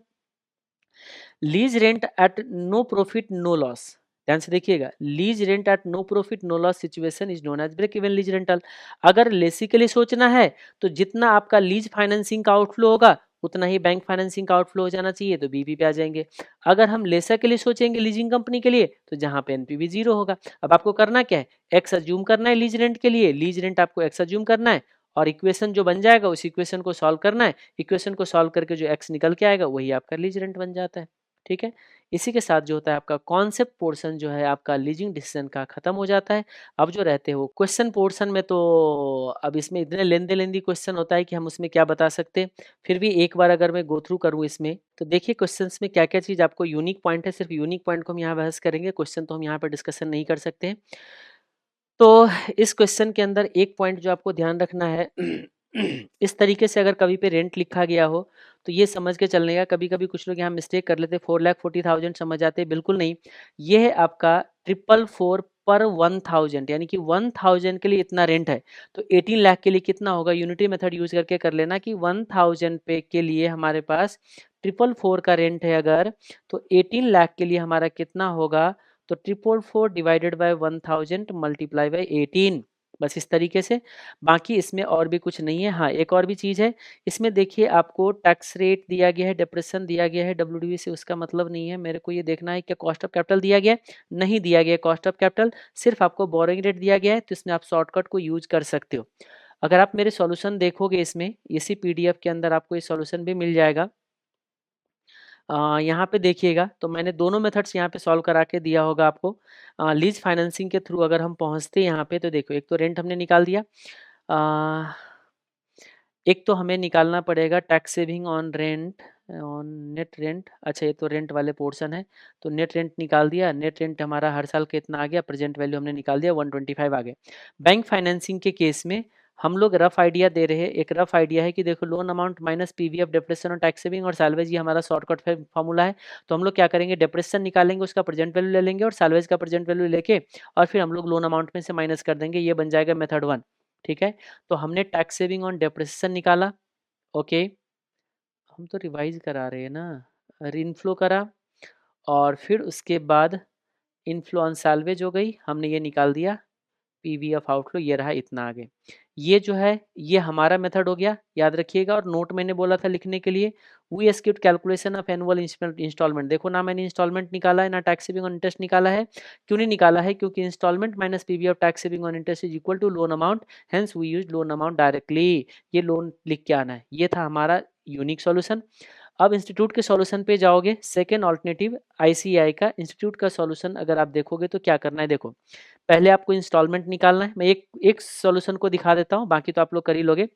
Speaker 1: lease rent at no profit no loss, ध्यान से देखिएगा, lease rent at no profit no loss situation is known as break even lease rental. अगर लेसी के लिए सोचना है तो जितना आपका लीज फाइनेंसिंग का आउटफ्लो होगा उतना ही बैंक फाइनेंसिंग का आउटफ्लो हो जाना चाहिए, तो बीपी पे आ जाएंगे। अगर हम लेसर के लिए सोचेंगे, लीजिंग कंपनी के लिए, तो जहां पे एनपीवी जीरो होगा। अब आपको करना क्या है, एक्स अज्यूम करना है लीज रेंट के लिए, लीज रेंट आपको एक्स अज्यूम करना है, और इक्वेशन जो बन जाएगा उस इक्वेशन को सॉल्व करना है। इक्वेशन को सॉल्व करके जो एक्स निकल के आएगा वही आपका लीज रेंट बन जाता है। ठीक है, इसी के साथ जो होता है आपका कॉन्सेप्ट पोर्शन जो है आपका लीजिंग डिसीजन का खत्म हो जाता है। अब जो रहते हैं वो क्वेश्चन पोर्शन में, तो अब इसमें इतने लेंदी क्वेश्चन होता है कि हम उसमें क्या बता सकते हैं। फिर भी एक बार अगर मैं गो थ्रू करूँ इसमें, तो देखिए क्वेश्चंस में क्या क्या चीज़ आपको यूनिक पॉइंट है, सिर्फ यूनिक पॉइंट को हम यहाँ बहस करेंगे, क्वेश्चन तो हम यहाँ पर डिस्कशन नहीं कर सकते हैं। तो इस क्वेश्चन के अंदर एक पॉइंट जो आपको ध्यान रखना है इस तरीके से अगर कभी पे रेंट लिखा गया हो तो ये समझ के चलने का, कभी कभी कुछ लोग यहाँ मिस्टेक कर लेते, 4,40,000 समझ आते, बिल्कुल नहीं। ये है आपका 444 पर 1,000, यानी कि 1,000 के लिए इतना रेंट है, तो 18 लाख के लिए कितना होगा, यूनिटी मेथड यूज करके कर लेना कि 1,000 पे के लिए हमारे पास 444 का रेंट है अगर, तो 18 लाख के लिए हमारा कितना होगा, तो 444 डिवाइडेड बाय 1,000 मल्टीप्लाई बाय 18, बस इस तरीके से। बाकी इसमें और भी कुछ नहीं है। हाँ, एक और भी चीज़ है इसमें, देखिए आपको टैक्स रेट दिया गया है, डिप्रेशन दिया गया है, डब्ल्यूडीवी से उसका मतलब नहीं है, मेरे को ये देखना है क्या कॉस्ट ऑफ कैपिटल दिया गया है, नहीं दिया गया कॉस्ट ऑफ कैपिटल, सिर्फ आपको बोरोइंग रेट दिया गया है, तो इसमें आप शॉर्टकट को यूज कर सकते हो। अगर आप मेरे सॉल्यूशन देखोगे इसमें, इसी पीडीएफ के अंदर आपको ये सॉल्यूशन भी मिल जाएगा। यहाँ पे देखिएगा, तो मैंने दोनों मेथड्स यहाँ पे सॉल्व करा के दिया होगा आपको। लीज फाइनेंसिंग के थ्रू अगर हम पहुँचते यहाँ पे, तो देखो एक तो रेंट हमने निकाल दिया, एक तो हमें निकालना पड़ेगा tax saving on rent, on net rent. अच्छा, ये तो रेंट वाले पोर्शन है, तो नेट रेंट निकाल दिया, नेट रेंट हमारा हर साल कितना आ गया, प्रेजेंट वैल्यू हमने निकाल दिया 125 आ गए। बैंक फाइनेंसिंग के केस में हम लोग रफ आइडिया दे रहे हैं, एक रफ आइडिया है कि देखो loan amount minus PV of depression और टैक्स सेविंग और सैलवेज, ये हमारा शॉर्टकट फॉर्मूला है। तो हम लोग क्या करेंगे, डिप्रेशन निकालेंगे, उसका प्रेजेंट वैल्यू ले लेंगे और सैलवेज का प्रेजेंट वैल्यू लेके और फिर हम लोग लोन अमाउंट में से माइनस कर देंगे, ये बन जाएगा मेथड 1। ठीक है, तो हमने टैक्स सेविंग ऑन डिप्रेशन निकाला, ओके, हम तो रिवाइज करा रहे हैं ना, इनफ्लो करा, और फिर उसके बाद इनफ्लो ऑन सैलवेज हो गई, हमने ये निकाल दिया, पीवी ऑफ आउटफ्लो ये रहा, इतना आगे। ये जो है ये हमारा मेथड हो गया, याद रखिएगा। और नोट मैंने बोला था लिखने के लिए, we execute calculation of annual instalment. देखो ना, मैंने इंस्टॉलमेंट निकाला है ना टैक्स सेविंग ऑन इंटरेस्ट निकाला है। क्यों नहीं निकाला है, क्योंकि installment minus PV of tax saving on interest is equal to loan amount, hence we use loan amount directly. ये लोन लिख के आना है, ये था हमारा यूनिक सॉल्यूशन। अब इंस्टीट्यूट के सॉल्यूशन पे जाओगे, सेकेंड ऑल्टरनेटिव आईसीआई का इंस्टीट्यूट का सॉल्यूशन अगर आप देखोगे तो क्या करना है, देखो पहले आपको इंस्टॉलमेंट निकालना है, मैं एक एक सॉल्यूशन को दिखा देता हूँ, बाकी तो आप लोग कर ही लोगे।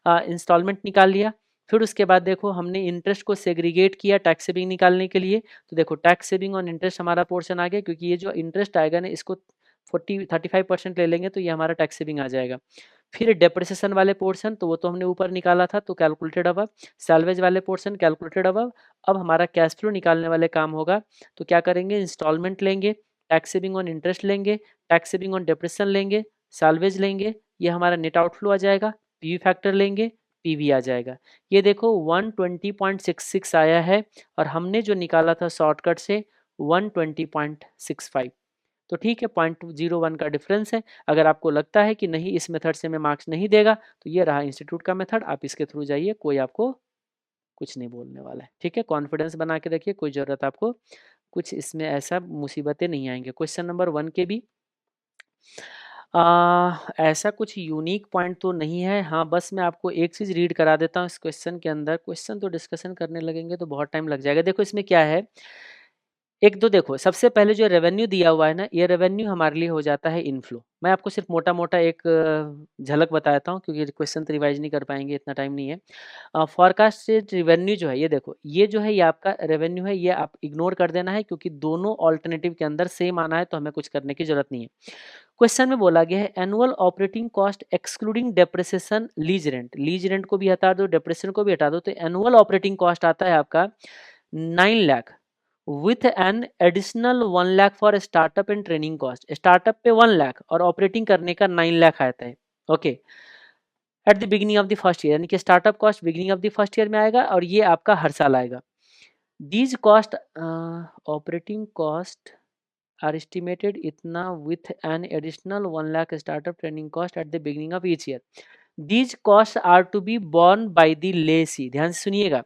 Speaker 1: इंस्टॉलमेंट निकाल लिया, फिर उसके बाद देखो हमने इंटरेस्ट को सेग्रीगेट किया टैक्स सेविंग निकालने के लिए, तो देखो टैक्स सेविंग और इंटरेस्ट हमारा पोर्शन आ गया, क्योंकि ये जो इंटरेस्ट आएगा ना इसको 35% ले लेंगे तो ये हमारा टैक्स सेविंग आ जाएगा। फिर डेप्रिसिएशन वाले पोर्शन तो वो तो हमने ऊपर निकाला था तो कैलकुलेटेड अबव, सैल्वेज वाले पोर्शन कैलकुलेटेड अबव। अब हमारा कैश फ्लो निकालने वाले काम होगा, तो क्या करेंगे, इंस्टॉलमेंट लेंगे, टैक्स सेविंग ऑन इंटरेस्ट लेंगे, टैक्स सेविंग ऑन डेप्रिसिएशन लेंगे, सैल्वेज लेंगे, ये हमारा नेट आउटफ्लो आ जाएगा, पीवी फैक्टर लेंगे, पीवी आ जाएगा। ये देखो 120.66 आया है और हमने जो निकाला था शॉर्टकट से 120.65, तो ठीक है 0.01 का डिफरेंस है। अगर आपको लगता है कि नहीं इस मेथड से मैं मार्क्स नहीं देगा तो ये रहा इंस्टीट्यूट का मेथड, आप इसके थ्रू जाइए, कोई आपको कुछ नहीं बोलने वाला है। ठीक है, कॉन्फिडेंस बना के रखिए, कोई ज़रूरत आपको कुछ इसमें ऐसा मुसीबतें नहीं आएंगे। क्वेश्चन नंबर 1 के भी ऐसा कुछ यूनिक पॉइंट तो नहीं है। हाँ, बस मैं आपको एक चीज़ रीड करा देता हूँ इस क्वेश्चन के अंदर। क्वेश्चन तो डिस्कशन करने लगेंगे तो बहुत टाइम लग जाएगा। देखो इसमें क्या है, एक तो देखो सबसे पहले जो रेवेन्यू दिया हुआ है ना, ये रेवेन्यू हमारे लिए हो जाता है इनफ्लो। मैं आपको सिर्फ मोटा-मोटा एक झलक बताता हूँ, क्योंकि क्वेश्चन तो रिवाइज नहीं कर पाएंगे, इतना टाइम नहीं है। फोरकास्टेड रेवेन्यू जो है, ये देखो ये जो है ये आपका रेवेन्यू है, ये आप इग्नोर कर देना है, क्योंकि दोनों ऑल्टरनेटिव के अंदर सेम आना है तो हमें कुछ करने की जरूरत नहीं है। क्वेश्चन में बोला गया है annual operating cost excluding depreciation lease rent, lease rent को भी हटा दो, डेप्रिसिएशन को भी हटा दो, तो एनुअल ऑपरेटिंग कॉस्ट आता है आपका 9 lakh with an additional 1 lakh for startup and training cost. Startup पे 1 लाख और ऑपरेटिंग करने का 9 लाख आता है। Okay, at the beginning of the first year, यानी कि startup cost beginning of the first year में आएगा और ये आपका हर साल आएगा। These cost operating cost are estimated इतना with an additional 1 lakh startup training cost at the beginning of each year. These cost are to be borne by the lessee. ध्यान से सुनिएगा,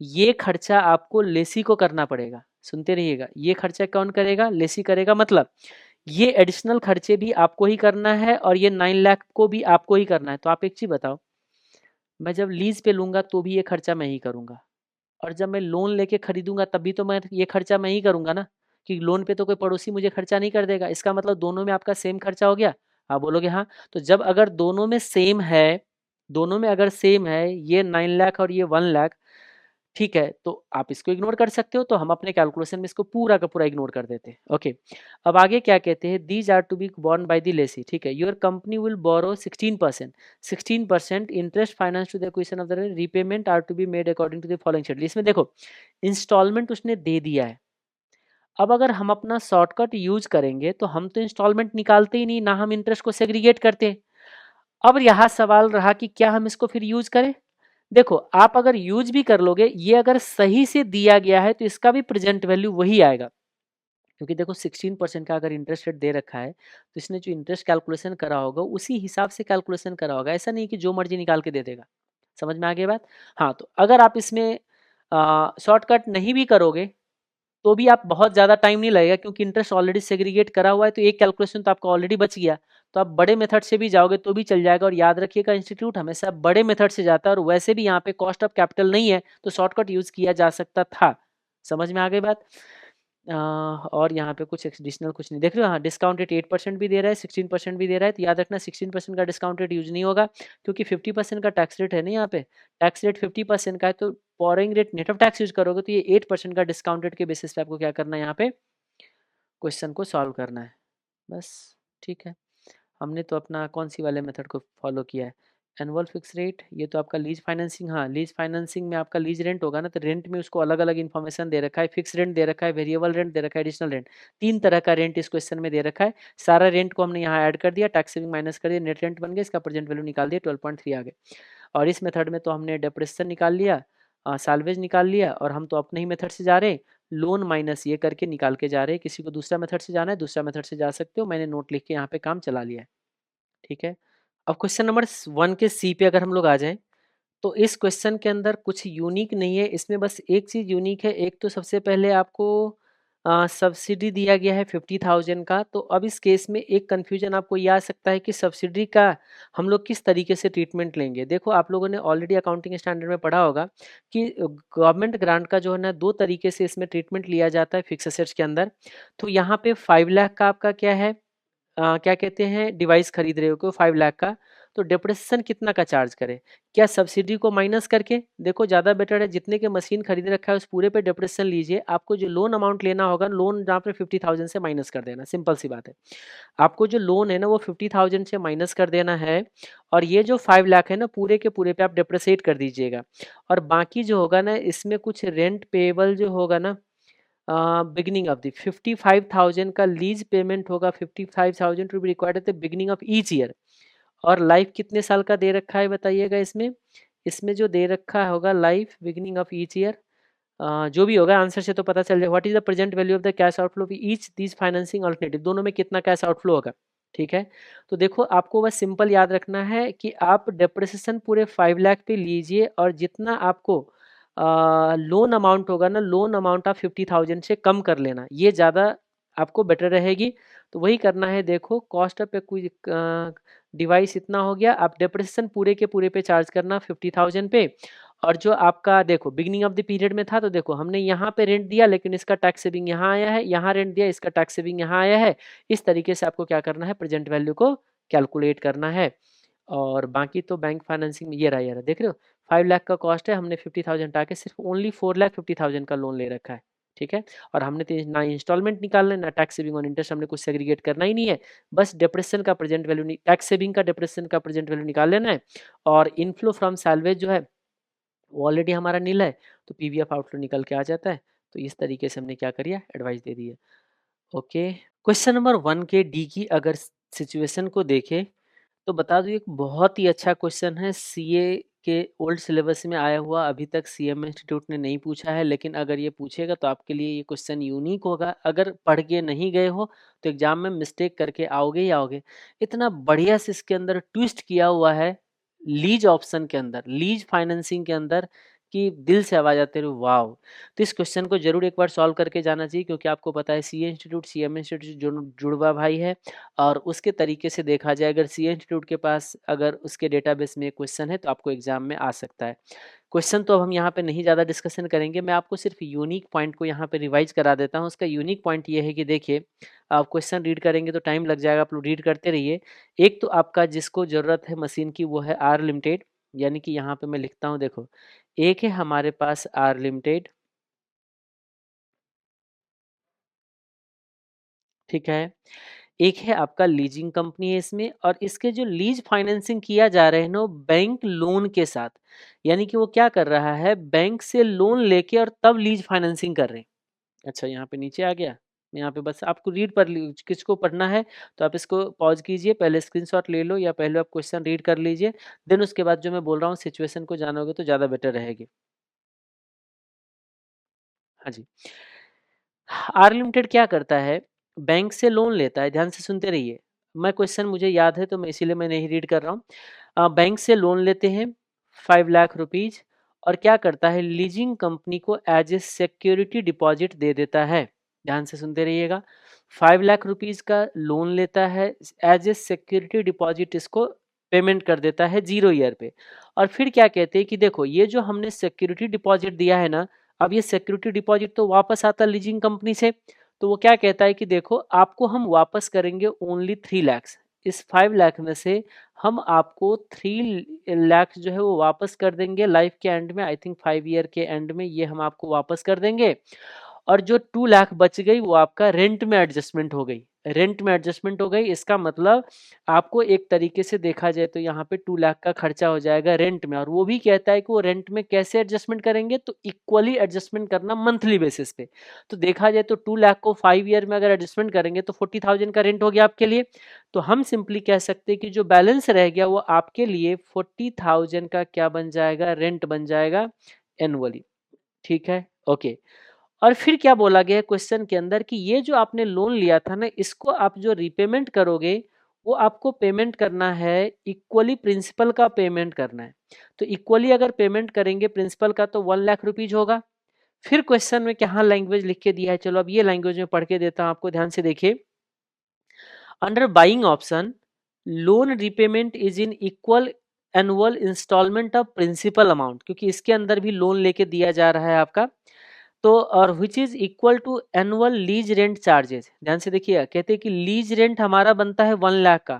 Speaker 1: ये खर्चा आपको लेसी को करना पड़ेगा। सुनते रहिएगा, ये खर्चा कौन करेगा, लेसी करेगा। मतलब ये एडिशनल खर्चे भी आपको ही करना है और ये 9 लाख को भी आपको ही करना है। तो आप एक चीज बताओ, मैं जब लीज पे लूंगा तो भी ये खर्चा मैं ही करूंगा, और जब मैं लोन लेके खरीदूंगा तब भी तो मैं ये खर्चा मैं ही करूंगा ना, कि लोन पे तो कोई पड़ोसी मुझे खर्चा नहीं कर देगा। इसका मतलब दोनों में आपका सेम खर्चा हो गया। आप बोलोगे हाँ, तो जब अगर दोनों में सेम है, दोनों में अगर सेम है, ये 9 लाख और ये 1 लाख, ठीक है, तो आप इसको इग्नोर कर सकते हो। तो हम अपने कैलकुलेशन में इसको पूरा का पूरा इग्नोर कर देते हैं। ओके, अब आगे क्या कहते हैं, these are to be borne by the lessee. ठीक है, your company will borrow 16% interest finance to the acquisition of the repayment are to be made according to the following schedule. इसमें देखो इंस्टॉलमेंट उसने दे दिया है। अब अगर हम अपना शॉर्टकट यूज करेंगे तो हम तो इंस्टॉलमेंट निकालते ही नहीं, ना हम इंटरेस्ट को सेग्रीगेट करते हैं। अब यहाँ सवाल रहा कि क्या हम इसको फिर यूज करें। देखो आप अगर यूज भी कर लोगे, ये अगर सही से दिया गया है तो इसका भी प्रेजेंट वैल्यू वही आएगा, क्योंकि देखो 16% का अगर इंटरेस्ट रेट दे रखा है तो इसने जो इंटरेस्ट कैलकुलेशन करा होगा उसी हिसाब से कैलकुलेशन करा होगा। ऐसा नहीं कि जो मर्जी निकाल के दे देगा। समझ में आ गई बात। हाँ, तो अगर आप इसमें शॉर्टकट नहीं भी करोगे तो भी आप बहुत ज़्यादा टाइम नहीं लगेगा, क्योंकि इंटरेस्ट ऑलरेडी सेग्रीगेट करा हुआ है, तो एक कैलकुलेशन तो आपका ऑलरेडी बच गया। तो आप बड़े मेथड से भी जाओगे तो भी चल जाएगा। और याद रखिएगा, इंस्टीट्यूट हमेशा बड़े मेथड से जाता है, और वैसे भी यहाँ पे कॉस्ट ऑफ कैपिटल नहीं है तो शॉर्टकट यूज किया जा सकता था। समझ में आ गई बात। और यहाँ पे कुछ एडिशनल कुछ नहीं देख रहे हो। हाँ, डिस्काउंट रेट 8% भी दे रहा है, 16% भी दे रहा है। तो याद रखना 16% का डिस्काउंट रेट यूज नहीं होगा, क्योंकि 50% का टैक्स रेट है ना यहाँ पे। टैक्स रेट 50% का है, तो boring rate net of tax use करोगे तो ये 8% का डिस्काउंट रेट के बेसिस पे आपको क्या करना है, यहाँ पे क्वेश्चन को सॉल्व करना है। बस ठीक है, हमने तो अपना कौन सी वाले मेथड को फॉलो किया है, एनुअल फिक्स रेट। ये तो आपका लीज फाइनेंसिंग। हाँ, लीज फाइनेंसिंग में आपका लीज रेंट होगा ना, तो रेंट में उसको अलग अलग इन्फॉर्मेशन दे रखा है। फिक्स रेंट दे रखा है, वेरिएबल रेंट दे रखा है, एडिशनल रेंट। 3 तरह का रेंट इस क्वेश्चन में दे रखा है। सारा रेंट को हमने यहाँ ऐड कर दिया, टैक्स सेविंग माइनस कर दिया, नेट रेंट बन गया, इसका प्रेजेंट वैल्यू निकाल दिया, 12.3 आ गए। और इस मेथड में तो हमने डेप्रेशन निकाल लिया, साल्वेज निकाल लिया, और हम तो अपने ही मेथड से जा रहे हैं, लोन माइनस ये करके निकाल के जा रहे हैं। किसी को दूसरा मेथड से जाना है, दूसरा मेथड से जा सकते हो। मैंने नोट लिख के यहाँ पे काम चला लिया है। ठीक है, अब क्वेश्चन नंबर 1 के सी पे अगर हम लोग आ जाएं, तो इस क्वेश्चन के अंदर कुछ यूनिक नहीं है। इसमें बस एक चीज़ यूनिक है। एक तो सबसे पहले आपको सब्सिडी दिया गया है 50,000 का। तो अब इस केस में एक कन्फ्यूजन आपको ये आ सकता है कि सब्सिडी का हम लोग किस तरीके से ट्रीटमेंट लेंगे। देखो आप लोगों ने ऑलरेडी अकाउंटिंग स्टैंडर्ड में पढ़ा होगा कि गवर्नमेंट ग्रांट का जो है ना 2 तरीके से इसमें ट्रीटमेंट लिया जाता है फिक्स एसेट्स के अंदर। तो यहाँ पे 5 लाख का आपका क्या है, क्या कहते हैं, डिवाइस खरीद रहे हो को 5 लाख का, तो डेप्रिसिएशन कितना का चार्ज करें, क्या सब्सिडी को माइनस करके, देखो ज़्यादा बेटर है, जितने के मशीन खरीद रखा है उस पूरे पे डेप्रिसिएशन लीजिए, आपको जो लोन अमाउंट लेना होगा, लोन जहाँ पे 50,000 से माइनस कर देना, सिंपल सी बात है। आपको जो लोन है ना वो 50,000 से माइनस कर देना है, और ये जो 5 लाख है ना पूरे के पूरे पे आप डेप्रिसिएट कर दीजिएगा, और बाकी जो होगा ना इसमें कुछ रेंट पेएबल जो होगा ना, बिगिनिंग ऑफ द 55,000 का लीज पेमेंट होगा, 55,000 to be required at the beginning of each year. और लाइफ कितने साल का दे रखा है बताइएगा इसमें, इसमें जो दे रखा होगा life beginning of each year, जो भी होगा आंसर से तो पता चल जाए। What is the present value of the cash outflow each this financing alternative, दोनों में कितना कैश आउटफ्लो होगा। ठीक है, तो देखो आपको बस सिंपल याद रखना है कि आप डेप्रिसिएशन पूरे 5 लाख पे लीजिए, और जितना आपको लोन अमाउंट होगा ना, लोन अमाउंट आप 50,000 से कम कर लेना, ये ज़्यादा आपको बेटर रहेगी। तो वही करना है, देखो कॉस्ट ऑफ डिवाइस इतना हो गया, आप डेप्रिसिएशन पूरे के पूरे पे चार्ज करना 50,000 पे, और जो आपका देखो बिगिनिंग ऑफ द पीरियड में था, तो देखो हमने यहाँ पे रेंट दिया लेकिन इसका टैक्स सेविंग यहाँ आया है, यहाँ रेंट दिया इसका टैक्स सेविंग यहाँ आया है। इस तरीके से आपको क्या करना है, प्रेजेंट वैल्यू को कैलकुलेट करना है। और बाकी तो बैंक फाइनेंसिंग में ये रहा, यार देख रहे हो 5 लाख का कॉस्ट है, हमने 50,000 टाके सिर्फ ओनली 4,50,000 का लोन ले रखा है। ठीक है, और हमने तो ना इंस्टॉलमेंट निकालना है ना टैक्स सेविंग और इंटरेस्ट, हमने कुछ सेग्रीगेट करना ही नहीं है, बस डिप्रेशन का प्रेजेंट वैल्यू, टैक्स सेविंग का डिप्रेशन का प्रेजेंट वैल्यू निकाल लेना है। और इनफ्लो फ्रॉम सैलवेज जो है वो ऑलरेडी हमारा नील है, तो पीवीएफ आउटफ्लो निकल के आ जाता है। तो इस तरीके से हमने क्या करिए, एडवाइस दे दी है। ओके, क्वेश्चन नंबर 1 के डी की अगर सिचुएशन को देखें, तो बता दूं एक बहुत ही अच्छा क्वेश्चन है, सीए के ओल्ड सिलेबस में आया हुआ, अभी तक सीएम इंस्टीट्यूट ने नहीं पूछा है, लेकिन अगर ये पूछेगा तो आपके लिए ये क्वेश्चन यूनिक होगा। अगर पढ़ के नहीं गए हो तो एग्जाम में मिस्टेक करके आओगे ही आओगे। इतना बढ़िया से इसके अंदर ट्विस्ट किया हुआ है, लीज ऑप्शन के अंदर, लीज फाइनेंसिंग के अंदर, कि दिल से आवाज आते रहो वाव। तो इस क्वेश्चन को जरूर एक बार सॉल्व करके जाना चाहिए, क्योंकि आपको पता है सीए इंस्टीट्यूट सीएम इंस्टीट्यूट जुड़वा भाई है, और उसके तरीके से देखा जाए अगर सीए इंस्टीट्यूट के पास अगर उसके डेटाबेस में क्वेश्चन है तो आपको एग्जाम में आ सकता है। क्वेश्चन तो अब हम यहाँ पे नहीं ज़्यादा डिस्कशन करेंगे, मैं आपको सिर्फ यूनिक पॉइंट को यहाँ पे रिवाइज करा देता हूँ। उसका यूनिक पॉइंट ये है कि देखिए, आप क्वेश्चन रीड करेंगे तो टाइम लग जाएगा, आप लोग रीड करते रहिए। एक तो आपका जिसको ज़रूरत है मशीन की वो है आर लिमिटेड, यानी कि यहाँ पे मैं लिखता हूँ, देखो एक है हमारे पास आर लिमिटेड, ठीक है, एक है आपका लीजिंग कंपनी है इसमें, और इसके जो लीज फाइनेंसिंग किया जा रहा है ना बैंक लोन के साथ, यानी कि वो क्या कर रहा है, बैंक से लोन लेके और तब लीज फाइनेंसिंग कर रहे हैं। अच्छा यहाँ पे नीचे आ गया, यहाँ पे बस आपको रीड पर किसको पढ़ना है तो आप इसको पॉज कीजिए, पहले स्क्रीनशॉट ले लो या पहले आप क्वेश्चन रीड कर लीजिए, देन उसके बाद जो मैं बोल रहा हूँ सिचुएशन को जानोगे तो ज़्यादा बेटर रहेगी। हाँ जी, आर लिमिटेड क्या करता है, बैंक से लोन लेता है, ध्यान से सुनते रहिए, मैं क्वेश्चन मुझे याद है तो मैं इसीलिए मैं नहीं रीड कर रहा हूँ। बैंक से लोन लेते हैं 5 लाख रुपीज, और क्या करता है, लीजिंग कंपनी को एज ए सिक्योरिटी डिपॉजिट दे देता है। ध्यान से सुनते रहिएगा, 5 लाख रुपीज का लोन लेता है, एज ए सिक्योरिटी डिपॉजिट इसको पेमेंट कर देता है 0 ईयर पे। और फिर क्या कहते हैं कि देखो ये जो हमने सिक्योरिटी डिपॉजिट दिया है ना, अब ये सिक्योरिटी डिपॉजिट तो वापस आता लीजिंग कंपनी से, तो वो क्या कहता है कि देखो आपको हम वापस करेंगे ओनली 3 लाख, इस 5 लाख में से हम आपको 3 लाख जो है वो वापस कर देंगे लाइफ के एंड में, आई थिंक 5 ईयर के एंड में ये हम आपको वापस कर देंगे। और जो 2 लाख बच गई वो आपका रेंट में एडजस्टमेंट हो गई, रेंट में एडजस्टमेंट हो गई, इसका मतलब आपको एक तरीके से देखा जाए तो यहाँ पे 2 लाख का खर्चा हो जाएगा रेंट में। और वो भी कहता है कि वो रेंट में कैसे एडजस्टमेंट करेंगे, तो इक्वली एडजस्टमेंट करना मंथली बेसिस पे। तो देखा जाए तो 2 लाख को 5 ईयर में अगर एडजस्टमेंट करेंगे तो 40,000 का रेंट हो गया आपके लिए। तो हम सिंपली कह सकते हैं कि जो बैलेंस रह गया वो आपके लिए 40,000 का क्या बन जाएगा, रेंट बन जाएगा एनुअली। ठीक है, ओके। और फिर क्या बोला गया है क्वेश्चन के अंदर कि ये जो आपने लोन लिया था ना, इसको आप जो रिपेमेंट करोगे वो आपको पेमेंट करना है, इक्वली प्रिंसिपल का पेमेंट करना है। तो इक्वली अगर पेमेंट करेंगे प्रिंसिपल का तो 1 लाख रुपीज होगा। फिर क्वेश्चन में क्या लैंग्वेज लिख के दिया है, चलो अब ये लैंग्वेज में पढ़ के देता हूं आपको, ध्यान से देखिए। Under buying option, loan repayment is in equal annual installment of principal amount, क्योंकि इसके अंदर भी लोन लेके दिया जा रहा है आपका। तो और which is equal to annual lease rent charges, ध्यान से देखिए कहते हैं कि लीज रेंट हमारा बनता है 1 लाख का,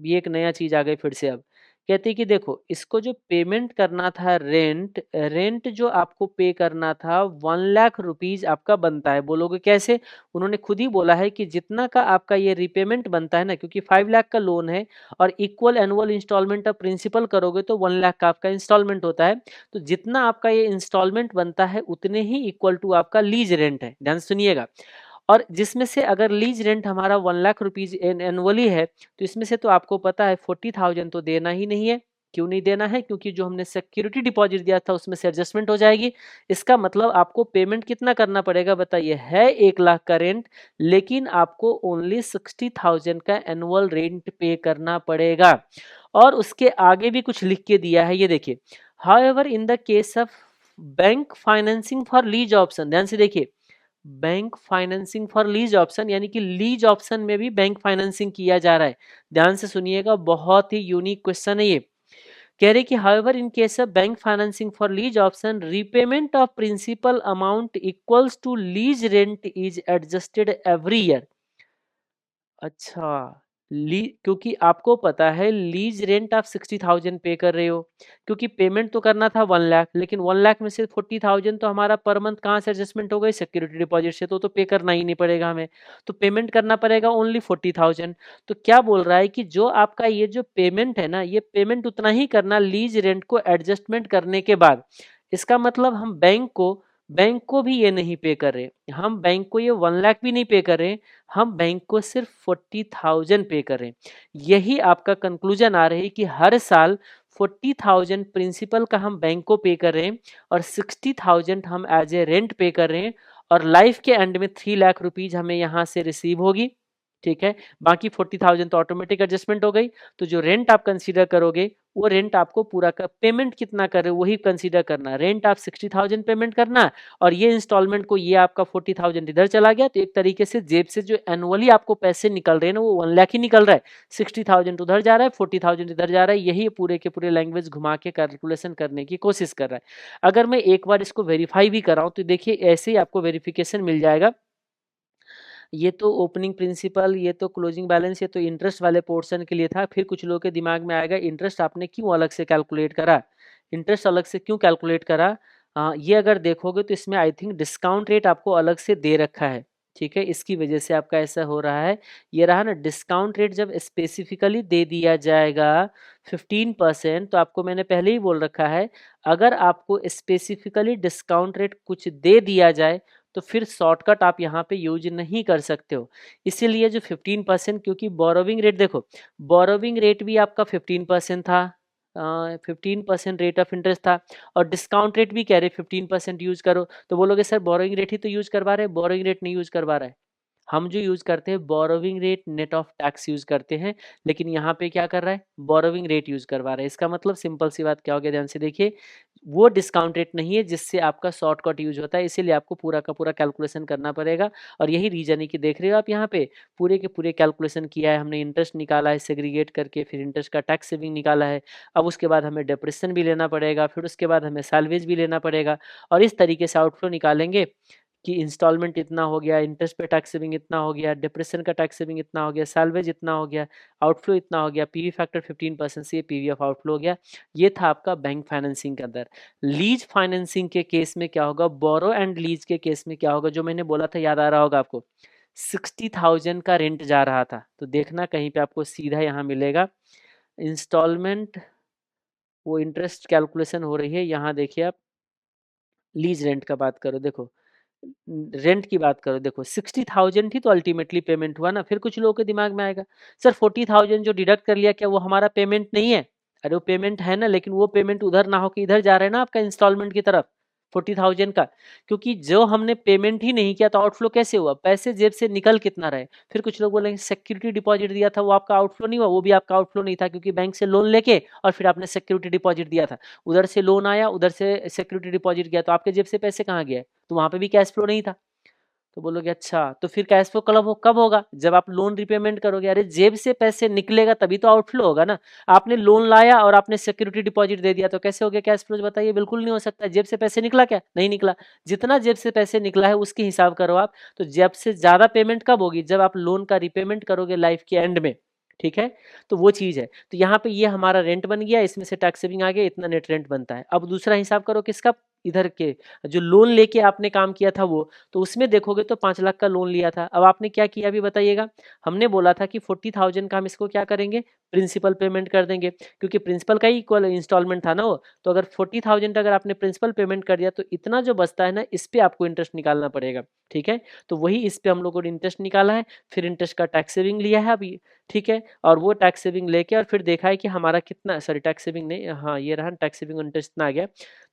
Speaker 1: ये एक नया चीज आ गई फिर से। अब कहते कि देखो इसको जो पेमेंट करना था रेंट, रेंट जो आपको पे करना था 1 लाख रुपीज आपका बनता है। बोलोगे कैसे? उन्होंने खुद ही बोला है कि जितना का आपका ये रिपेमेंट बनता है ना, क्योंकि 5 लाख का लोन है और equal annual installment of principal करोगे तो 1 लाख का आपका इंस्टॉलमेंट होता है। तो जितना आपका ये इंस्टॉलमेंट बनता है उतने ही इक्वल टू आपका लीज रेंट है। ध्यान से सुनिएगा। और जिसमें से अगर लीज रेंट हमारा 1 लाख रुपीज एनुअली है, तो इसमें से तो आपको पता है 40,000 तो देना ही नहीं है। क्यों नहीं देना है? क्योंकि जो हमने सिक्योरिटी डिपॉजिट दिया था उसमें से एडजस्टमेंट हो जाएगी। इसका मतलब आपको पेमेंट कितना करना पड़ेगा बताइए? है 1 लाख का रेंट, लेकिन आपको ओनली 60,000 का एनुअल रेंट पे करना पड़ेगा। और उसके आगे भी कुछ लिख के दिया है, ये देखिए। However in the case of bank financing for lease option, ध्यान से देखिए, bank financing for lease option, यानी कि लीज ऑप्शन में भी बैंक फाइनेंसिंग किया जा रहा है। ध्यान से सुनिएगा, बहुत ही यूनिक क्वेश्चन है ये। कह रहे कि however in case of bank financing for lease option repayment of principal amount equals to lease rent is adjusted every year. अच्छा, ली क्योंकि आपको पता है लीज रेंट आप 60,000 पे कर रहे हो, क्योंकि पेमेंट तो करना था 1 लाख, लेकिन 1 लाख में से 40,000 तो हमारा पर मंथ कहाँ से एडजस्टमेंट हो गई? सिक्योरिटी डिपॉजिट से। तो पे करना ही नहीं पड़ेगा हमें, तो पेमेंट करना पड़ेगा ओनली 40,000। तो क्या बोल रहा है कि जो आपका ये जो पेमेंट है ना, ये पेमेंट उतना ही करना लीज रेंट को एडजस्टमेंट करने के बाद। इसका मतलब हम बैंक को भी ये नहीं पे कर रहे, हम बैंक को ये 1 लाख भी नहीं पे कर रहे, हम बैंक को सिर्फ 40,000 पे कर रहे हैं। यही आपका कंक्लूजन आ रही है कि हर साल 40,000 प्रिंसिपल का हम बैंक को पे कर रहे हैं और 60,000 हम एज ए रेंट पे कर रहे हैं, और लाइफ के एंड में 3 लाख रुपीज हमें यहाँ से रिसीव होगी। ठीक है, बाकी 40,000 तो ऑटोमेटिक एडजस्टमेंट हो गई। तो जो रेंट आप कंसीडर करोगे, वो रेंट आपको पूरा का पेमेंट कितना कर रहे हो वही कंसीडर करना। रेंट आप 60,000 पेमेंट करना, और ये इंस्टॉलमेंट को ये आपका 40,000 इधर चला गया। तो एक तरीके से जेब से जो एनुअली आपको पैसे निकल रहे हैं ना, वो 1 लाख ही निकल रहा है। 60,000 उधर जा रहा है, 40,000 इधर जा रहा है। यही पूरे के पूरे लैंग्वेज घुमा के कैलकुलेशन करने की कोशिश कर रहा है। अगर मैं एक बार इसको वेरीफाई भी कराऊं तो देखिए ऐसे ही आपको वेरिफिकेशन मिल जाएगा। ये तो ओपनिंग प्रिंसिपल, ये तो क्लोजिंग बैलेंस, ये तो इंटरेस्ट वाले पोर्शन के लिए था। फिर कुछ लोगों के दिमाग में आएगा इंटरेस्ट आपने क्यों अलग से कैलकुलेट करा, इंटरेस्ट अलग से क्यों कैलकुलेट करा? ये अगर देखोगे तो इसमें आई थिंक डिस्काउंट रेट आपको अलग से दे रखा है। ठीक है, इसकी वजह से आपका ऐसा हो रहा है। ये रहा ना डिस्काउंट रेट, जब स्पेसिफिकली दे दिया जाएगा 15%, तो आपको मैंने पहले ही बोल रखा है, अगर आपको स्पेसिफिकली डिस्काउंट रेट कुछ दे दिया जाए तो फिर शॉर्टकट आप यहाँ पे यूज नहीं कर सकते हो। इसीलिए जो 15%, क्योंकि बोरोविंग रेट देखो, बोरोविंग रेट भी आपका 15% था, 15% रेट ऑफ इंटरेस्ट था, और डिस्काउंट रेट भी कह रहे 15% यूज करो। तो बोलोगे सर बोरोइंग रेट ही तो यूज करवा रहे हैं, बोरोइंग रेट नहीं यूज करवा रहा है। हम जो यूज करते हैं borrowing rate net of tax use करते हैं, लेकिन यहाँ पे क्या कर रहा है? बोरोविंग रेट यूज करवा रहा है। इसका मतलब सिंपल सी बात क्या हो गया, ध्यान से देखिए, वो डिस्काउंट रेट नहीं है जिससे आपका शॉर्टकट यूज होता है, इसीलिए आपको पूरा का पूरा कैलकुलेशन करना पड़ेगा। और यही रीजन है कि देख रहे हो आप यहाँ पे पूरे के पूरे कैलकुलेशन किया है हमने, इंटरेस्ट निकाला है सेग्रीगेट करके, फिर इंटरेस्ट का टैक्स सेविंग निकाला है। अब उसके बाद हमें डेप्रेशन भी लेना पड़ेगा, फिर उसके बाद हमें सैलवेज भी लेना पड़ेगा, और इस तरीके से आउटफ्लो निकालेंगे कि इंस्टॉलमेंट इतना हो गया, इंटरेस्ट पे टैक्स सेविंग इतना हो गया, डिप्रेशन का टैक्स सेविंग इतना हो गया, सैलवेज इतना हो गया, आउटफ्लो इतना हो गया, पीवी फैक्टर 15% से पीवी ऑफ आउटफ्लो हो गया। ये था आपका बैंक फाइनेंसिंग का दर। लीज फाइनेंसिंग के केस में क्या होगा, बोरो एंड लीज के केस में क्या होगा, जो मैंने बोला था याद आ रहा होगा आपको, 60,000 का रेंट जा रहा था। तो देखना कहीं पे आपको सीधा यहाँ मिलेगा इंस्टॉलमेंट, वो इंटरेस्ट कैलकुलेशन हो रही है यहाँ, देखिए आप लीज रेंट का बात करो, देखो रेंट की बात करो, देखो 60,000 ही तो अल्टीमेटली पेमेंट हुआ ना। फिर कुछ लोगों के दिमाग में आएगा सर 40,000 जो डिडक्ट कर लिया क्या वो हमारा पेमेंट नहीं है? अरे वो पेमेंट है ना, लेकिन वो पेमेंट उधर ना होकर इधर जा रहा है ना आपका इंस्टॉलमेंट की तरफ 40,000 का। क्योंकि जो हमने पेमेंट ही नहीं किया तो आउटफ्लो कैसे हुआ? पैसे जेब से निकल कितना रहे? फिर कुछ लोग बोलेंगे सिक्योरिटी डिपॉजिट दिया था वो आपका आउटफ्लो नहीं हुआ, वो भी आपका आउटफ्लो नहीं था, क्योंकि बैंक से लोन लेके और फिर आपने सिक्योरिटी डिपॉजिट दिया था। उधर से लोन आया, उधर से सिक्योरिटी डिपॉजिट गया, तो आपके जेब से पैसे कहाँ गए? तो वहां पे भी कैश फ्लो नहीं था। तो बोलोगे अच्छा, तो फिर कैश फ्लो कब होगा? जब आप लोन रिपेमेंट करोगे। अरे जेब से पैसे निकलेगा तभी तो आउटफ्लो होगा ना। आपने लोन लाया और आपने सिक्योरिटी डिपॉजिट दे दिया, तो कैसे हो गया कैश फ्लो? बताइए, बिल्कुल नहीं हो सकता। जेब से पैसे निकला क्या? नहीं निकला। जितना जेब से पैसे निकला है उसकी हिसाब करो आप। तो जेब से ज्यादा पेमेंट कब होगी? जब आप लोन का रिपेमेंट करोगे लाइफ के एंड में। ठीक है, तो वो चीज़ है। तो यहाँ पे ये हमारा रेंट बन गया, इसमें से टैक्स सेविंग आ गया, इतना नेट रेंट बनता है। अब दूसरा हिसाब करो किसका, इधर के जो लोन लेके आपने काम किया था वो, तो उसमें देखोगे तो 5 लाख का लोन लिया था। अब आपने क्या किया अभी बताइएगा? हमने बोला था कि 40,000 का हम इसको क्या करेंगे, प्रिंसिपल पेमेंट कर देंगे, क्योंकि प्रिंसिपल का ही इक्वल इंस्टॉलमेंट था ना वो। तो अगर 40,000 अगर आपने प्रिंसिपल पेमेंट कर दिया तो इतना जो बचता है ना, इस पे आपको इंटरेस्ट निकालना पड़ेगा। ठीक है, तो वही इस पे हम लोगों ने इंटरेस्ट निकाला है, फिर इंटरेस्ट का टैक्स सेविंग लिया है अभी। ठीक है, और वो टैक्स सेविंग लेके और फिर देखा है कि हमारा कितना, सॉरी टैक्स सेविंग नहीं, हाँ ये रहा टैक्स सेविंग इंटरेस्ट इतना आ गया,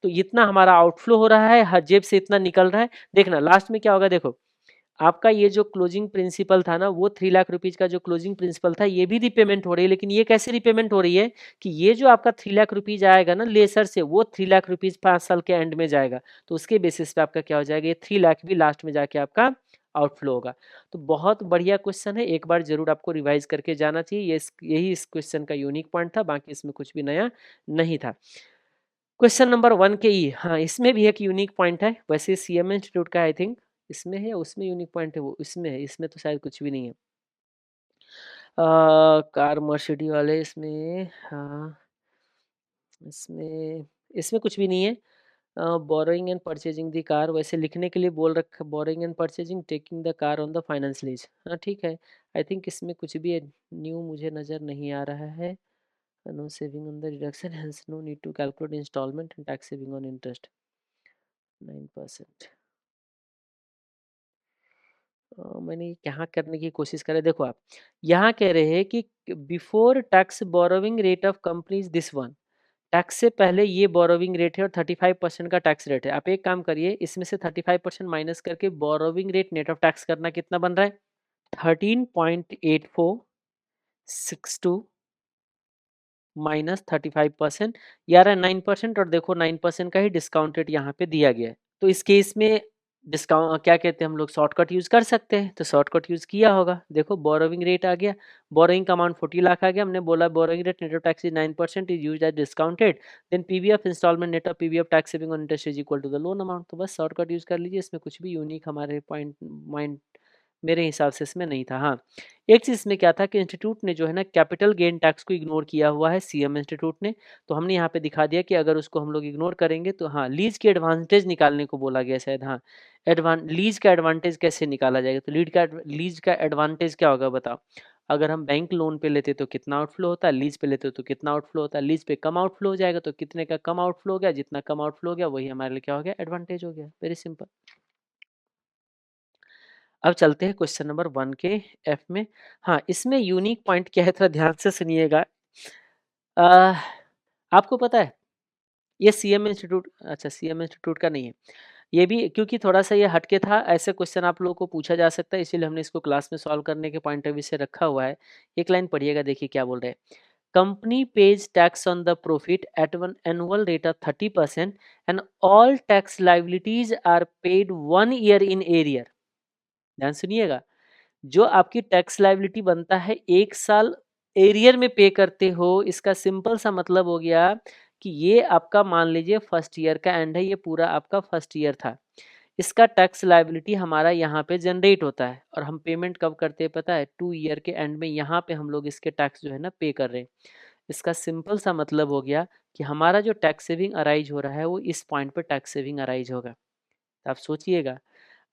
Speaker 1: तो इतना हमारा आउटफ्लो हो रहा है, हर जेब से इतना निकल रहा है। देखना लास्ट में क्या होगा, देखो आपका ये जो क्लोजिंग प्रिंसिपल था ना, वो 3 लाख रुपीज का जो क्लोजिंग प्रिंसिपल था, ये भी रिपेमेंट हो रही है। लेकिन ये कैसे रिपेमेंट हो रही है कि ये जो आपका 3 लाख रुपीज आएगा ना लेसर से, वो 3 लाख रुपीज 5 साल के एंड में जाएगा, तो उसके बेसिस पे आपका क्या हो जाएगा, ये 3 लाख भी लास्ट में जाके आपका आउटफ्लो होगा। तो बहुत बढ़िया क्वेश्चन है, एक बार जरूर आपको रिवाइज करके जाना चाहिए। ये यही इस क्वेश्चन का यूनिक पॉइंट था, बाकी इसमें कुछ भी नया नहीं था। क्वेश्चन नंबर 1 के ई, हाँ इसमें भी एक यूनिक पॉइंट है, वैसे सीएम इंस्टीट्यूट का आई थिंक इसमें है या उसमें यूनिक पॉइंट है, वो इसमें है, इसमें तो शायद कुछ भी नहीं है। कार मर्सिडीज वाले इसमें, हाँ इसमें इसमें कुछ भी नहीं है। Borrowing and purchasing the car, वैसे लिखने के लिए बोल रखा, borrowing and purchasing taking the car on the finance lease. हाँ ठीक है, आई थिंक इसमें कुछ भी न्यू मुझे नज़र नहीं आ रहा है। No saving on the deduction, hence no need to calculate installment and tax saving on interest 9%। मैंने यहाँ करने की कोशिश करा, देखो आप यहाँ कह रहे हैं कि before tax borrowing rate of companies this one, tax से पहले ये बोरोविंग रेट है और 35% का टैक्स रेट है। आप एक काम करिए, इसमें से 35% माइनस करके borrowing rate net of tax करना, कितना बन रहा है 13.8462 माइनस 35%, यार 9%, और देखो 9% का ही डिस्काउंट रेट यहाँ पे दिया गया है। तो इस केस में डिस्काउंट क्या कहते हैं हम लोग, शॉर्टकट यूज कर सकते हैं, तो शॉर्टकट यूज किया होगा। देखो बोरोविंग रेट आ गया, बोरोइंग का अमाउंट 40 लाख आ गया, हमने बोला borrowing rate net of tax is 9% is used as discounted, then PV of installment net of PV of tax saving on interest is equal to the loan amount. तो बस shortcut use कर लीजिए, इसमें कुछ भी यूनिक हमारे point mind मेरे हिसाब से इसमें नहीं था। हाँ एक चीज़ इसमें क्या था कि इंस्टीट्यूट ने जो है ना कैपिटल गेन टैक्स को इग्नोर किया हुआ है, सीएम इंस्टीट्यूट ने। तो हमने यहाँ पे दिखा दिया कि अगर उसको हम लोग इग्नोर करेंगे तो हाँ लीज की एडवांटेज निकालने को बोला गया शायद। हाँ लीज का एडवांटेज कैसे निकाला जाएगा, तो लीज का एडवांटेज क्या होगा बताओ। अगर हम बैंक लोन पे लेते तो कितना आउटफ्लो होता है, लीज पे लेते तो कितना आउटफ्लो होता है, लीज पे कम आउटफ्लो हो जाएगा, तो कितने का कम आउटफ्लो हो गया, जितना कम आउटफ्लो हो गया वही हमारे लिए क्या हो गया, एडवांटेज हो गया। Very simple. अब चलते हैं क्वेश्चन नंबर 1 के एफ में। हाँ इसमें यूनिक पॉइंट क्या है, थोड़ा ध्यान से सुनिएगा। अह, आपको पता है ये सीएम इंस्टीट्यूट, अच्छा सीएम इंस्टीट्यूट का नहीं है ये भी, क्योंकि थोड़ा सा ये हटके था, ऐसे क्वेश्चन आप लोगों को पूछा जा सकता है, इसीलिए हमने इसको क्लास में सॉल्व करने के पॉइंट ऑफ व्यू से रखा हुआ है। एक लाइन पढ़िएगा, देखिए क्या बोल रहे हैं। Company pays tax on the profit at an annual rate of 30% and all tax liabilities are paid 1 year in arrear। ध्यान सुनिएगा, जो आपकी टैक्स लाइबिलिटी बनता है 1 साल एरियर में पे करते हो। इसका सिंपल सा मतलब हो गया कि ये आपका मान लीजिए फर्स्ट ईयर का एंड है, ये पूरा आपका फर्स्ट ईयर था, इसका टैक्स लाइबिलिटी हमारा यहाँ पे जनरेट होता है, और हम पेमेंट कब करते हैं पता है, 2 ईयर के एंड में यहाँ पे हम लोग इसके टैक्स जो है ना पे कर रहे हैं। इसका सिंपल सा मतलब हो गया कि हमारा जो टैक्स सेविंग अराइज हो रहा है वो इस पॉइंट पर टैक्स सेविंग अराइज होगा। तो आप सोचिएगा,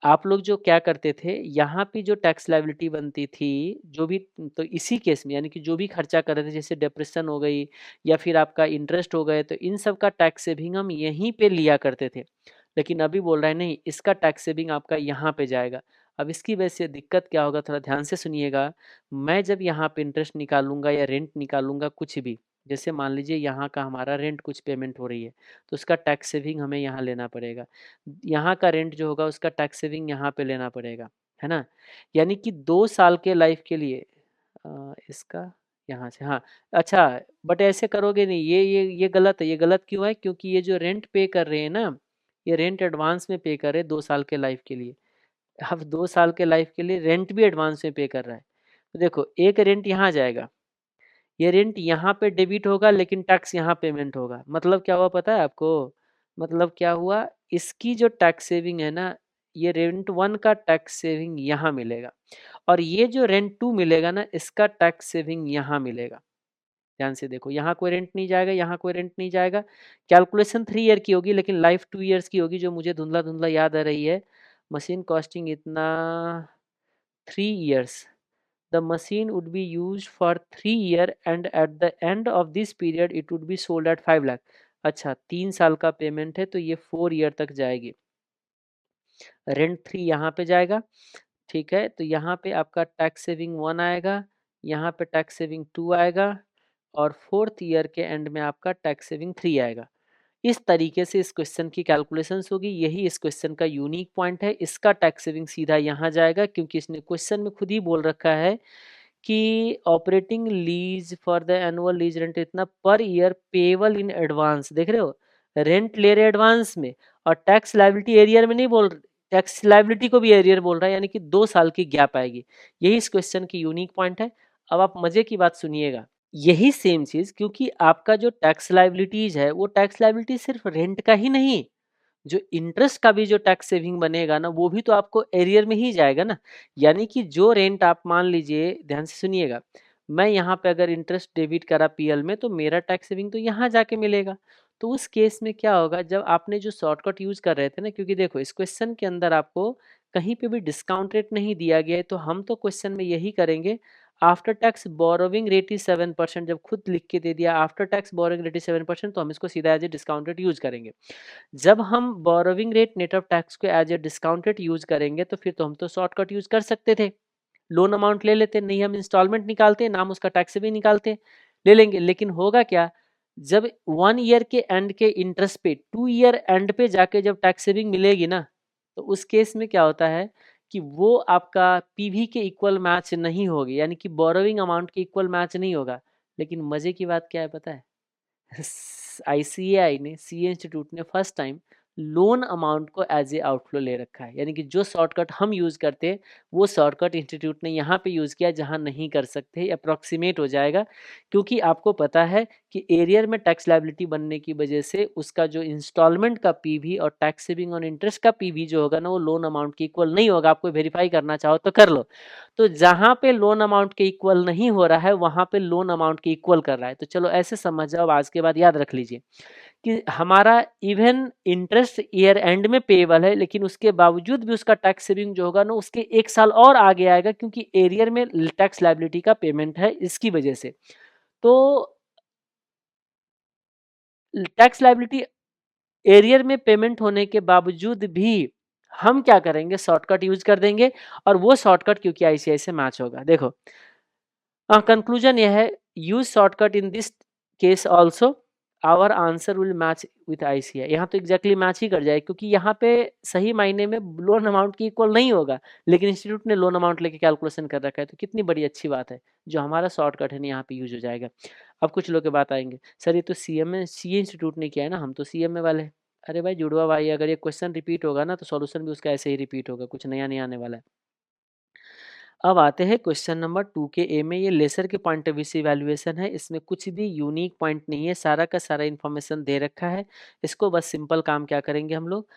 Speaker 1: आप लोग जो क्या करते थे, यहाँ पे जो टैक्स लायबिलिटी बनती थी, जो भी, तो इसी केस में यानी कि जो भी खर्चा कर रहे थे, जैसे डिप्रेशन हो गई या फिर आपका इंटरेस्ट हो गए, तो इन सब का टैक्स सेविंग हम यहीं पे लिया करते थे। लेकिन अभी बोल रहा है नहीं, इसका टैक्स सेविंग आपका यहाँ पे जाएगा। अब इसकी वजह से दिक्कत क्या होगा, थोड़ा ध्यान से सुनिएगा। मैं जब यहाँ पे इंटरेस्ट निकालूंगा या रेंट निकालूंगा कुछ भी, जैसे मान लीजिए यहाँ का हमारा रेंट कुछ पेमेंट हो रही है, तो उसका टैक्स सेविंग हमें यहाँ लेना पड़ेगा। यहाँ का रेंट जो होगा उसका टैक्स सेविंग यहाँ पे लेना पड़ेगा, है ना। यानी कि 2 साल के लाइफ के लिए इसका यहाँ से, हाँ अच्छा, बट ऐसे करोगे नहीं, ये गलत है। ये गलत क्यों है, क्योंकि ये जो रेंट पे कर रहे हैं ना, ये रेंट एडवांस में पे कर रहे हैं 2 साल के लाइफ के लिए। अब 2 साल के लाइफ के लिए रेंट भी एडवांस में पे कर रहा है। तो देखो एक रेंट यहाँ जाएगा, ये रेंट यहाँ पे डेबिट होगा, लेकिन टैक्स यहाँ पेमेंट होगा। मतलब क्या हुआ पता है आपको, मतलब क्या हुआ, इसकी जो टैक्स सेविंग है ना, ये रेंट 1 का टैक्स सेविंग यहाँ मिलेगा, और ये जो रेंट 2 मिलेगा ना, इसका टैक्स सेविंग यहाँ मिलेगा। ध्यान से देखो, यहाँ कोई रेंट नहीं जाएगा, यहाँ कोई रेंट नहीं जाएगा। कैलकुलेशन 3 ईयर की होगी, लेकिन लाइफ 2 ईयर्स की होगी, जो मुझे धुंधला धुंधला याद आ रही है। मशीन कॉस्टिंग इतना 3 years, the machine would be used for 3 year and at the end of this period it would be sold at 5 lakh. अच्छा, 3 साल का पेमेंट है तो ये 4 ईयर तक जाएगी। रेंट 3 यहाँ पे जाएगा, ठीक है। तो यहाँ पे आपका टैक्स सेविंग 1 आएगा, यहाँ पे टैक्स सेविंग 2 आएगा, और 4th ईयर के एंड में आपका टैक्स सेविंग 3 आएगा। इस तरीके से इस क्वेश्चन की कैलकुलेशंस होगी। यही इस क्वेश्चन का यूनिक पॉइंट है। इसका टैक्स सेविंग सीधा यहाँ जाएगा, क्योंकि इसने क्वेश्चन में खुद ही बोल रखा है कि operating lease for the annual lease rent इतना per year payable in advance. देख रहे हो, रेंट ले रहे एडवांस में, और टैक्स लायबिलिटी एरियर में नहीं बोल रहे, टैक्स लायबिलिटी को भी एरियर बोल रहा है, यानी कि 2 साल की गैप आएगी। यही इस क्वेश्चन की यूनिक पॉइंट है। अब आप मजे की बात सुनिएगा, यही सेम चीज, क्योंकि आपका जो टैक्स लायबिलिटीज है वो टैक्स लायबिलिटी सिर्फ रेंट का ही नहीं, जो इंटरेस्ट का भी जो टैक्स सेविंग बनेगा ना, वो भी तो आपको एरियर में ही जाएगा ना। यानी कि जो रेंट आप मान लीजिए, ध्यान से सुनिएगा, मैं यहाँ पे अगर इंटरेस्ट डेबिट करा पीएल में, तो मेरा टैक्स सेविंग तो यहाँ जाके मिलेगा। तो उस केस में क्या होगा, जब आपने जो शॉर्टकट यूज कर रहे थे ना, क्योंकि देखो इस क्वेश्चन के अंदर आपको कहीं पे भी डिस्काउंट रेट नहीं दिया गया है, तो हम तो क्वेश्चन में यही करेंगे, after tax borrowing rate is 7%। जब खुद लिख के दे दिया after tax borrowing rate is 7%, तो हम इसको सीधा as a discount rate use करेंगे। जब हम borrowing rate net of tax को as a discount rate use करेंगे, तो फिर तो हम तो शॉर्टकट यूज कर सकते थे, लोन अमाउंट ले लेते, नहीं हम इंस्टॉलमेंट निकालते, नाम उसका टैक्स भी निकालते, ले लेंगे। लेकिन होगा क्या, जब 1 ईयर के एंड के इंटरेस्ट पे 2 ईयर एंड पे जाके जब टैक्स सेविंग मिलेगी ना, तो उस केस में क्या होता है कि वो आपका पीवी के इक्वल मैच नहीं होगी, यानी कि बोरोविंग अमाउंट के इक्वल मैच नहीं होगा। लेकिन मजे की बात क्या है पता है, आईसीएआई ने, सीए इंस्टीट्यूट ने फर्स्ट टाइम लोन अमाउंट को एज ए आउटफ्लो ले रखा है। यानी कि जो शॉर्टकट हम यूज करते हैं, वो शॉर्टकट इंस्टीट्यूट ने यहाँ पे यूज किया, जहाँ नहीं कर सकते, अप्रोक्सीमेट हो जाएगा। क्योंकि आपको पता है कि एरियर में टैक्स लायबिलिटी बनने की वजह से उसका जो इंस्टॉलमेंट का पीवी और टैक्स सेविंग ऑन इंटरेस्ट का पीवी जो होगा ना, वो लोन अमाउंट के इक्वल नहीं होगा। आपको वेरीफाई करना चाहो तो कर लो। तो जहां पे लोन अमाउंट के इक्वल नहीं हो रहा है, वहां पे लोन अमाउंट के इक्वल कर रहा है। तो चलो ऐसे समझ जाओ, आज के बाद याद रख लीजिए कि हमारा इवन इंटरेस्ट ईयर एंड में पेएबल है, लेकिन उसके बावजूद भी उसका टैक्स सेविंग जो होगा ना, उसके 1 साल और आगे आएगा, क्योंकि एरियर में टैक्स लायबिलिटी का पेमेंट है, इसकी वजह से। तो टैक्स लायबिलिटी एरियर में पेमेंट होने के बावजूद भी हम क्या करेंगे, शॉर्टकट यूज कर देंगे, और वो शॉर्टकट क्योंकि आईसीआई से मैच होगा। देखो कंक्लूजन यह है, use shortcut in this case also, our answer will match with ICAI. यहाँ तो एग्जैक्टली मैच ही कर जाए, क्योंकि यहाँ पे सही मायने में लोन अमाउंट की इक्वल नहीं होगा, लेकिन इंस्टीट्यूट ने लोन अमाउंट लेके कैलकुलेशन कर रखा है। तो कितनी बड़ी अच्छी बात है, जो हमारा शॉर्टकट है ना, यहाँ पे यूज हो जाएगा। अब कुछ लोग के बात आएंगे, सर ये तो सीएमए सीए इंस्टीट्यूट ने किया है ना, हम तो सीएमए वाले हैं। अरे भाई जुड़वा भाई, अगर ये क्वेश्चन रिपीट होगा ना, तो सॉल्यूशन भी उसका ऐसे ही रिपीट होगा, कुछ नया नहीं आने वाला है। अब आते हैं क्वेश्चन नंबर 2 के ए में। ये लेसर के पॉइंट ऑफ व्यू से इवैल्यूएशन है, इसमें कुछ भी यूनिक पॉइंट नहीं है, सारा का सारा इन्फॉर्मेशन दे रखा है। इसको बस सिंपल काम क्या करेंगे हम लोग,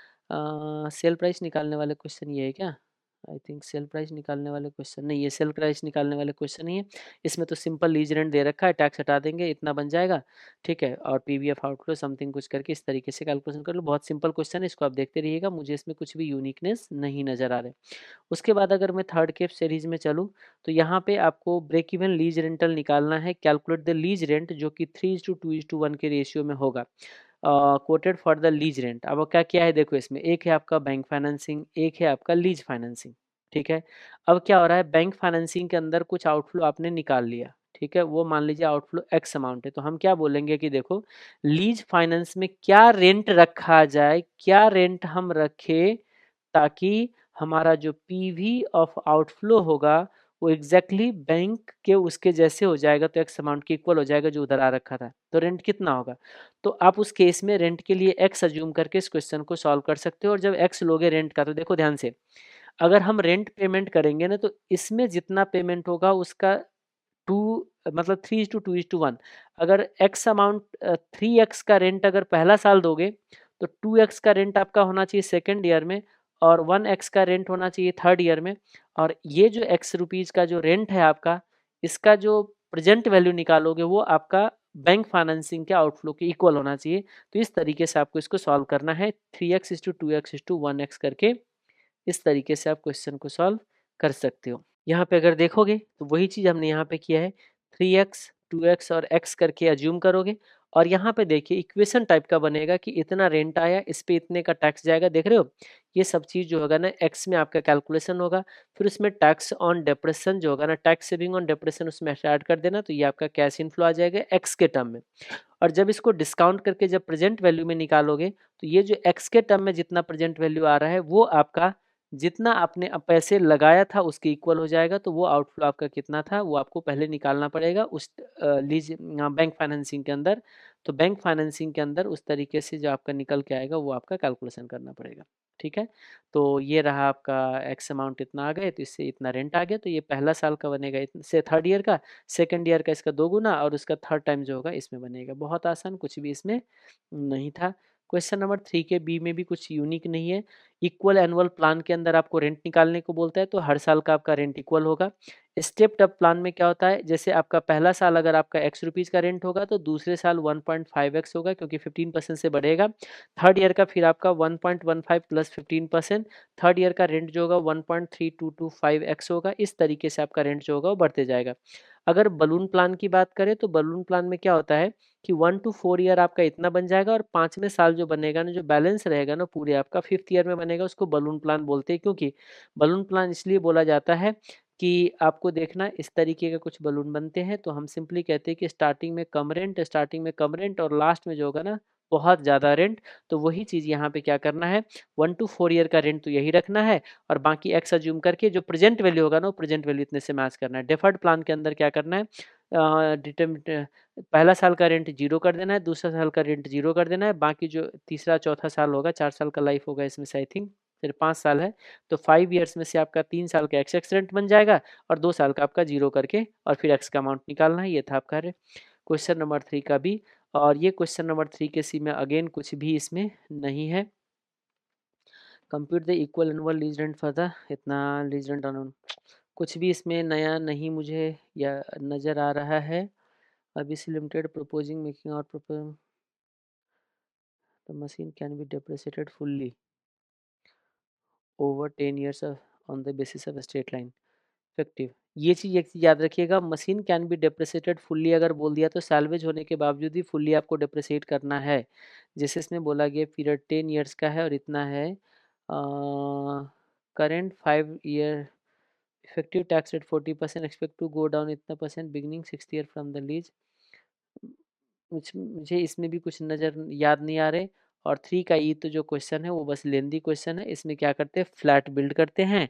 Speaker 1: सेल प्राइस निकालने वाले क्वेश्चन ये है क्या, आई थिंक सेल प्राइस निकालने वाले क्वेश्चन नहीं, ये सेल प्राइस निकालने वाले क्वेश्चन नहीं है। इसमें तो सिंपल लीज रेंट दे रखा है, टैक्स हटा देंगे, इतना बन जाएगा, ठीक है, और पीवीएफ आउटफ्लो समथिंग कुछ करके इस तरीके से कैलकुलेशन कर लो। बहुत सिंपल क्वेश्चन है, इसको आप देखते रहिएगा, मुझे इसमें कुछ भी यूनिकनेस नहीं नजर आ रहा है। उसके बाद अगर मैं थर्ड केस सीरीज में चलूँ, तो यहाँ पे आपको ब्रेक इवन लीज रेंटल निकालना है, कैलकुलेट द लीज रेंट, जो कि 3:2:1 के रेशियो में होगा, coated for the lease rent. अब क्या क्या है देखो, इसमें एक है आपका बैंक फाइनेंसिंग, एक है आपका लीज फाइनेंसिंग, ठीक है। अब क्या हो रहा है, बैंक फाइनेंसिंग के अंदर कुछ आउटफ्लो आपने निकाल लिया, ठीक है, वो मान लीजिए आउटफ्लो एक्स अमाउंट है, तो हम क्या बोलेंगे कि देखो लीज फाइनेंस में क्या रेंट रखा जाए, क्या रेंट हम रखें, ताकि हमारा जो पीवी ऑफ आउटफ्लो होगा वो एग्जैक्टली बैंक के उसके जैसे हो जाएगा, तो एक्स अमाउंट के इक्वल हो जाएगा जो उधर आ रखा था। तो रेंट कितना होगा, तो आप उस केस में रेंट के लिए एक्स अज्यूम करके इस क्वेश्चन को सॉल्व कर सकते हो। और जब एक्स लोगे रेंट का, तो देखो ध्यान से, अगर हम रेंट पेमेंट करेंगे ना, तो इसमें जितना पेमेंट होगा उसका 2, मतलब 3:2:1। अगर एक्स अमाउंट 3x का रेंट अगर पहला साल दोगे, तो 2x का रेंट आपका होना चाहिए सेकेंड ईयर में, और 1x का रेंट होना चाहिए थर्ड ईयर में, और ये जो x रुपीज़ का जो रेंट है आपका, इसका जो प्रेजेंट वैल्यू निकालोगे वो आपका बैंक फाइनेंसिंग के आउटफ्लो के इक्वल होना चाहिए। तो इस तरीके से आपको इसको सॉल्व करना है, 3x/2x/1x करके इस तरीके से आप क्वेश्चन को सॉल्व कर सकते हो। यहाँ पे अगर देखोगे तो वही चीज़ हमने यहाँ पे किया है, 3x 2x और x करके अज्यूम करोगे, और यहाँ पे देखिए इक्वेशन टाइप का बनेगा कि इतना रेंट आया, इस पे इतने का टैक्स जाएगा, देख रहे हो, ये सब चीज़ जो होगा ना x में आपका कैलकुलेशन होगा, फिर उसमें टैक्स ऑन डेप्रेशन जो होगा ना, टैक्स सेविंग ऑन डेप्रेशन उसमें ऐड कर देना, तो ये आपका कैश इनफ्लो आ जाएगा x के टर्म में। और जब इसको डिस्काउंट करके जब प्रेजेंट वैल्यू में निकालोगे, तो ये जो x के टर्म में जितना प्रेजेंट वैल्यू आ रहा है वो आपका जितना आपने पैसे लगाया था उसके इक्वल हो जाएगा। तो वो आउटफ्लो आपका कितना था वो आपको पहले निकालना पड़ेगा उस लीज बैंक फाइनेंसिंग के अंदर। तो बैंक फाइनेंसिंग के अंदर उस तरीके से जो आपका निकल के आएगा वो आपका कैलकुलेशन करना पड़ेगा। ठीक है, तो ये रहा आपका एक्स अमाउंट इतना आ गए, तो इससे इतना रेंट आ गया, तो ये पहला साल का बनेगा से थर्ड ईयर का, सेकंड ईयर का इसका 2 गुना, और उसका थर्ड टाइम जो होगा इसमें बनेगा। बहुत आसान, कुछ भी इसमें नहीं था। क्वेश्चन नंबर 3 के बी में भी कुछ यूनिक नहीं है। इक्वल एनुअल प्लान के अंदर आपको रेंट निकालने को बोलता है, तो हर साल का आपका रेंट इक्वल होगा। स्टेप्ड अप प्लान में क्या होता है, जैसे आपका पहला साल अगर आपका x रुपीज़ का रेंट होगा, तो दूसरे साल 1.5x होगा क्योंकि 15% से बढ़ेगा। थर्ड ईयर का फिर आपका 1.15 प्लस 15%, थर्ड ईयर का रेंट जो होगा 1.3225x होगा। इस तरीके से आपका रेंट जो होगा वो बढ़ते जाएगा। अगर बलून प्लान की बात करें तो बलून प्लान में क्या होता है कि 1 to 4 ईयर आपका इतना बन जाएगा, और 5वें साल जो बनेगा ना, जो बैलेंस रहेगा ना पूरे आपका 5th ईयर में बनेगा, उसको बलून प्लान बोलते हैं। क्योंकि बलून प्लान इसलिए बोला जाता है कि आपको देखना इस तरीके के कुछ बलून बनते हैं, तो हम सिंपली कहते हैं कि स्टार्टिंग में कम रेंट और लास्ट में जो होगा ना बहुत ज़्यादा रेंट। तो वही चीज़ यहाँ पे क्या करना है, 1 to 4 ईयर का रेंट तो यही रखना है, और बाकी एक्स अज्यूम करके जो प्रेजेंट वैल्यू होगा ना वो प्रेजेंट वैल्यू इतने से मैच करना है। डिफर्ड प्लान के अंदर क्या करना है, पहला साल का रेंट जीरो कर देना है, दूसरा साल का रेंट जीरो कर देना है, बाकी जो तीसरा चौथा साल होगा, 4 साल का लाइफ होगा इसमें से, आई थिंक फिर 5 साल है, तो 5 ईयर्स में से आपका 3 साल का एक्स एक्स रेंट बन जाएगा, और 2 साल का आपका जीरो करके और फिर एक्स का अमाउंट निकालना है। ये था आपका क्वेश्चन नंबर 3 का भी। और ये क्वेश्चन नंबर 3 के सी में अगेन कुछ भी इसमें नहीं है। Compute the equal annual lease rent for the इतना लीज रेंट अन, कुछ भी इसमें नया नहीं मुझे या नज़र आ रहा है। ABC limited proposing making out the machine can be depreciated fully over 10 years on the basis of straight line effective. ये चीज़ एक चीज़ याद रखिएगा, machine can be depreciated fully अगर बोल दिया तो सैल्वेज होने के बावजूद ही फुल्ली आपको डेप्रिसिएट करना है। जैसे इसमें बोला गया पीरियड 10 ईयर्स का है और इतना है, current 5 year effective tax rate 40%, expect to go down इतना percent beginning 6th year from the lease. मुझे इसमें भी कुछ नज़र याद नहीं आ रहे। और 3 का ई तो जो क्वेश्चन है वो बस लेंदी क्वेश्चन है, इसमें क्या करते हैं फ्लैट बिल्ड करते हैं,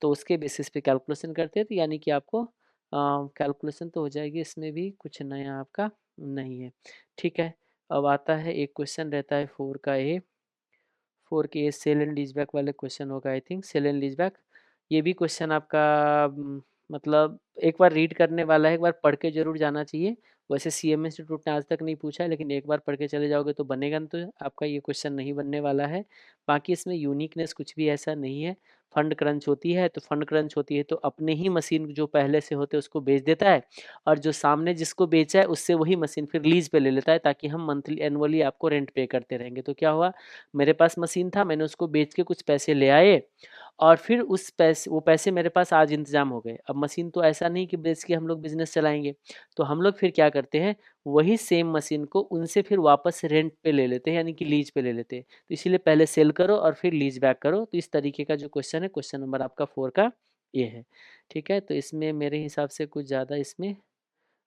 Speaker 1: तो उसके बेसिस पे कैलकुलेशन करते हैं, तो यानी कि आपको कैलकुलेशन तो हो जाएगी, इसमें भी कुछ नया आपका नहीं है। ठीक है, अब आता है एक क्वेश्चन रहता है 4 का ए, 4 के सेल एंड लीजबैक वाले क्वेश्चन होगा, आई थिंक सेल एंड लीजबैक। ये भी क्वेश्चन आपका मतलब एक बार रीड करने वाला है, एक बार पढ़ के जरूर जाना चाहिए। वैसे सीएम इंस्टीट्यूट ने आज तक नहीं पूछा है, लेकिन एक बार पढ़ के चले जाओगे तो बनेगा न, तो आपका ये क्वेश्चन नहीं बनने वाला है। बाकी इसमें यूनिकनेस कुछ भी ऐसा नहीं है। फंड क्रंच होती है तो फंड क्रंच होती है तो अपने ही मशीन जो पहले से होते हैं उसको बेच देता है, और जो सामने जिसको बेचा है उससे वही मशीन फिर लीज पे ले लेता है, ताकि हम मंथली एनुअली आपको रेंट पे करते रहेंगे। तो क्या हुआ, मेरे पास मशीन था, मैंने उसको बेच के कुछ पैसे ले आए, और फिर उस पैसे वो पैसे मेरे पास आज इंतजाम हो गए। अब मशीन तो ऐसा नहीं कि बेच के हम लोग बिजनेस चलाएंगे, तो हम लोग फिर क्या करते हैं, वही सेम मशीन को उनसे फिर वापस रेंट पे ले लेते हैं, यानी कि लीज पे ले लेते हैं। तो इसीलिए पहले सेल करो और फिर लीज बैक करो। तो इस तरीके का जो क्वेश्चन है, क्वेश्चन नंबर आपका 4 का ये है। ठीक है, तो इसमें मेरे हिसाब से कुछ ज़्यादा इसमें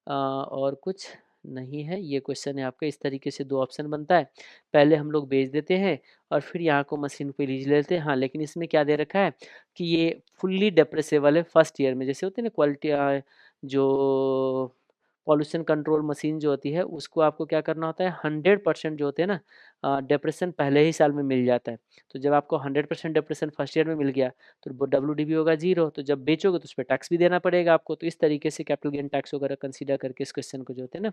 Speaker 1: और कुछ नहीं है। ये क्वेश्चन है आपका, इस तरीके से 2 ऑप्शन बनता है, पहले हम लोग बेच देते हैं और फिर यहाँ को मशीन पे लीज लेते हैं। हाँ, लेकिन इसमें क्या दे रखा है कि ये फुल्ली डेप्रेसेबल है फर्स्ट ईयर में। जैसे होते हैं ना क्वालिटी जो पॉल्यूशन कंट्रोल मशीन जो होती है, उसको आपको क्या करना होता है, 100% जो होते हैं ना डिप्रेशन पहले ही साल में मिल जाता है। तो जब आपको 100% डिप्रेशन फर्स्ट ईयर में मिल गया, तो डब्ल्यूडीबी होगा जीरो, तो जब बेचोगे तो उस पर टैक्स भी देना पड़ेगा आपको। तो इस तरीके से कैपिटल गेन टैक्स वगैरह कंसीडर करके इस क्वेश्चन को जो होते हैं ना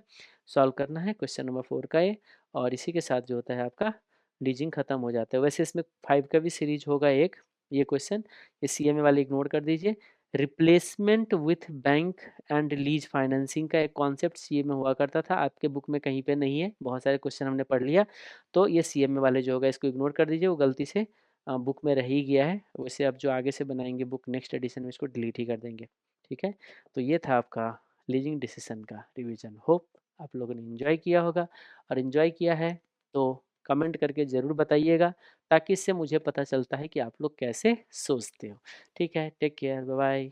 Speaker 1: सॉल्व करना है, क्वेश्चन नंबर 4 का ये। और इसी के साथ जो होता है आपका लीजिंग खत्म हो जाता है। वैसे इसमें 5 का भी सीरीज होगा एक, ये क्वेश्चन, ये सीएमए वाले इग्नोर कर दीजिए। Replacement with bank and lease financing का एक कॉन्सेप्ट सीए में हुआ करता था, आपके बुक में कहीं पे नहीं है, बहुत सारे क्वेश्चन हमने पढ़ लिया, तो ये सीएमए वाले जो होगा इसको इग्नोर कर दीजिए, वो गलती से बुक में रह ही गया है। वैसे आप जो आगे से बनाएंगे बुक नेक्स्ट एडिशन में इसको डिलीट ही कर देंगे। ठीक है, तो ये था आपका लीजिंग डिसीजन का रिवीजन। होप आप लोगों ने एंजॉय किया होगा, और एंजॉय किया है तो कमेंट करके ज़रूर बताइएगा, ताकि इससे मुझे पता चलता है कि आप लोग कैसे सोचते हो। ठीक है, टेक केयर, बाय बाय।